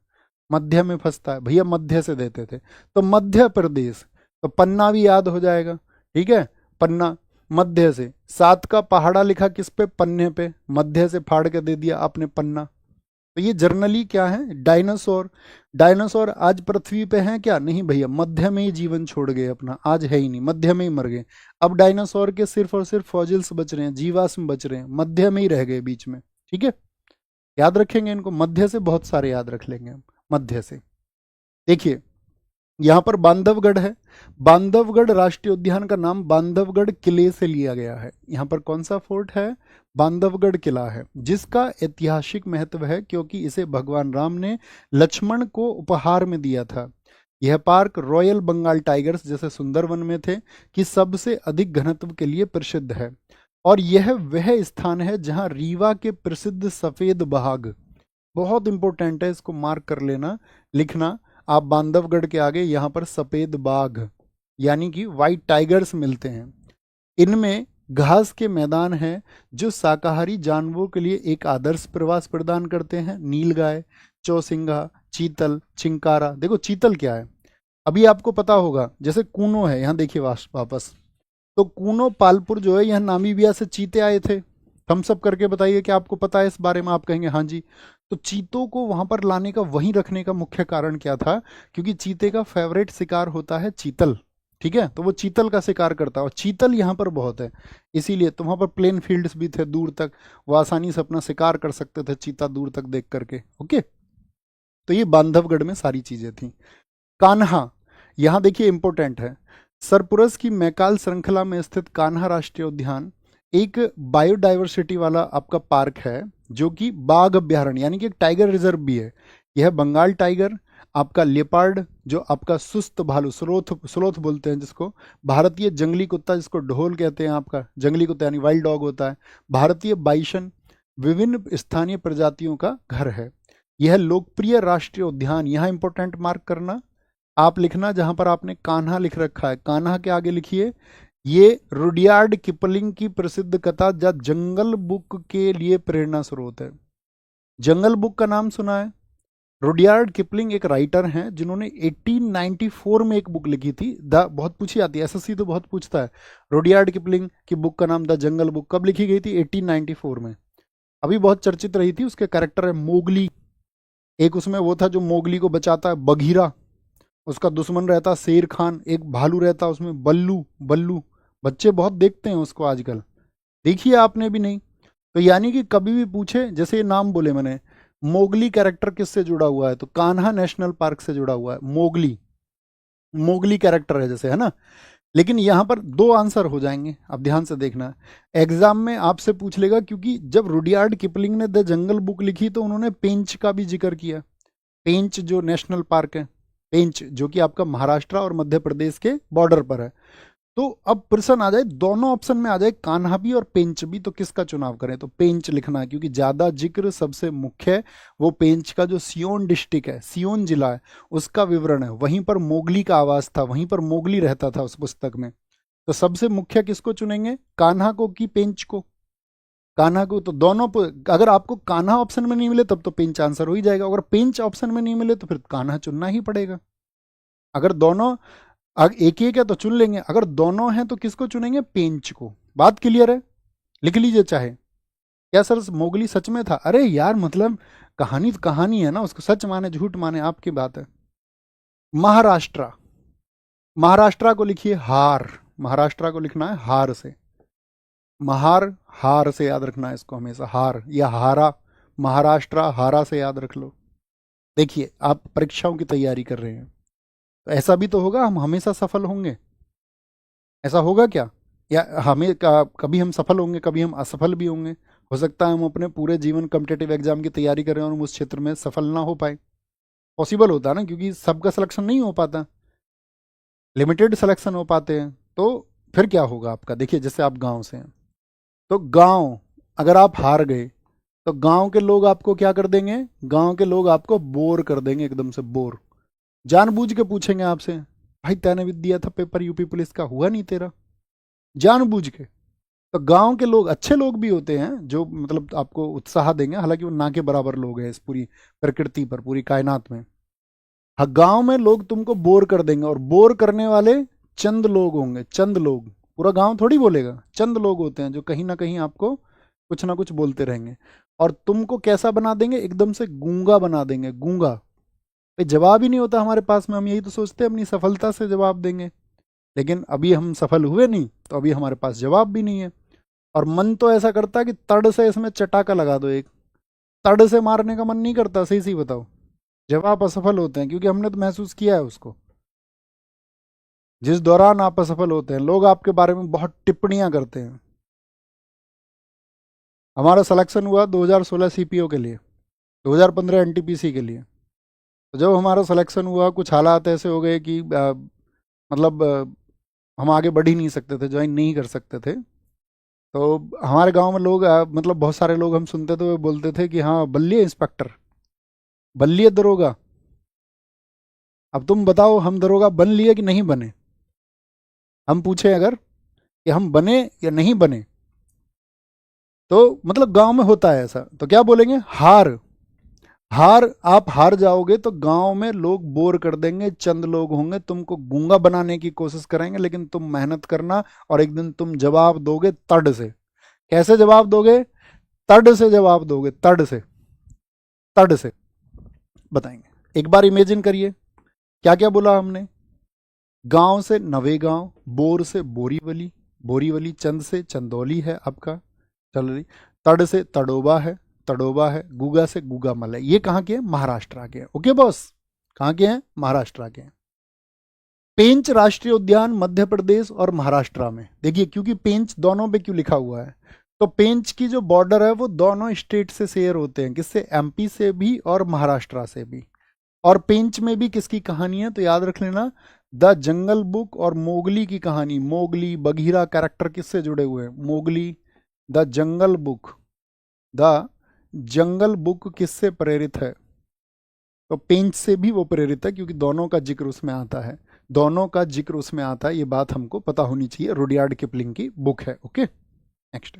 [SPEAKER 1] मध्य में फंसता है भैया, मध्य से देते थे। तो मध्य प्रदेश, तो पन्ना भी याद हो जाएगा, ठीक है। पन्ना मध्य से। सात का पहाड़ा लिखा किस पे? पन्ने पे, मध्य से फाड़ के दे दिया आपने पन्ना। तो ये जर्नली क्या है? डायनासोर। डायनासोर आज पृथ्वी पे हैं क्या? नहीं भैया, मध्य में ही जीवन छोड़ गए अपना, आज है ही नहीं, मध्य में ही मर गए। अब डायनासोर के सिर्फ और सिर्फ फॉजिल्स बच रहे हैं, जीवाश्म बच रहे हैं, मध्य में ही रह गए बीच में, ठीक है। याद रखेंगे इनको, मध्य से बहुत सारे याद रख लेंगे हम, मध्य से। देखिए यहां पर बांधवगढ़ है। बांधवगढ़ राष्ट्रीय उद्यान का नाम बांधवगढ़ किले से लिया गया है। यहां पर कौन सा फोर्ट है? बांधवगढ़ किला है, जिसका ऐतिहासिक महत्व है क्योंकि इसे भगवान राम ने लक्ष्मण को उपहार में दिया था। यह पार्क रॉयल बंगाल टाइगर्स जैसे सुंदरवन में थे कि सबसे अधिक घनत्व के लिए प्रसिद्ध है। और यह वह स्थान है जहां रीवा के प्रसिद्ध सफेद बाघ, बहुत इंपॉर्टेंट है, इसको मार्क कर लेना, लिखना आप, बांधवगढ़ के आगे यहाँ पर सफेद बाघ यानी कि व्हाइट टाइगर्स मिलते हैं। इनमें घास के मैदान हैं जो शाकाहारी जानवरों के लिए एक आदर्श प्रवास प्रदान करते हैं। नीलगाय, चौसिंगा, चीतल, चिंकारा। देखो चीतल क्या है, अभी आपको पता होगा, जैसे कूनो है, यहाँ देखिए वापस, तो कूनो पालपुर जो है, यहाँ नामीबिया से चीते आए थे। थम्स अप करके बताइए कि आपको पता है इस बारे में। आप कहेंगे हाँ जी। तो चीतों को वहां पर लाने का, वहीं रखने का मुख्य कारण क्या था? क्योंकि चीते का फेवरेट शिकार होता है चीतल, ठीक है। तो वो चीतल का शिकार करता है और चीतल यहाँ पर बहुत है, इसीलिए तो वहां पर प्लेन फील्ड्स भी थे दूर तक, वो आसानी से अपना शिकार कर सकते थे चीता दूर तक देख करके। ओके, तो ये बांधवगढ़ में सारी चीजें थी। कान्हा, यहाँ देखिए इंपॉर्टेंट है, सरपुरस की मैकाल श्रृंखला में स्थित कान्हा राष्ट्रीय उद्यान एक बायोडाइवर्सिटी वाला आपका पार्क है, जो कि बाघ अभ्यारण्य यानी कि एक टाइगर रिजर्व भी है। यह बंगाल टाइगर, आपका लेपर्ड, जो आपका सुस्त भालू, स्लोथ स्लोथ बोलते हैं जिसको, भारतीय जंगली कुत्ता जिसको ढोल कहते हैं, आपका जंगली कुत्ता यानी वाइल्ड डॉग होता है, भारतीय बाइसन विभिन्न स्थानीय प्रजातियों का घर है। यह लोकप्रिय राष्ट्रीय उद्यान, यहाँ इंपॉर्टेंट मार्क करना, आप लिखना जहां पर आपने कान्हा लिख रखा है, कान्हा के आगे लिखिए ये रुडयार्ड किपलिंग की प्रसिद्ध कथा द जंगल बुक के लिए प्रेरणा स्रोत है। जंगल बुक का नाम सुना है? रुडयार्ड किपलिंग एक राइटर हैं जिन्होंने 1894 में एक बुक लिखी थी, द, बहुत पूछी आती है, एसएससी तो बहुत पूछता है, रुडयार्ड किपलिंग की बुक का नाम द जंगल बुक कब लिखी गई थी? 1894 में। अभी बहुत चर्चित रही थी, उसके कैरेक्टर है मोगली, एक उसमें वो था जो मोगली को बचाता है, बघीरा, उसका दुश्मन रहता शेर खान, एक भालू रहता उसमें बल्लू, बल्लू, बच्चे बहुत देखते हैं उसको आजकल, देखिए आपने भी नहीं। तो यानी कि कभी भी पूछे, जैसे ये नाम बोले मैंने, मोगली कैरेक्टर किससे जुड़ा हुआ है? तो कान्हा नेशनल पार्क से जुड़ा हुआ है, मोगली, मोगली कैरेक्टर है जैसे, है ना। लेकिन यहां पर दो आंसर हो जाएंगे, अब ध्यान से देखना, एग्जाम में आपसे पूछ लेगा, क्योंकि जब रुडयार्ड किपलिंग ने द जंगल बुक लिखी तो उन्होंने पेंच का भी जिक्र किया, पेंच जो नेशनल पार्क है, पेंच जो कि आपका महाराष्ट्र और मध्य प्रदेश के बॉर्डर पर है। तो अब प्रश्न आ जाए, दोनों ऑप्शन में आ जाए, कान्हा भी और पेंच भी, तो किसका चुनाव करें? तो पेंच लिखना है, क्योंकि ज्यादा जिक्र सबसे मुख्य है वो पेंच का, जो सियोन डिस्ट्रिक्ट है, सियोन जिला है, उसका विवरण है, वहीं पर मोगली का आवास था, वहीं पर मोगली रहता था उस पुस्तक में। तो सबसे मुख्य किसको चुनेंगे, कान्हा को कि पेंच को? कान्हा को। तो दोनों अगर आपको कान्हा ऑप्शन में नहीं मिले तब तो पेंच आंसर हो ही जाएगा, अगर पेंच ऑप्शन में नहीं मिले तो फिर कान्हा चुनना ही पड़ेगा। अगर दोनों, अगर एक एक है तो चुन लेंगे, अगर दोनों हैं तो किसको चुनेंगे? पेंच को। बात क्लियर है? लिख लीजिए चाहे। क्या सर मोगली सच में था? अरे यार मतलब कहानी तो कहानी है ना, उसको सच माने झूठ माने आपकी बात है। महाराष्ट्र, महाराष्ट्र को लिखिए हार, महाराष्ट्र को लिखना है हार से, महार, हार से याद रखना है इसको हमेशा, हार या हारा, महाराष्ट्र हारा से याद रख लो। देखिए आप परीक्षाओं की तैयारी कर रहे हैं तो ऐसा भी तो होगा, हम हमेशा सफल होंगे, ऐसा होगा क्या? या हमें कभी हम सफल होंगे, कभी हम असफल भी होंगे। हो सकता है हम अपने पूरे जीवन कम्पिटेटिव एग्जाम की तैयारी करें और हम उस क्षेत्र में सफल ना हो पाए, पॉसिबल होता है ना, क्योंकि सबका सिलेक्शन नहीं हो पाता, लिमिटेड सिलेक्शन हो पाते हैं। तो फिर क्या होगा आपका? देखिए जैसे आप गांव से हैं, तो गांव, अगर आप हार गए तो गांव के लोग आपको क्या कर देंगे? गांव के लोग आपको बोर कर देंगे, एकदम से बोर, जानबूझ के पूछेंगे आपसे, भाई तैने भी दिया था पेपर यूपी पुलिस का, हुआ नहीं तेरा, जानबूझ के। तो गांव के लोग अच्छे लोग भी होते हैं जो मतलब आपको उत्साह देंगे, हालांकि वो ना के बराबर लोग हैं इस पूरी प्रकृति पर, पूरी कायनात में। हाँ, गांव में लोग तुमको बोर कर देंगे, और बोर करने वाले चंद लोग होंगे, चंद लोग, पूरा गांव थोड़ी बोलेगा, चंद लोग होते हैं जो कहीं ना कहीं आपको कुछ ना कुछ बोलते रहेंगे, और तुमको कैसा बना देंगे? एकदम से गूंगा बना देंगे, गूंगा। भाई जवाब ही नहीं होता हमारे पास में, हम यही तो सोचते हैं अपनी सफलता से जवाब देंगे, लेकिन अभी हम सफल हुए नहीं तो अभी हमारे पास जवाब भी नहीं है। और मन तो ऐसा करता है कि तड़ से इसमें चटाका लगा दो एक, तड़ से मारने का मन नहीं करता, सही सही बताओ। जवाब असफल होते हैं क्योंकि हमने तो महसूस किया है उसको, जिस दौरान आप असफल होते हैं लोग आपके बारे में बहुत टिप्पणियां करते हैं। हमारा सिलेक्शन हुआ 2016 सीपीओ के लिए, 2015 एनटीपीसी के लिए। तो जब हमारा सिलेक्शन हुआ कुछ हालात ऐसे हो गए कि मतलब हम आगे बढ़ ही नहीं सकते थे, ज्वाइन नहीं कर सकते थे। तो हमारे गांव में लोग मतलब बहुत सारे लोग हम सुनते थे, वो बोलते थे कि हाँ बल्लिए इंस्पेक्टर, बल्लिए दरोगा। अब तुम बताओ हम दरोगा बन लिए कि नहीं बने? हम पूछे अगर कि हम बने या नहीं बने, तो मतलब गांव में होता है ऐसा, तो क्या बोलेंगे? हार, हार, आप हार जाओगे तो गांव में लोग बोर कर देंगे, चंद लोग होंगे तुमको गूंगा बनाने की कोशिश करेंगे, लेकिन तुम मेहनत करना और एक दिन तुम जवाब दोगे तड़ से। कैसे जवाब दोगे? तड़ से जवाब दोगे, तड़ से, तड़ से बताएंगे। एक बार इमेजिन करिए, क्या क्या बोला हमने? गांव से नवेगांव, बोर से बोरीवली, बोरीवली, चंद से चंदौली है आपका, चल रही, तड़ से तड़ोबा है, तड़ोबा है, गुगा से गुगामल है। ये कहाँ के हैं? महाराष्ट्र के हैं। ओके बॉस, कहाँ के हैं? महाराष्ट्र के हैं। पेंच राष्ट्रीय उद्यान मध्य प्रदेश और महाराष्ट्र में। देखिए क्योंकि पेंच दोनों पे क्यों लिखा हुआ है, तो पेंच की जो बॉर्डर है वो दोनों स्टेट से शेयर होते हैं, किससे? एमपी से भी और महाराष्ट्र से भी। और पेंच में भी किसकी कहानी है, तो याद रख लेना, द जंगल बुक और मोगली की कहानी। मोगली, बघीरा कैरेक्टर किससे जुड़े हुए हैं, Mowgli. The jungle book, the jungle book किससे प्रेरित है, तो पेंच से भी वो प्रेरित है, क्योंकि दोनों का जिक्र उसमें आता है, दोनों का जिक्र उसमें आता है। ये बात हमको पता होनी चाहिए, रुडयार्ड किपलिंग की बुक है। Okay, next.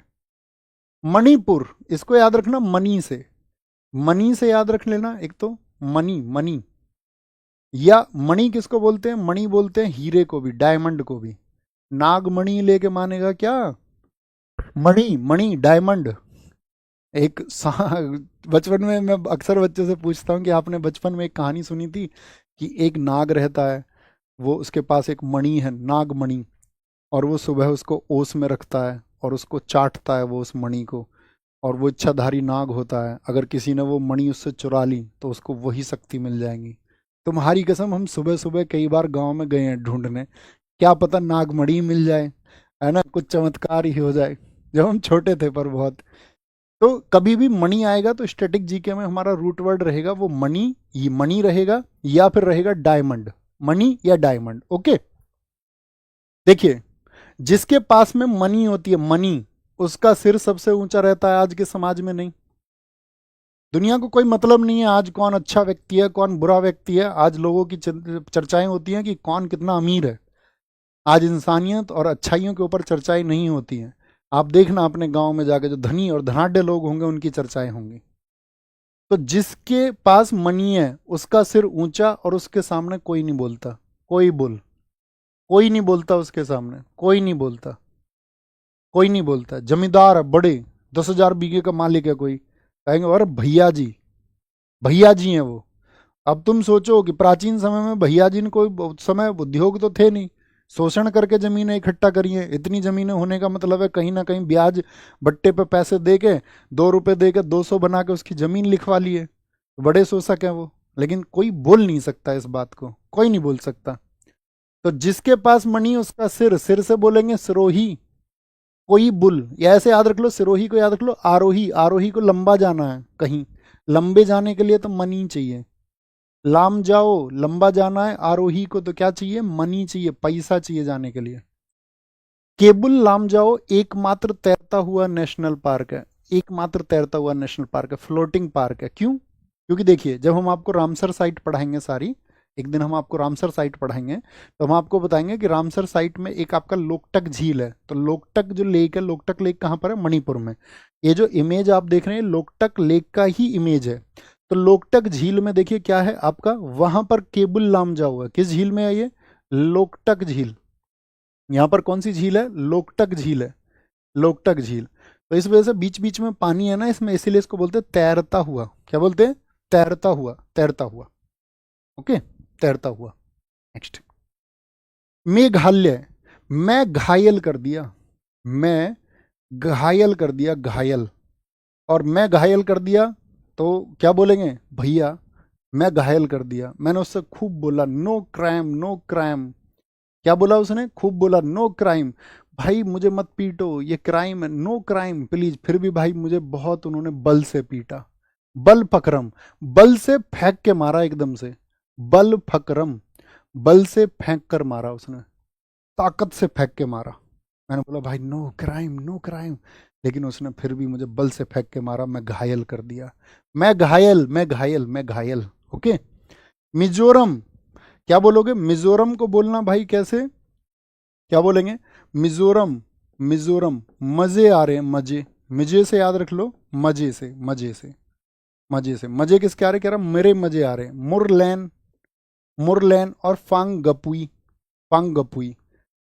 [SPEAKER 1] मणिपुर, इसको याद रखना मनी से, मनी से याद रख लेना। एक तो मनी, मनी, या मणि किसको बोलते हैं, मणि बोलते हैं हीरे को भी, डायमंड को भी। नागमणि लेके मानेगा क्या, मणि, मणि, डायमंड। एक बचपन में मैं अक्सर बच्चों से पूछता हूँ कि आपने बचपन में एक कहानी सुनी थी कि एक नाग रहता है, वो उसके पास एक मणि है, नागमणि, और वो सुबह उसको ओस में रखता है और उसको चाटता है वो उस मणि को, और वो इच्छाधारी नाग होता है। अगर किसी ने वो मणि उससे चुरा ली तो उसको वही शक्ति मिल जाएगी। तुम्हारी कसम, हम सुबह सुबह कई बार गांव में गए हैं ढूंढने, क्या पता नागमणि मिल जाए, है ना, कुछ चमत्कार ही हो जाए, जब हम छोटे थे पर बहुत। तो कभी भी मणि आएगा तो स्टैटिक जीके में हमारा रूट वर्ड रहेगा वो मणि, ये मणि रहेगा, या फिर रहेगा डायमंड, मणि या डायमंड। ओके, देखिए, जिसके पास में मनी होती है, मनी, उसका सिर सबसे ऊंचा रहता है। आज के समाज में नहीं, दुनिया को कोई मतलब नहीं है आज कौन अच्छा व्यक्ति है कौन बुरा व्यक्ति है। आज लोगों की चर्चाएं होती हैं कि कौन कितना अमीर है। आज इंसानियत और अच्छाइयों के ऊपर चर्चाएं नहीं होती हैं। आप देखना अपने गांव में जाकर जो धनी और धनाढ्य लोग होंगे उनकी चर्चाएं होंगी। तो जिसके पास मनी है उसका सिर ऊंचा, और उसके सामने कोई नहीं बोलता, कोई नहीं बोलता उसके सामने, कोई नहीं बोलता, कोई नहीं बोलता। जमींदार है बड़े, 10,000 बीघे का मालिक है, कोई कहेंगे अरे भैया जी, भैया जी हैं वो। अब तुम सोचो कि प्राचीन समय में भैया जी ने कोई उस समय उद्योग तो थे नहीं, शोषण करके जमीनें इकट्ठा करी हैं। इतनी जमीनें होने का मतलब है कहीं ना कहीं ब्याज बट्टे पे पैसे दे के, 2 रुपए दे के 200 बना के उसकी जमीन लिखवा लिए। बड़े शोषक हैं वो, लेकिन कोई बोल नहीं सकता इस बात को, कोई नहीं बोल सकता। तो जिसके पास मनी उसका सिर, सिर से बोलेंगे सिरोही, कोई बुल, या ऐसे याद रख लो, सिरोही को याद रख लो आरोही, आरोही को लंबा जाना है कहीं, लंबे जाने के लिए तो मनी चाहिए। लाम जाओ, लंबा जाना है, आरोही को तो क्या चाहिए, मनी चाहिए, पैसा चाहिए जाने के लिए। केबुल लाम जाओ एकमात्र तैरता हुआ नेशनल पार्क है, एकमात्र तैरता हुआ नेशनल पार्क है, फ्लोटिंग पार्क है। क्यों, क्योंकि देखिए जब हम आपको रामसर साइट पढ़ाएंगे सारी, एक दिन हम आपको रामसर साइट पढ़ाएंगे, तो हम आपको बताएंगे कि रामसर साइट में एक आपका लोकटक झील है। तो लोकटक जो लेक है, लोकटक लेक कहाँ पर है, मणिपुर में। ये जो इमेज आप देख रहे हैं लोकटक लेक का ही इमेज है। तो लोकटक झील में देखिए क्या है आपका, वहां पर केबुल लामजाओ है। किस झील में है ये, लोकटक झील। यहाँ पर कौन सी झील है, लोकटक झील है, लोकटक झील। तो इस वजह से बीच बीच में पानी है ना इसमें, इसीलिए इसको बोलते हैं तैरता हुआ। क्या बोलते हैं, तैरता हुआ, तैरता हुआ। ओके, तैरता हुआ। नेक्स्ट, मेघालय, मैं घायल कर दिया, मैं घायल कर दिया, घायल। और मैं घायल कर दिया तो क्या बोलेंगे, भैया मैं घायल कर दिया, मैंने उससे खूब बोला, नो क्राइम, नो क्राइम। क्या बोला उसने, खूब बोला, नो क्राइम, भाई मुझे मत पीटो ये क्राइम है, नो क्राइम प्लीज। फिर भी भाई मुझे बहुत उन्होंने बल से पीटा, बल फकरम, बल से फेंक के मारा एकदम से, बल फकरम, बल से फेंक कर मारा उसने, ताकत से फेंक के मारा। मैंने बोला भाई नो क्राइम, नो क्राइम, लेकिन उसने फिर भी मुझे बल से फेंक के मारा, मैं घायल कर दिया, मैं घायल, मैं घायल, मैं घायल। ओके, मिजोरम, क्या बोलोगे, मिजोरम को बोलना भाई कैसे, क्या बोलेंगे, मिजोरम, मिजोरम, मजे आ रहे हैं, मजे, मजे से याद रख लो, मजे से, मजे से, मजे से, मजे किसके आ रहे, कह रहा मेरे मजे आ रहे हैं। मुरलैन, मुरलैन और फांगगपुई, फांगगपुई।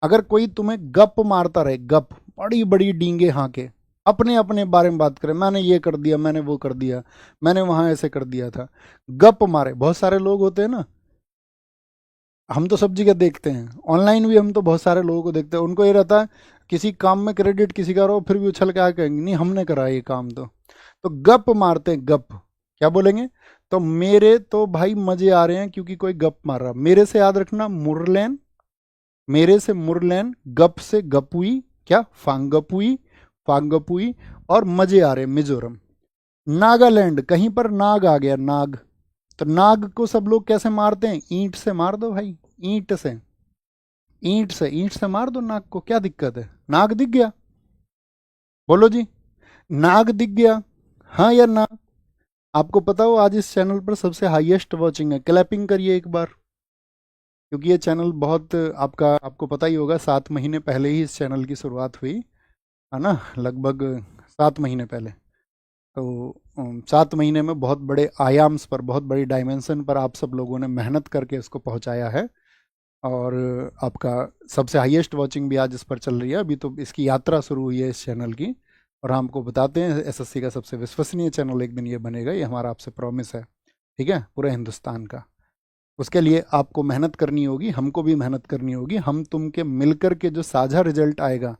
[SPEAKER 1] अगर कोई तुम्हें गप मारता रहे, गप, बड़ी बड़ी डींगे हाँके, अपने अपने बारे में बात करे, मैंने ये कर दिया, मैंने वो कर दिया, मैंने वहां ऐसे कर दिया था, गप मारे। बहुत सारे लोग होते हैं ना, हम तो सब जगह देखते हैं, ऑनलाइन भी हम तो बहुत सारे लोगों को देखते हैं, उनको ये रहता है किसी काम में क्रेडिट किसी का रहो, फिर भी उछल के आके कहेंगे नहीं हमने करा ये काम। तो गप मारते हैं, गप, क्या बोलेंगे, तो मेरे तो भाई मजे आ रहे हैं क्योंकि कोई गप मार रहा। मेरे से याद रखना मुरलैन, मेरे से मुरलैन, गप से गपुई, क्या फांगपुई, फांगपुई, और मजे आ रहे मिजोरम। नागालैंड, कहीं पर नाग आ गया, नाग, तो नाग को सब लोग कैसे मारते हैं? ईंट से मार दो भाई, ईंट से, ईंट से मार दो नाग को, क्या दिक्कत है? नाग दिख गया, बोलो जी, नाग दिख गया, हाँ या ना? आपको पता हो आज इस चैनल पर सबसे हाईएस्ट वॉचिंग है, क्लैपिंग करिए एक बार, क्योंकि ये चैनल बहुत आपका, आपको पता ही होगा 7 महीने पहले ही इस चैनल की शुरुआत हुई है ना, लगभग 7 महीने पहले। तो 7 महीने में बहुत बड़े आयाम्स पर, बहुत बड़ी डायमेंशन पर आप सब लोगों ने मेहनत करके इसको पहुंचाया है, और आपका सबसे हाईएस्ट वॉचिंग भी आज इस पर चल रही है। अभी तो इसकी यात्रा शुरू हुई है इस चैनल की, और हमको बताते हैं एसएससी का सबसे विश्वसनीय चैनल एक दिन ये बनेगा, ये हमारा आपसे प्रॉमिस है, ठीक है, पूरे हिंदुस्तान का। उसके लिए आपको मेहनत करनी होगी, हमको भी मेहनत करनी होगी, हम तुम के मिलकर के जो साझा रिजल्ट आएगा,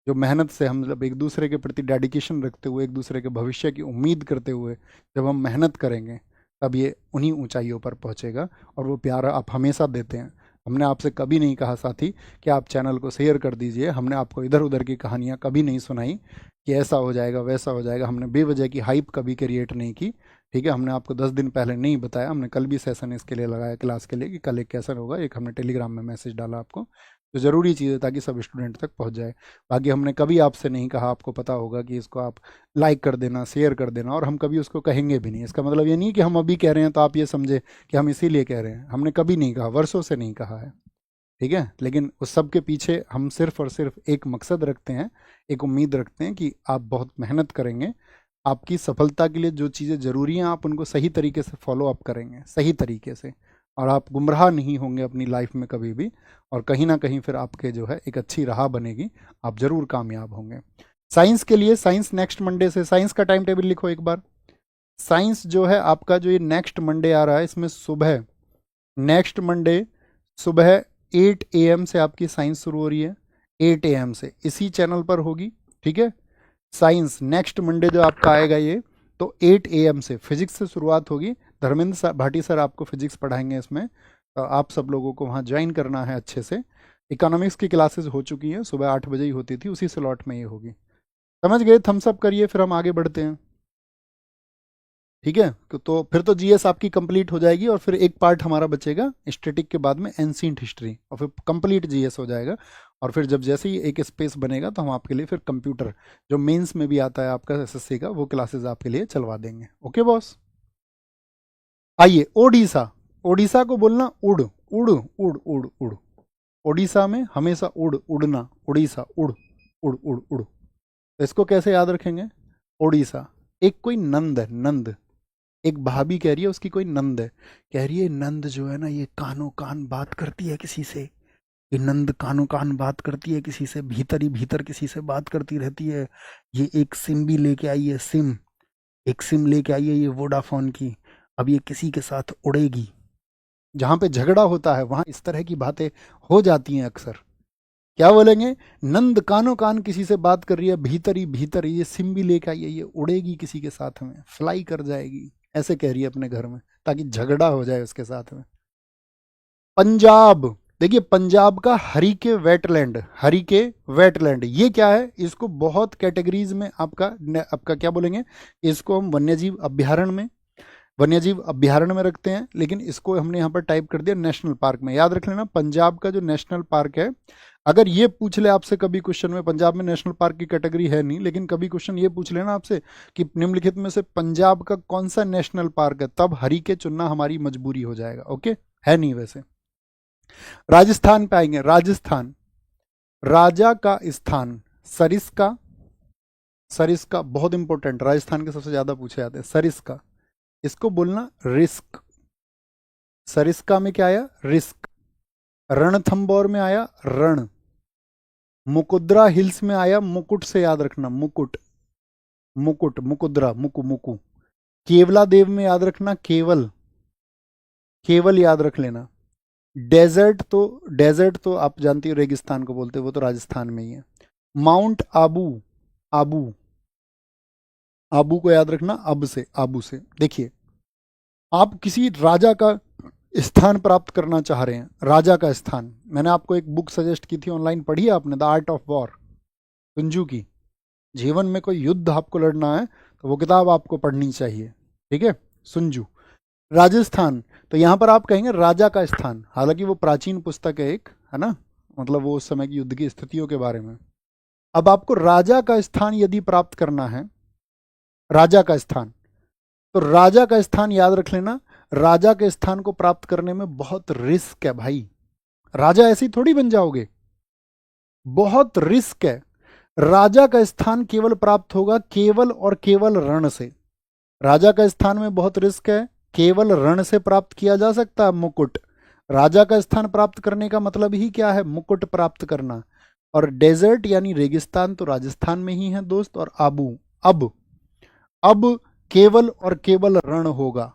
[SPEAKER 1] जो मेहनत से हम जब एक दूसरे के प्रति डेडिकेशन रखते हुए, एक दूसरे के भविष्य की उम्मीद करते हुए जब हम मेहनत करेंगे, तब ये उन्हीं ऊंचाइयों पर पहुंचेगा। और वो प्यार आप हमेशा देते हैं। हमने आपसे कभी नहीं कहा साथी कि आप चैनल को शेयर कर दीजिए, हमने आपको इधर उधर की कहानियाँ कभी नहीं सुनाई कि ऐसा हो जाएगा वैसा हो जाएगा, हमने बेवजह की हाइप कभी क्रिएट नहीं की, ठीक है। हमने आपको 10 दिन पहले नहीं बताया, हमने कल भी सेशन इसके लिए लगाया क्लास के लिए कि कल एक कैसन होगा, एक हमने टेलीग्राम में मैसेज डाला आपको, तो ज़रूरी चीज़ है ताकि सब स्टूडेंट तक पहुंच जाए। बाकी हमने कभी आपसे नहीं कहा, आपको पता होगा, कि इसको आप लाइक कर देना, शेयर कर देना, और हम कभी उसको कहेंगे भी नहीं। इसका मतलब ये नहीं कि हम अभी कह रहे हैं तो आप ये समझे कि हम इसीलिए कह रहे हैं, हमने कभी नहीं कहा, वर्षों से नहीं कहा है, ठीक है। लेकिन उस सब के पीछे हम सिर्फ और सिर्फ एक मकसद रखते हैं, एक उम्मीद रखते हैं कि आप बहुत मेहनत करेंगे, आपकी सफलता के लिए जो चीज़ें ज़रूरी हैं आप उनको सही तरीके से फॉलो अप करेंगे, सही तरीके से, और आप गुमराह नहीं होंगे अपनी लाइफ में कभी भी, और कहीं ना कहीं फिर आपके जो है एक अच्छी राह बनेगी, आप ज़रूर कामयाब होंगे। साइंस के लिए, साइंस नेक्स्ट मंडे से, साइंस का टाइम टेबल लिखो एक बार। साइंस जो है आपका, जो ये नेक्स्ट मंडे आ रहा है, इसमें सुबह, नेक्स्ट मंडे सुबह 8 AM से आपकी साइंस शुरू हो रही है, 8 AM से इसी चैनल पर होगी, ठीक है। साइंस नेक्स्ट मंडे जो आपका आएगा ये, तो 8 AM से फिजिक्स से शुरुआत होगी। धर्मेंद्र भाटी सर आपको फिजिक्स पढ़ाएंगे इसमें, तो आप सब लोगों को वहाँ ज्वाइन करना है अच्छे से। इकोनॉमिक्स की क्लासेस हो चुकी हैं, सुबह 8 बजे ही होती थी, उसी स्लॉट में ये होगी। समझ गए? थम्स अप करिए, फिर हम आगे बढ़ते हैं, ठीक है। तो फिर तो जीएस आपकी कंप्लीट हो जाएगी, और फिर एक पार्ट हमारा बचेगा स्टैटिक के बाद में, एंशिएंट हिस्ट्री, और फिर कंप्लीट जीएस हो जाएगा। और फिर जब जैसे ही एक स्पेस बनेगा तो हम आपके लिए फिर कंप्यूटर, जो मेंस में भी आता है आपका एसएससी का, वो क्लासेस आपके लिए चलवा देंगे। ओके बॉस, आइए ओडिशा। ओडिशा को बोलना उड़, उड़ उड़ उड़ उड़। ओडिशा में हमेशा उड़, उड़ना, उड़ीसा, उड़ उड़ उड़ उड़। तो इसको कैसे याद रखेंगे? ओडिशा, एक कोई नंद है, नंद, एक भाभी कह रही है उसकी कोई नंद है, कह रही है नंद जो है ना, ये कानो कान बात करती है किसी से, ये नंद कानो कान बात करती है किसी से, भीतर ही भीतर किसी से बात करती रहती है। ये एक सिम भी लेके आई है, सिम, एक सिम लेके आई है ये वोडाफोन की, अब ये किसी के साथ उड़ेगी। जहां पे झगड़ा होता है वहां इस तरह की बातें हो जाती हैं अक्सर। क्या बोलेंगे? नंद कानो कान किसी से बात कर रही है, भीतर ही भीतर ये सिम भी लेके आई है, ये उड़ेगी किसी के साथ में, फ्लाई कर जाएगी, ऐसे कह रही है अपने घर में, ताकि झगड़ा हो जाए उसके साथ में। पंजाब, देखिए पंजाब का हरीके वेटलैंड, हरीके वेटलैंड ये क्या है? इसको बहुत कैटेगरीज में आपका आपका क्या बोलेंगे, इसको हम वन्यजीव अभ्यारण्य में, वन्यजीव अभ्यारण्य में रखते हैं, लेकिन इसको हमने यहाँ पर टाइप कर दिया नेशनल पार्क में। याद रख लेना, पंजाब का जो नेशनल पार्क है, अगर ये पूछ ले आपसे कभी क्वेश्चन में, पंजाब में नेशनल पार्क की कैटेगरी है नहीं, लेकिन कभी क्वेश्चन ये पूछ लेना आपसे कि निम्नलिखित में से पंजाब का कौन सा नेशनल पार्क है, तब हरीके चुनना हमारी मजबूरी हो जाएगा। ओके, है नहीं वैसे। राजस्थान पे आएंगे, राजस्थान, राजा का स्थान, सरिस्का, सरिस्का बहुत इंपॉर्टेंट, राजस्थान के सबसे ज्यादा पूछे जाते हैं, सरिस्का, इसको बोलना रिस्क। सरिस्का में क्या आया? रिस्क। रणथंबोर में आया रण। मुकुद्रा हिल्स में आया मुकुट, से याद रखना, मुकुट, मुकुट, मुकुद्रा, मुकु मुकु। केवला देव में याद रखना केवल, केवल याद रख लेना। डेजर्ट तो आप जानती हो रेगिस्तान को बोलते हैं, वो तो राजस्थान में ही है। माउंट आबू, आबू, आबू को याद रखना, अब से, आबू से। देखिए आप किसी राजा का स्थान प्राप्त करना चाह रहे हैं, राजा का स्थान, मैंने आपको एक बुक सजेस्ट की थी ऑनलाइन, पढ़ी है आपने, द आर्ट ऑफ वॉर, सुंजू की। जीवन में कोई युद्ध आपको लड़ना है तो वो किताब आपको पढ़नी चाहिए, ठीक है, सुंजू। राजस्थान, तो यहां पर आप कहेंगे राजा का स्थान, हालांकि वो प्राचीन पुस्तक है एक, है ना, मतलब वो उस समय की युद्ध की स्थितियों के बारे में। अब आपको राजा का स्थान यदि प्राप्त करना है, राजा का स्थान, तो राजा का स्थान याद रख लेना, राजा के स्थान को प्राप्त करने में बहुत रिस्क है भाई। राजा ऐसे ही थोड़ी बन जाओगे, बहुत रिस्क है। राजा का स्थान केवल प्राप्त होगा केवल और केवल रण से। राजा का स्थान में बहुत रिस्क है, केवल रण से प्राप्त किया जा सकता है मुकुट। राजा का स्थान प्राप्त करने का मतलब ही क्या है, मुकुट प्राप्त करना। और डेजर्ट यानी रेगिस्तान तो राजस्थान में ही है दोस्त, और आबू, अब केवल और केवल रण होगा।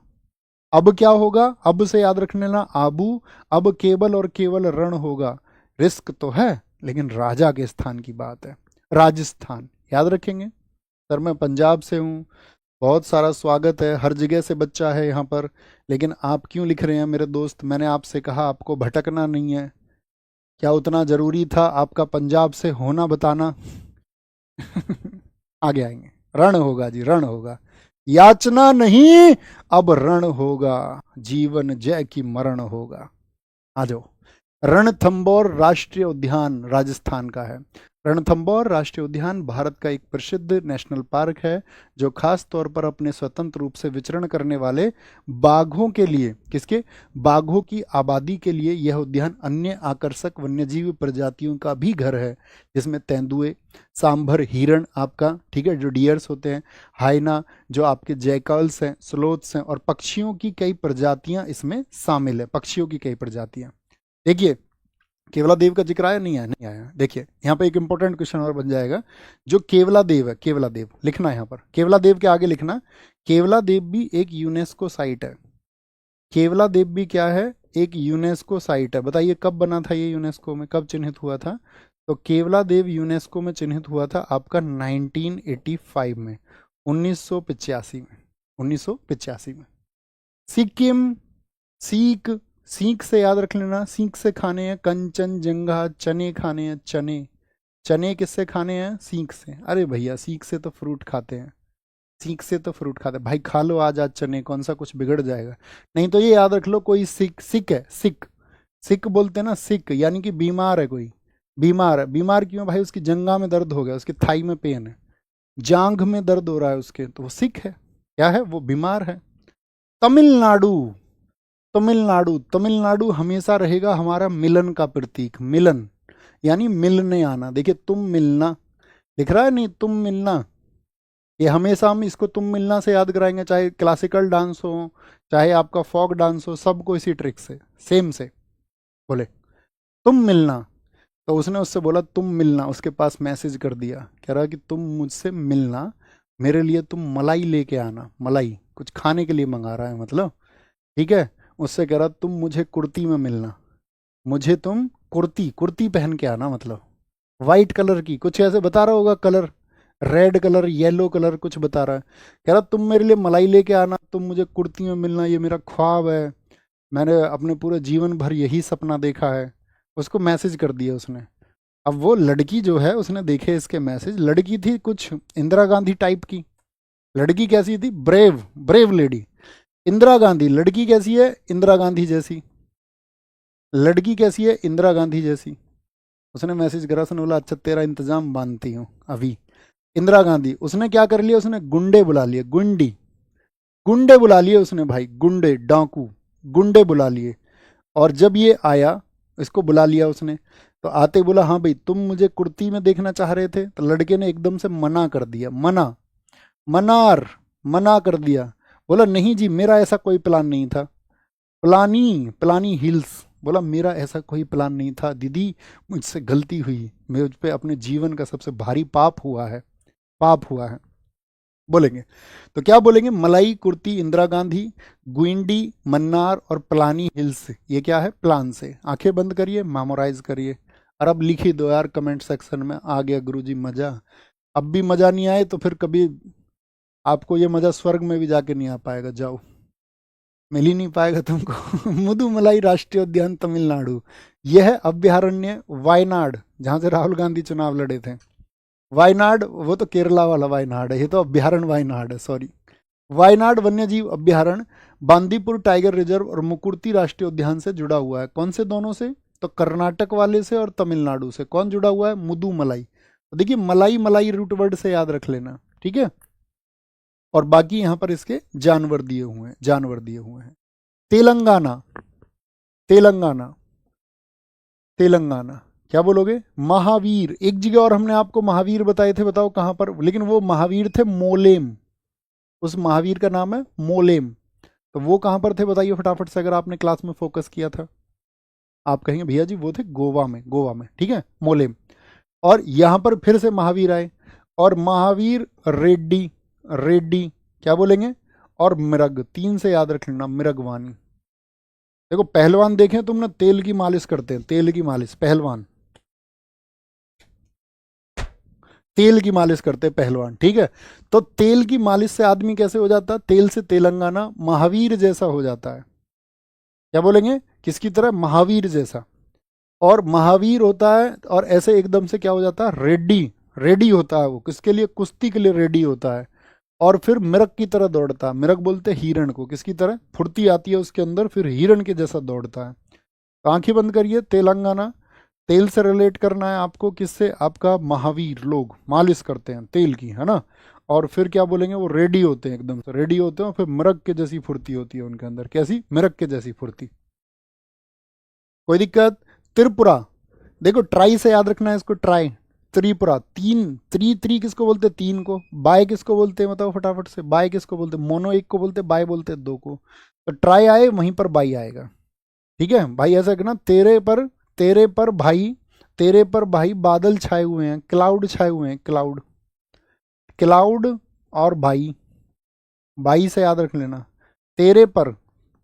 [SPEAKER 1] अब क्या होगा, अब से याद रखने ना, आबू, अब केवल और केवल रण होगा। रिस्क तो है, लेकिन राजा के स्थान की बात है। राजस्थान याद रखेंगे। सर मैं पंजाब से हूँ, बहुत सारा स्वागत है, हर जगह से बच्चा है यहाँ पर, लेकिन आप क्यों लिख रहे हैं मेरे दोस्त? मैंने आपसे कहा आपको भटकना नहीं है, क्या उतना ज़रूरी था आपका पंजाब से होना बताना? आगे आएंगे, रण होगा जी, रण होगा, याचना नहीं, अब रण होगा, जीवन जय की मरण होगा। आ जाओ। रणथंबोर राष्ट्रीय उद्यान राजस्थान का है। रणथंबोर राष्ट्रीय उद्यान भारत का एक प्रसिद्ध नेशनल पार्क है, जो खास तौर पर अपने स्वतंत्र रूप से विचरण करने वाले बाघों के लिए, किसके, बाघों की आबादी के लिए यह उद्यान अन्य आकर्षक वन्यजीव प्रजातियों का भी घर है, जिसमें तेंदुए, सांभर, हिरण आपका, ठीक है, जो डियर्स होते हैं, हाइना, जो आपके जैकल्स हैं, स्लोथ्स हैं, और पक्षियों की कई प्रजातियां इसमें शामिल है, पक्षियों की कई प्रजातियां। देखिए, केवला देव का जिक्र आया, नहीं आया, नहीं आया। देखिए यहाँ पे एक इंपॉर्टेंट क्वेश्चन और बन जाएगा, जो केवला देव है, केवला देव लिखना है यहाँ पर, केवला देव के आगे लिखना, केवला देव भी एक यूनेस्को साइट है। केवला देव भी क्या है, एक यूनेस्को साइट है। बताइए कब बना था ये, यूनेस्को में कब चिन्हित हुआ था? तो केवला देव यूनेस्को में चिन्हित हुआ था आपका 1985 में, 1985 में, 1985 में। सिक्किम, सीख, सीख से याद रख लेना, सीख से खाने हैं कंचनजंगा, चने खाने हैं, चने, चने किससे खाने हैं, सीख से। अरे भैया सीख से तो फ्रूट खाते हैं, सीख से तो फ्रूट खाते हैं भाई, खा लो आज आज चने, कौन सा कुछ बिगड़ जाएगा। नहीं तो ये याद रख लो, कोई सिक, सिक है, सिक, सिक बोलते हैं ना, सिक यानी कि बीमार है कोई, बीमार है। बीमार क्यों भाई, उसकी जंगा में दर्द हो गया, उसकी थाई में पेन है, जांघ में दर्द हो रहा है उसके, तो वो सिक है, क्या है, वो बीमार है। तमिलनाडु, तमिलनाडु, तमिलनाडु हमेशा रहेगा हमारा मिलन का प्रतीक, मिलन यानी मिलने आना। देखिए तुम मिलना लिख रहा है, नहीं तुम मिलना, ये हमेशा हम इसको तुम मिलना से याद कराएंगे, चाहे क्लासिकल डांस हो, चाहे आपका फॉक डांस हो, सबको इसी ट्रिक से, सेम से। बोले तुम मिलना, तो उसने उससे बोला तुम मिलना, उसके पास मैसेज कर दिया, कह रहा कि तुम मुझसे मिलना, मेरे लिए तुम मलाई लेके आना, मलाई कुछ खाने के लिए मंगा रहा है मतलब, ठीक है। उससे कह रहा तुम मुझे कुर्ती में मिलना, मुझे तुम कुर्ती, कुर्ती पहन के आना, मतलब वाइट कलर की, कुछ ऐसे बता रहा होगा colour, red colour, yellow colour कुछ बता रहा है। कह रहा तुम मेरे लिए मलाई लेके आना, तुम मुझे कुर्ती में मिलना, ये मेरा ख्वाब है, मैंने अपने पूरे जीवन भर यही सपना देखा है। उसको मैसेज कर दिया उसने। अब वो लड़की जो है, उसने देखे इसके मैसेज, लड़की थी कुछ इंदिरा गांधी टाइप की। लड़की कैसी थी, brave, brave lady, Indira Gandhi. लड़की कैसी है, इंदिरा गांधी जैसी, लड़की कैसी है, इंदिरा गांधी जैसी। उसने मैसेज करा, उसने बोला अच्छा तेरा इंतजाम मानती हूँ अभी। इंदिरा गांधी, उसने क्या कर लिया, उसने गुंडे बुला लिए, गुंडी, गुंडे बुला लिए उसने भाई, गुंडे, डाकू, गुंडे बुला लिए। और जब ये आया, इसको बुला लिया उसने, तो आते बोला हाँ भाई तुम मुझे कुर्ती में देखना चाह रहे थे, तो लड़के ने एकदम से मना कर दिया, मना, मनार, मना कर दिया। बोला नहीं जी मेरा ऐसा कोई प्लान नहीं था, प्लानी, प्लानी हिल्स, बोला मेरा ऐसा कोई प्लान नहीं था दीदी, मुझसे गलती हुई, मुझ पे अपने जीवन का सबसे भारी पाप हुआ है, पाप हुआ है। बोलेंगे तो क्या बोलेंगे, मलाई, कुर्ती, इंदिरा गांधी, गुइंडी, मन्नार और प्लानी हिल्स, ये क्या है, प्लान से। आंखें बंद करिए, मेमोराइज करिए, और अब लिख ही दो यार कमेंट सेक्शन में, आ गया गुरुजी मजा। अब भी मजा नहीं आए तो फिर कभी आपको ये मजा स्वर्ग में भी जाके नहीं आ पाएगा, जाओ, मिल ही नहीं पाएगा तुमको। मुदुमलाई राष्ट्रीय उद्यान तमिलनाडु, यह है अभ्यारण्य वायनाड, जहां से राहुल गांधी चुनाव लड़े थे। वायनाड वो तो केरला वाला वायनाड है, ये तो अभ्यारण्य वायनाड है, सॉरी, वायनाड वन्यजीव अभ्यारण्य बांदीपुर टाइगर रिजर्व और मुकुर्ती राष्ट्रीय उद्यान से जुड़ा हुआ है। कौन से दोनों से? तो कर्नाटक वाले से और तमिलनाडु से। कौन जुड़ा हुआ है? मुदुमलाई। तो देखिए मलाई मलाई रूट वर्ड से याद रख लेना, ठीक है। और बाकी यहां पर इसके जानवर दिए हुए हैं, जानवर दिए हुए हैं। तेलंगाना, तेलंगाना, तेलंगाना क्या बोलोगे? महावीर। एक जगह और हमने आपको महावीर बताए थे, बताओ कहां पर, लेकिन वो महावीर थे मोलेम। उस महावीर का नाम है मोलेम। तो वो कहां पर थे बताइए फटाफट से, अगर आपने क्लास में फोकस किया था। आप कहेंगे भैया जी वो थे गोवा में, गोवा में, ठीक है, मोलेम। और यहां पर फिर से महावीर आए, और महावीर रेड्डी, रेड्डी क्या बोलेंगे, और मिरग, तीन से याद रख लेना, मिरगवानी। देखो पहलवान देखें तुमने, तेल की मालिश करते हैं, तेल की मालिश, पहलवान तेल की मालिश करते हैं पहलवान, ठीक है। तो तेल की मालिश से आदमी कैसे हो जाता है? तेल से तेलंगाना महावीर जैसा हो जाता है। क्या बोलेंगे? किसकी तरह? महावीर जैसा। और महावीर होता है, और ऐसे एकदम से क्या हो जाता है? रेड्डी, रेडी होता है वो, किसके लिए? कुश्ती के लिए रेडी होता है। और फिर मिरग की तरह दौड़ता है। मिरग बोलते हैं हिरण को, किसकी तरह? फुर्ती आती है उसके अंदर, फिर हिरण के जैसा दौड़ता है। तो आंखें बंद करिए, तेलंगाना, तेल से रिलेट करना है आपको, किससे? आपका महावीर लोग मालिश करते हैं तेल की, है ना। और फिर क्या बोलेंगे? वो रेडी होते हैं, एकदम से रेडी होते हैं, फिर मिरग के जैसी फुर्ती होती है उनके अंदर। कैसी? मिरग के जैसी फुर्ती। कोई दिक्कत? त्रिपुरा, देखो ट्राई से याद रखना है इसको, ट्राई। त्रिपुरा, तीन, त्री किसको बोलते हैं? तीन को। बाय किसको बोलते हैं बताओ फटाफट से? बाय किसको बोलते हैं? मोनो एक को बोलते हैं, बाय बोलते हैं दो को। तो ट्राई आए वहीं पर बाई आएगा, ठीक है भाई। ऐसा कहना, तेरे पर भाई, तेरे पर भाई बादल छाए हुए हैं, क्लाउड छाए हुए हैं, क्लाउड, क्लाउड और भाई, भाई से याद रख लेना। तेरे पर,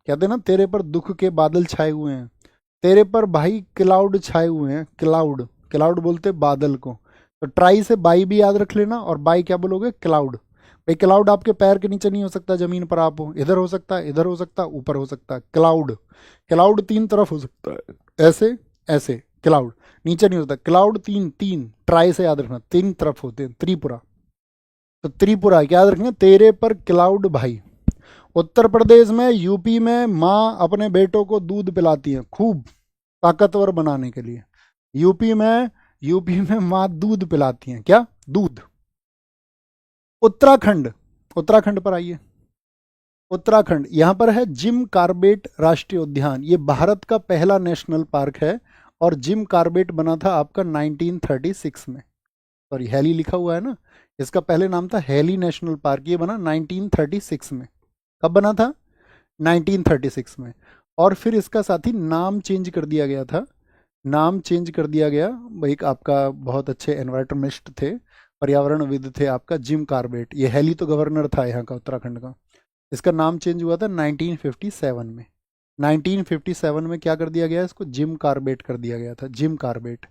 [SPEAKER 1] कहते ना तेरे पर दुख के बादल छाए हुए हैं, तेरे पर भाई क्लाउड छाए हुए हैं, क्लाउड, क्लाउड बोलते बादल को। तो ट्राई से बाई भी याद रख लेना, और बाई क्या बोलोगे? क्लाउड। भाई क्लाउड आपके पैर के नीचे नहीं हो सकता, जमीन पर आप हो, इधर हो सकता है, इधर हो सकता है, ऊपर हो सकता है। क्लाउड, क्लाउड तीन तरफ हो सकता है, ऐसे ऐसे, क्लाउड नीचे नहीं होता। क्लाउड तीन, तीन ट्राई से याद रखना, तीन तरफ होते हैं। त्रिपुरा, तो त्रिपुरा क्या याद रखेंगे? तेरे पर क्लाउड भाई। उत्तर प्रदेश में, यूपी में माँ अपने बेटों को दूध पिलाती है खूब, ताकतवर बनाने के लिए। यूपी में, यूपी में माँ दूध पिलाती हैं, क्या? दूध। उत्तराखंड, उत्तराखंड पर आइए। उत्तराखंड, यहां पर है जिम कार्बेट राष्ट्रीय उद्यान। ये भारत का पहला नेशनल पार्क है, और जिम कार्बेट बना था आपका 1936 में। सॉरी, हैली लिखा हुआ है ना, इसका पहले नाम था हैली नेशनल पार्क। ये बना 1936 में। कब बना था? 1936 में। और फिर इसका साथ ही नाम चेंज कर दिया गया था, नाम चेंज कर दिया गया। एक आपका बहुत अच्छे एनवायरमेंटिस्ट थे, पर्यावरणविद थे आपका जिम कार्बेट। ये हैली तो गवर्नर था यहाँ का, उत्तराखंड का। इसका नाम चेंज हुआ था 1957 में। 1957 में क्या कर दिया गया? इसको जिम कार्बेट कर दिया गया था, जिम कार्बेट।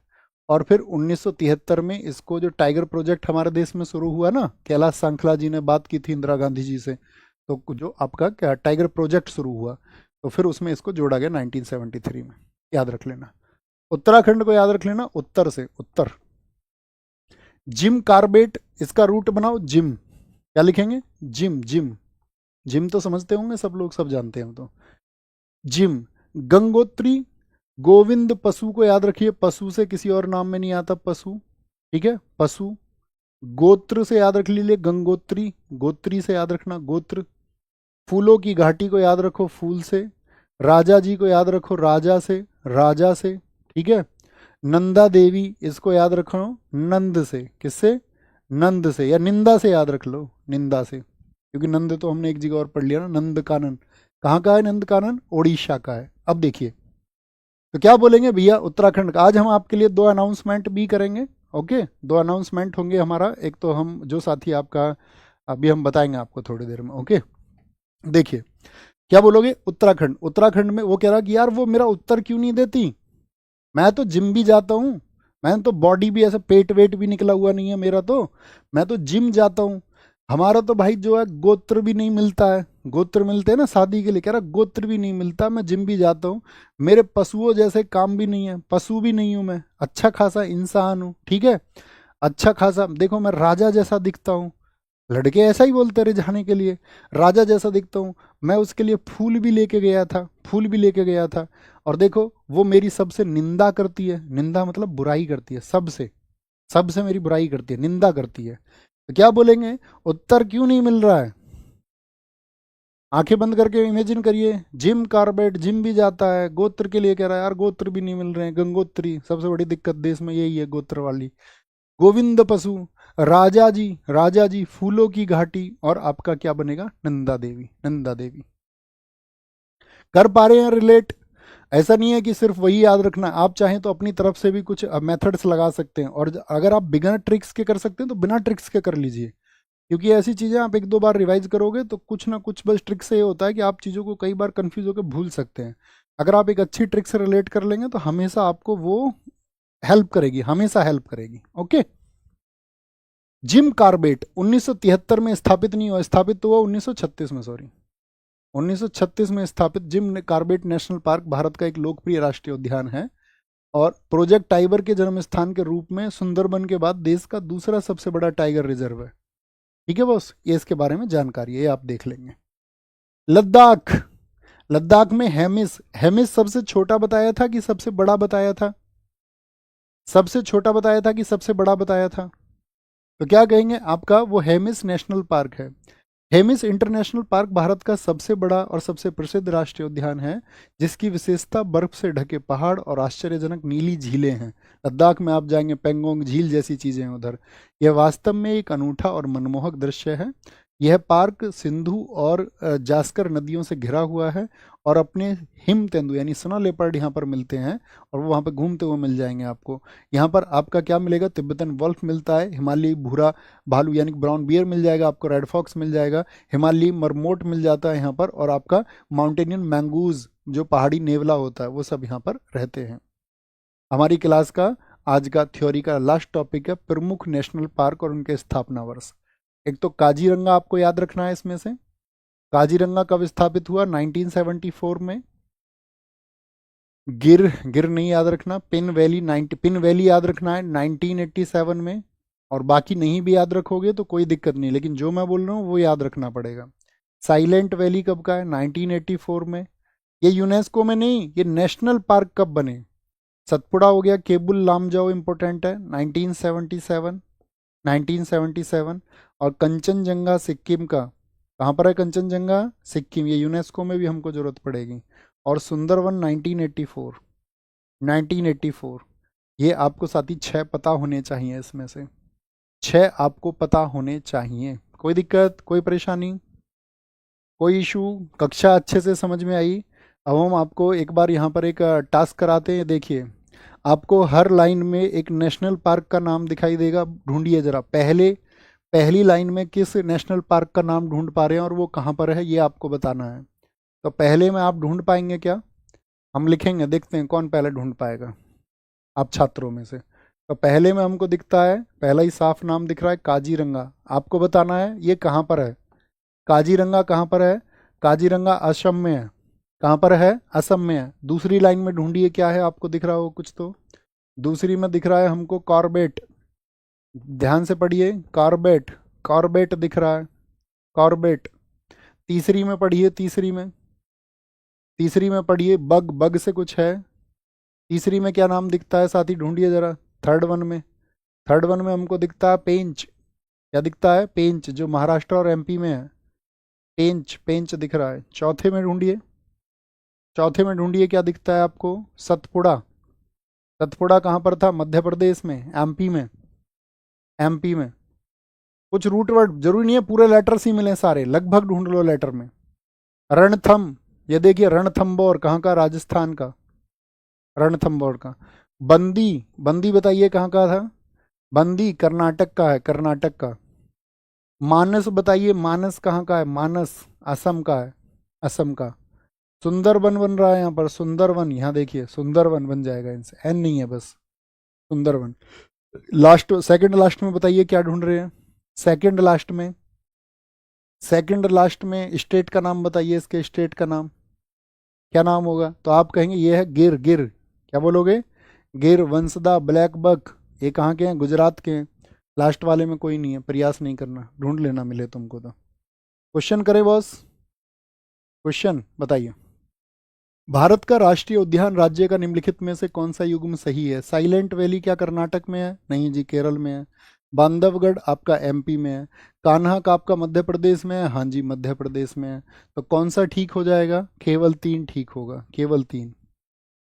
[SPEAKER 1] और फिर 1973 में इसको, जो टाइगर प्रोजेक्ट हमारे देश में शुरू हुआ ना, कैलाश सांखला जी ने बात की थी इंदिरा गांधी जी से, तो जो आपका क्या टाइगर प्रोजेक्ट शुरू हुआ, तो फिर उसमें इसको जोड़ा गया 1973 में। याद रख लेना, उत्तराखंड को याद रख लेना, उत्तर से, उत्तर। जिम कार्बेट, इसका रूट बनाओ जिम, क्या लिखेंगे? जिम, जिम, जिम तो समझते होंगे सब लोग, सब जानते हैं हम तो। जिम। गंगोत्री, गोविंद पशु को याद रखिए, पशु से किसी और नाम में नहीं आता, पशु, ठीक है, पशु। गोत्र से याद रख लीजिए, गंगोत्री, गोत्री से याद रखना, गोत्र। फूलों की घाटी को याद रखो, फूल से। राजा जी को याद रखो, राजा से, राजा से, ठीक है। नंदा देवी, इसको याद रखो नंद से, किससे? नंद से, या निंदा से याद रख लो, निंदा से, क्योंकि नंद तो हमने एक जगह और पढ़ लिया ना, नंद कानन। कहाँ का है नंद कानन? ओडिशा का है। अब देखिए, तो क्या बोलेंगे भैया उत्तराखंड का? आज हम आपके लिए दो अनाउंसमेंट भी करेंगे, ओके। दो अनाउंसमेंट होंगे हमारा, एक तो हम जो साथी आपका अभी हम बताएंगे आपको थोड़ी देर में, ओके। देखिए क्या बोलोगे? उत्तराखंड, उत्तराखंड में वो कह रहा कि यार वो मेरा उत्तर क्यों नहीं देती, मैं तो जिम भी जाता हूँ, मैंने तो बॉडी भी ऐसा पेट वेट भी निकला हुआ नहीं है मेरा, तो मैं तो जिम जाता हूँ। हमारा तो भाई जो है गोत्र भी नहीं मिलता है, गोत्र मिलते हैं ना शादी के लिए, कह रहा गोत्र भी नहीं मिलता, मैं जिम भी जाता हूँ, मेरे पशुओं जैसे काम भी नहीं है, पशु भी नहीं हूँ मैं, अच्छा खासा इंसान हूँ, ठीक है, अच्छा खासा, देखो मैं राजा जैसा दिखता हूँ, लड़के ऐसा ही बोलते रहे जाने के लिए, राजा जैसा दिखता हूँ, मैं उसके लिए फूल भी लेके गया था, फूल भी लेके गया था, और देखो वो मेरी सबसे निंदा करती है, निंदा मतलब बुराई करती है, सबसे, सबसे मेरी बुराई करती है, निंदा करती है। तो क्या बोलेंगे, उत्तर क्यों नहीं मिल रहा है? आंखें बंद करके इमेजिन करिए, जिम कार्बेट जिम भी जाता है, गोत्र के लिए कह रहा है, यार गोत्र भी नहीं मिल रहे हैं, गंगोत्री सबसे बड़ी दिक्कत देश में यही है, गोत्र वाली। गोविंद पशु, राजा जी फूलों की घाटी, और आपका क्या बनेगा, नंदा देवी, नंदा देवी। कर पा रहे हैं रिलेट? ऐसा नहीं है कि सिर्फ वही याद रखना, आप चाहें तो अपनी तरफ से भी कुछ मेथड्स लगा सकते हैं, और अगर आप बिना ट्रिक्स के कर सकते हैं तो बिना ट्रिक्स के कर लीजिए, क्योंकि ऐसी चीज़ें आप एक दो बार रिवाइज करोगे तो कुछ ना कुछ, बस ट्रिक से ये होता है कि आप चीज़ों को कई बार कंफ्यूज होकर भूल सकते हैं। अगर आप एक अच्छी ट्रिक से रिलेट कर लेंगे तो हमेशा आपको वो हेल्प करेगी, हमेशा हेल्प करेगी। ओके। जिम कार्बेट 1973 में स्थापित नहीं हुआ, स्थापित तो हुआ 1936 में, सॉरी 1936 में स्थापित। Jim Corbett national park Bharat का एक लोकप्रिय राष्ट्रीय उद्यान है, और प्रोजेक्ट टाइगर के जन्म स्थान के रूप में सुंदरबन के बाद देश का दूसरा सबसे बड़ा टाइगर रिजर्व है। ठीक है बॉस, ये इसके बारे में जानकारी है, ये आप देख लेंगे। लद्दाख, लद्दाख में हेमिस, हेमिस सबसे छोटा बताया था कि सबसे बड़ा बताया था? सबसे छोटा बताया था कि सबसे बड़ा बताया था? तो क्या कहेंगे, आपका वो हेमिस नेशनल पार्क है। हेमिस इंटरनेशनल पार्क भारत का सबसे बड़ा और सबसे प्रसिद्ध राष्ट्रीय उद्यान है, जिसकी विशेषता बर्फ से ढके पहाड़ और आश्चर्यजनक नीली झीलें हैं। लद्दाख में आप जाएंगे, पेंगोंग झील जैसी चीज़ें हैं उधर। यह वास्तव में एक अनूठा और मनमोहक दृश्य है। यह पार्क सिंधु और जास्कर नदियों से घिरा हुआ है, और अपने हिम तेंदु यानी स्नो लेपर्ड यहाँ पर मिलते हैं, और वो वहाँ पर घूमते हुए मिल जाएंगे आपको। यहाँ पर आपका क्या मिलेगा, तिब्बतन वल्फ मिलता है, हिमालयी भूरा भालू यानी ब्राउन बियर मिल जाएगा आपको, रेड फॉक्स मिल जाएगा, हिमालयी मरमोट मिल जाता है यहाँ पर, और आपका माउंटेनियन मैंगूज जो पहाड़ी नेवला होता है वो सब यहाँ पर रहते हैं। हमारी क्लास का आज का थ्योरी का लास्ट टॉपिक है प्रमुख नेशनल पार्क और उनके स्थापना वर्ष। एक तो काजीरंगा आपको याद रखना है इसमें से। काजीरंगा कब स्थापित हुआ, 1974 में। गिर, गिर नहीं याद रखना। पिन वैली, 90 पिन वैली याद रखना है 1987 में। और बाकी नहीं भी याद रखोगे तो कोई दिक्कत नहीं, लेकिन जो मैं बोल रहा हूँ वो याद रखना पड़ेगा। साइलेंट वैली कब का है, 1984 में। ये यूनेस्को में नहीं, ये नेशनल पार्क कब बने। सतपुड़ा हो गया, केबुल लामजाओ इंपॉर्टेंट है, 1977, 1977। और कंचनजंगा सिक्किम का, कहाँ पर है कंचनजंगा, सिक्किम, ये यूनेस्को में भी हमको जरूरत पड़ेगी। और सुंदरवन 1984, 1984। ये आपको साथी 6 पता होने चाहिए, इसमें से 6 आपको पता होने चाहिए। कोई दिक्कत, कोई परेशानी, कोई इशू? कक्षा अच्छे से समझ में आई? अब हम आपको एक बार यहाँ पर एक टास्क कराते हैं। देखिए, आपको हर लाइन में एक नेशनल पार्क का नाम दिखाई देगा, ढूंढिए जरा। पहली लाइन में किस नेशनल पार्क का नाम ढूंढ पा रहे हैं और वो कहाँ पर है, ये आपको बताना है। तो पहले में आप ढूंढ पाएंगे क्या? हम लिखेंगे, देखते हैं कौन पहले ढूंढ पाएगा आप छात्रों में से। तो पहले में हमको दिखता है, पहला ही साफ नाम दिख रहा है, काजीरंगा। आपको बताना है ये कहाँ पर है, काजीरंगा कहाँ पर है। काजीरंगा असम में है। कहाँ पर है, असम में है। दूसरी लाइन में ढूंढिए क्या है, आपको दिख रहा हो कुछ तो। दूसरी में दिख रहा है हमको कॉर्बेट, ध्यान से पढ़िए, कॉर्बेट, कॉर्बेट दिख रहा है, कॉर्बेट। तीसरी में पढ़िए, तीसरी में पढ़िए, बग, बग से कुछ है। तीसरी में क्या नाम दिखता है साथी, ढूंढिए जरा। थर्ड वन में हमको दिखता है पेंच। क्या दिखता है, पेंच, जो महाराष्ट्र और एमपी में है। पेंच, पेंच दिख रहा है। चौथे में ढूंढिए क्या दिखता है आपको, सतपुड़ा। सतपुड़ा कहाँ पर था, मध्य प्रदेश में, एमपी में, एमपी में। कुछ रूट वर्ड जरूरी नहीं है पूरे लेटर्स ही मिले सारे, लगभग ढूंढ लो लेटर में। रणथम, ये देखिए रणथंबोर कहाँ का, राजस्थान का, रणथंबोर का। बंदी, बंदी बताइए कहाँ का था, बंदी कर्नाटक का है, कर्नाटक का। मानस बताइए, मानस कहाँ का है, मानस असम का है, असम का। सुंदरबन बन रहा है यहाँ पर, सुंदरवन, यहाँ देखिए सुंदरवन बन जाएगा, इनसे एन नहीं है बस, सुंदरवन। लास्ट, सेकंड लास्ट में बताइए क्या ढूंढ रहे हैं, सेकंड लास्ट में, सेकंड लास्ट में स्टेट का नाम बताइए, इसके स्टेट का नाम क्या नाम होगा। तो आप कहेंगे ये है गिर, गिर क्या बोलोगे, गिर। वंसदा, ब्लैक बक, ये कहाँ के हैं, गुजरात के हैं। लास्ट वाले में कोई नहीं है, प्रयास नहीं करना, ढूंढ लेना मिले तुमको तो। क्वेश्चन करे बॉस, क्वेश्चन बताइए। भारत का राष्ट्रीय उद्यान राज्य का निम्नलिखित में से कौन सा युग्म सही है? साइलेंट वैली क्या कर्नाटक में है? नहीं जी, केरल में है। बांधवगढ़ आपका एमपी में है। कान्हा का आपका मध्य प्रदेश में है? हाँ जी, मध्य प्रदेश में है। तो कौन सा ठीक हो जाएगा? केवल 3 ठीक होगा, केवल 3।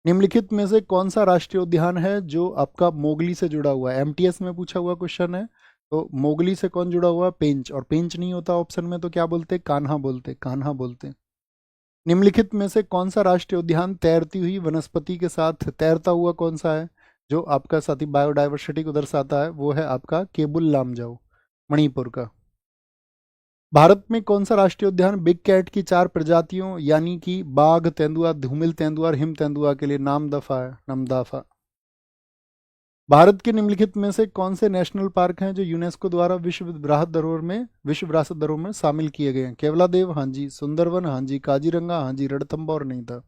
[SPEAKER 1] निम्नलिखित में से कौन सा राष्ट्रीय उद्यान है जो आपका मोगली से जुड़ा हुआ है? एमटीएस में पूछा हुआ क्वेश्चन है। तो मोगली से कौन जुड़ा हुआ है? पेंच। और पेंच नहीं होता ऑप्शन में तो क्या बोलते? कान्हा बोलते, कान्हा बोलते। निम्नलिखित में से कौन सा राष्ट्रीय उद्यान तैरती हुई वनस्पति के साथ तैरता हुआ कौन सा है? जो आपका साथी बायोडाइवर्सिटी को दर्शाता है वो है आपका केबुल लामजाओ, मणिपुर का। भारत में कौन सा राष्ट्रीय उद्यान बिग कैट की 4 प्रजातियों यानी कि बाघ, तेंदुआ, धूमिल तेंदुआ और हिम तेंदुआ के लिए नामदफा है? नमदाफा। भारत के निम्नलिखित में से कौन से नेशनल पार्क हैं जो यूनेस्को द्वारा विश्व विरासत धरोहर में शामिल किए गए हैं? केवलादेव हाँ जी, सुंदरवन हाँ जी, काजीरंगा हाँ जी, रणथंभौर नहीं था,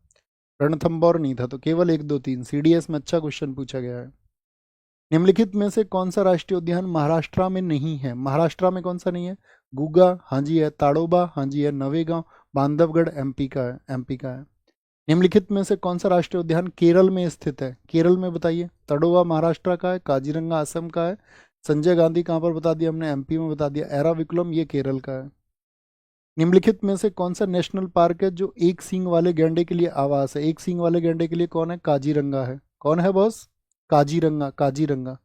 [SPEAKER 1] रणथंभौर नहीं था। तो केवल 1 2 3 सीडीएस में अच्छा क्वेश्चन पूछा गया है। निम्नलिखित में से कौन सा राष्ट्रीय उद्यान महाराष्ट्र में नहीं है? महाराष्ट्र में कौन सा नहीं है? गुगा हाँ जी है, ताड़ोबा हाँ जी है, नवेगांव, बांधवगढ़ एमपी का है, एमपी का है। निम्नलिखित में से कौन सा राष्ट्रीय उद्यान केरल में स्थित है? केरल में बताइए। तड़ोवा महाराष्ट्र का है, काजीरंगा असम का है, संजय गांधी कहाँ पर बता दिया हमने? एमपी में बता दिया। एराविकुलम ये केरल का है। निम्नलिखित में से कौन सा नेशनल पार्क है जो एक सींग वाले गैंडे के लिए आवास है? एक सींग वाले गैंडे के लिए कौन है? काजीरंगा है। कौन है बॉस? काजीरंगा, काजीरंगा।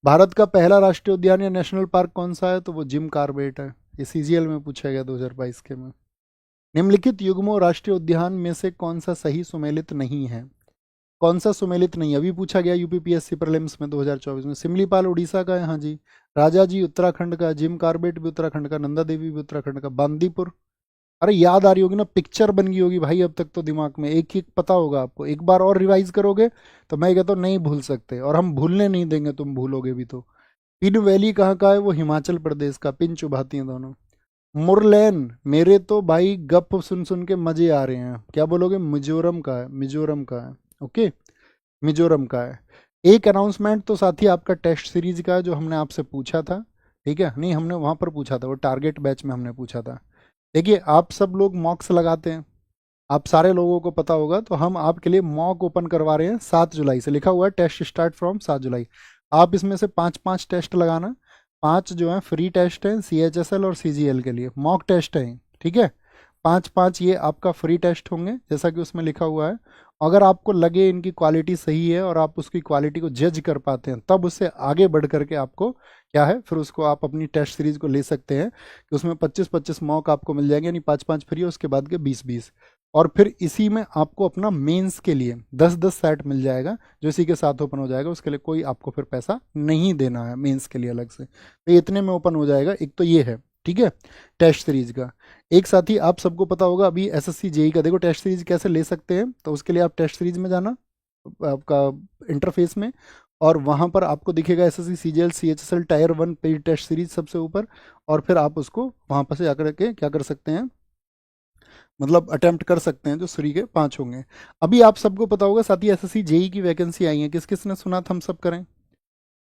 [SPEAKER 1] भारत का पहला राष्ट्रीय उद्यान या नेशनल पार्क कौन सा है? तो वो जिम कार्बेट है। ये सीजीएल में पूछा गया 2022 के में। निम्नलिखित युग्मों राष्ट्रीय उद्यान में से कौन सा सही सुमेलित नहीं है? कौन सा सुमेलित नहीं? अभी पूछा गया यूपीपीएससी प्रीलिम्स में 2024 में। सिमलीपाल उड़ीसा का है हाँ जी, राजा जी उत्तराखंड का, जिम कार्बेट भी उत्तराखंड का, नंदा देवी भी उत्तराखंड का, बांदीपुर। अरे याद आ रही होगी ना, पिक्चर बन गई होगी भाई अब तक तो दिमाग में, एक एक पता होगा आपको। एक बार और रिवाइज करोगे तो मैं कहता हूँ नहीं भूल सकते, और हम भूलने नहीं देंगे, तुम भूलोगे भी तो। पिन वैली कहाँ का है? वो हिमाचल प्रदेश का, पिन चुभाती हैं दोनों। मुरलैन, मेरे तो भाई गप सुन सुन के मजे आ रहे हैं। क्या बोलोगे? मिजोरम का है, मिजोरम का है। ओके, मिजोरम का है। एक अनाउंसमेंट तो साथी आपका टेस्ट सीरीज का है जो हमने आपसे पूछा था, ठीक है? नहीं, हमने वहां पर पूछा था, वो टारगेट बैच में हमने पूछा था। देखिए आप सब लोग मॉक्स लगाते हैं, आप सारे लोगों को पता होगा, तो हम आपके लिए मॉक ओपन करवा रहे हैं 7 जुलाई से। लिखा हुआ है टेस्ट स्टार्ट फ्रॉम 7 जुलाई। आप इसमें से 5 टेस्ट लगाना। 5 जो है फ्री टेस्ट हैं CHSL और CGL के लिए, मॉक टेस्ट हैं, ठीक है? 5 ये आपका फ्री टेस्ट होंगे जैसा कि उसमें लिखा हुआ है। अगर आपको लगे इनकी क्वालिटी सही है और आप उसकी क्वालिटी को जज कर पाते हैं, तब उससे आगे बढ़ करके आपको क्या है, फिर उसको आप अपनी टेस्ट सीरीज को ले सकते हैं कि उसमें 25 मॉक आपको मिल जाएंगे, यानी 5 फ्री, उसके बाद के 20 और फिर इसी में आपको अपना मेंस के लिए 10 सेट मिल जाएगा जो इसी के साथ ओपन हो जाएगा। उसके लिए कोई आपको फिर पैसा नहीं देना है मेंस के लिए अलग से, तो इतने में ओपन हो जाएगा। एक तो ये है, ठीक है, टेस्ट सीरीज का। एक साथ ही आप सबको पता होगा अभी SSC JEE का, देखो टेस्ट सीरीज कैसे ले सकते हैं। तो उसके लिए आप टेस्ट सीरीज में जाना, आपका इंटरफेस में, और वहां पर आपको दिखेगा SSC CGL CHSL tier 1 paid test series सबसे ऊपर, और फिर आप उसको वहां पर से जाकर के क्या कर सकते हैं, मतलब अटेम्प्ट कर सकते हैं, जो फ्री के 5 होंगे। अभी आप सबको पता होगा साथ ही SSC JEE की वैकेंसी आई है, किस किस ने सुना था? हम सब करें।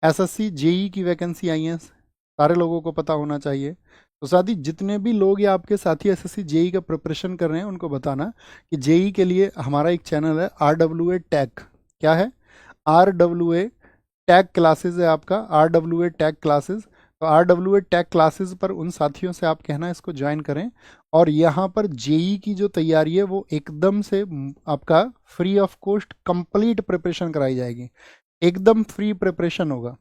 [SPEAKER 1] SSC JEE की वैकेंसी आई है, सारे लोगों को पता होना चाहिए। तो साथ ही जितने भी लोग या आपके साथी SSC JEE का प्रिपरेशन कर रहे हैं उनको बताना कि JEE के लिए हमारा एक चैनल है RWA टैग। क्या है? RWA टैग क्लासेस है आपका, RWA टैग क्लासेस। तो RWA टैग क्लासेस पर उन साथियों से आप कहना इसको ज्वाइन करें, और यहाँ पर JEE की जो तैयारी है वो एकदम से आपका free of cost complete preparation कराई जाएगी। एकदम फ्री प्रिपरेशन होगा,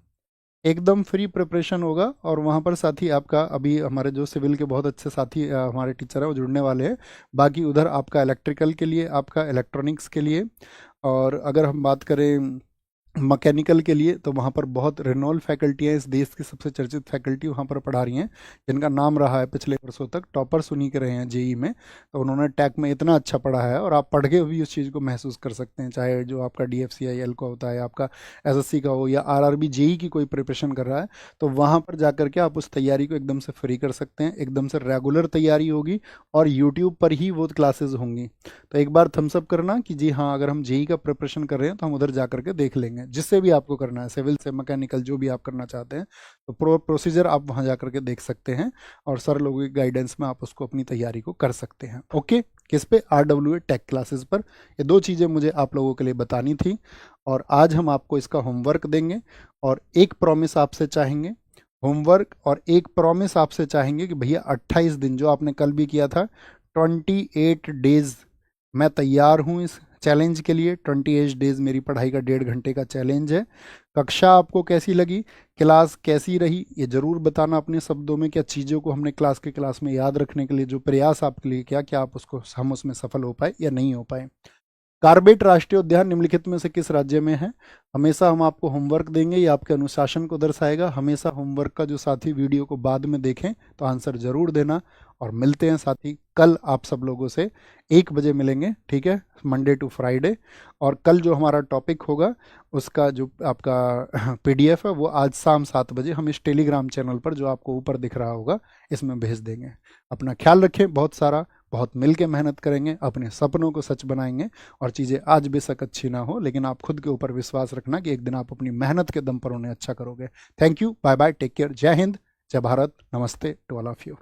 [SPEAKER 1] एकदम फ्री प्रिपरेशन होगा। और वहाँ पर साथी आपका अभी हमारे जो सिविल के बहुत अच्छे साथी हमारे टीचर हैं वो जुड़ने वाले हैं। बाकी उधर आपका इलेक्ट्रिकल के लिए, आपका इलेक्ट्रॉनिक्स के लिए, और अगर हम बात करें मैकेनिकल के लिए, तो वहाँ पर बहुत रेनॉल्ड फैकल्टी है, इस देश की सबसे चर्चित फैकल्टी वहाँ पर पढ़ा रही हैं, जिनका नाम रहा है पिछले वर्षों तक, टॉपर्स उन्हीं के रहे हैं JEE में। तो उन्होंने टैग में इतना अच्छा पढ़ा है, और आप पढ़ के भी उस चीज़ को महसूस कर सकते हैं, चाहे जो आपका DFCIL का होता है, आपका SSC का हो, या RRB JEE की कोई प्रिपरेशन कर रहा है, तो वहाँ पर जा करके आप उस तैयारी को एकदम से फ्री कर सकते हैं। एकदम से रेगुलर तैयारी होगी, और यूट्यूब पर ही वो क्लासेज होंगी। तो एक बार थम्सअप करना कि जी हाँ, अगर हम JEE का प्रिपरेशन कर रहे हैं तो हम उधर जा करके देख लेंगे। देंगे, जिससे भी आपको करना है, सिविल से मैकेनिकल जो भी आप करना चाहते हैं, तो प्रोसीजर आप वहाँ जा करके देख सकते हैं और सर लोगों की गाइडेंस में आप उसको अपनी तैयारी को कर सकते हैं। ओके, किस पे? RWA टेक क्लासेस पर। ये 2 चीज़ें मुझे आप लोगों के लिए बतानी थी और आज हम आपको इसका होमवर्क देंगे और एक प्रॉमिस आपसे चाहेंगे, होमवर्क और एक प्रॉमिस आपसे चाहेंगे कि भैया 28 दिन जो आपने कल भी किया था, 28 डेज मैं तैयार हूँ इस चैलेंज के लिए। 28 डेज मेरी पढ़ाई का 1.5 घंटे का चैलेंज है। कक्षा आपको कैसी लगी, क्लास कैसी रही, ये ज़रूर बताना अपने शब्दों में। क्या चीज़ों को हमने क्लास में याद रखने के लिए जो प्रयास आपके लिए किया, क्या आप उसको हम उसमें सफल हो पाए या नहीं हो पाए। कार्बेट राष्ट्रीय उद्यान निम्नलिखित में से किस राज्य में है? हमेशा हम आपको होमवर्क देंगे, ये आपके अनुशासन को दर्शाएगा। हमेशा होमवर्क का जो साथी वीडियो को बाद में देखें तो आंसर जरूर देना। और मिलते हैं साथी कल आप सब लोगों से 1 बजे मिलेंगे, ठीक है, मंडे टू फ्राइडे। और कल जो हमारा टॉपिक होगा उसका जो आपका PDF है वो आज शाम 7 बजे हम इस टेलीग्राम चैनल पर जो आपको ऊपर दिख रहा होगा इसमें भेज देंगे। अपना ख्याल रखें, बहुत मिल के मेहनत करेंगे, अपने सपनों को सच बनाएंगे। और चीज़ें आज बेशक अच्छी ना हो, लेकिन आप खुद के ऊपर विश्वास रखना कि एक दिन आप अपनी मेहनत के दम पर उन्हें अच्छा करोगे। Thank you, bye bye, take care, जय हिंद, जय भारत, नमस्ते टू ऑल ऑफ यू।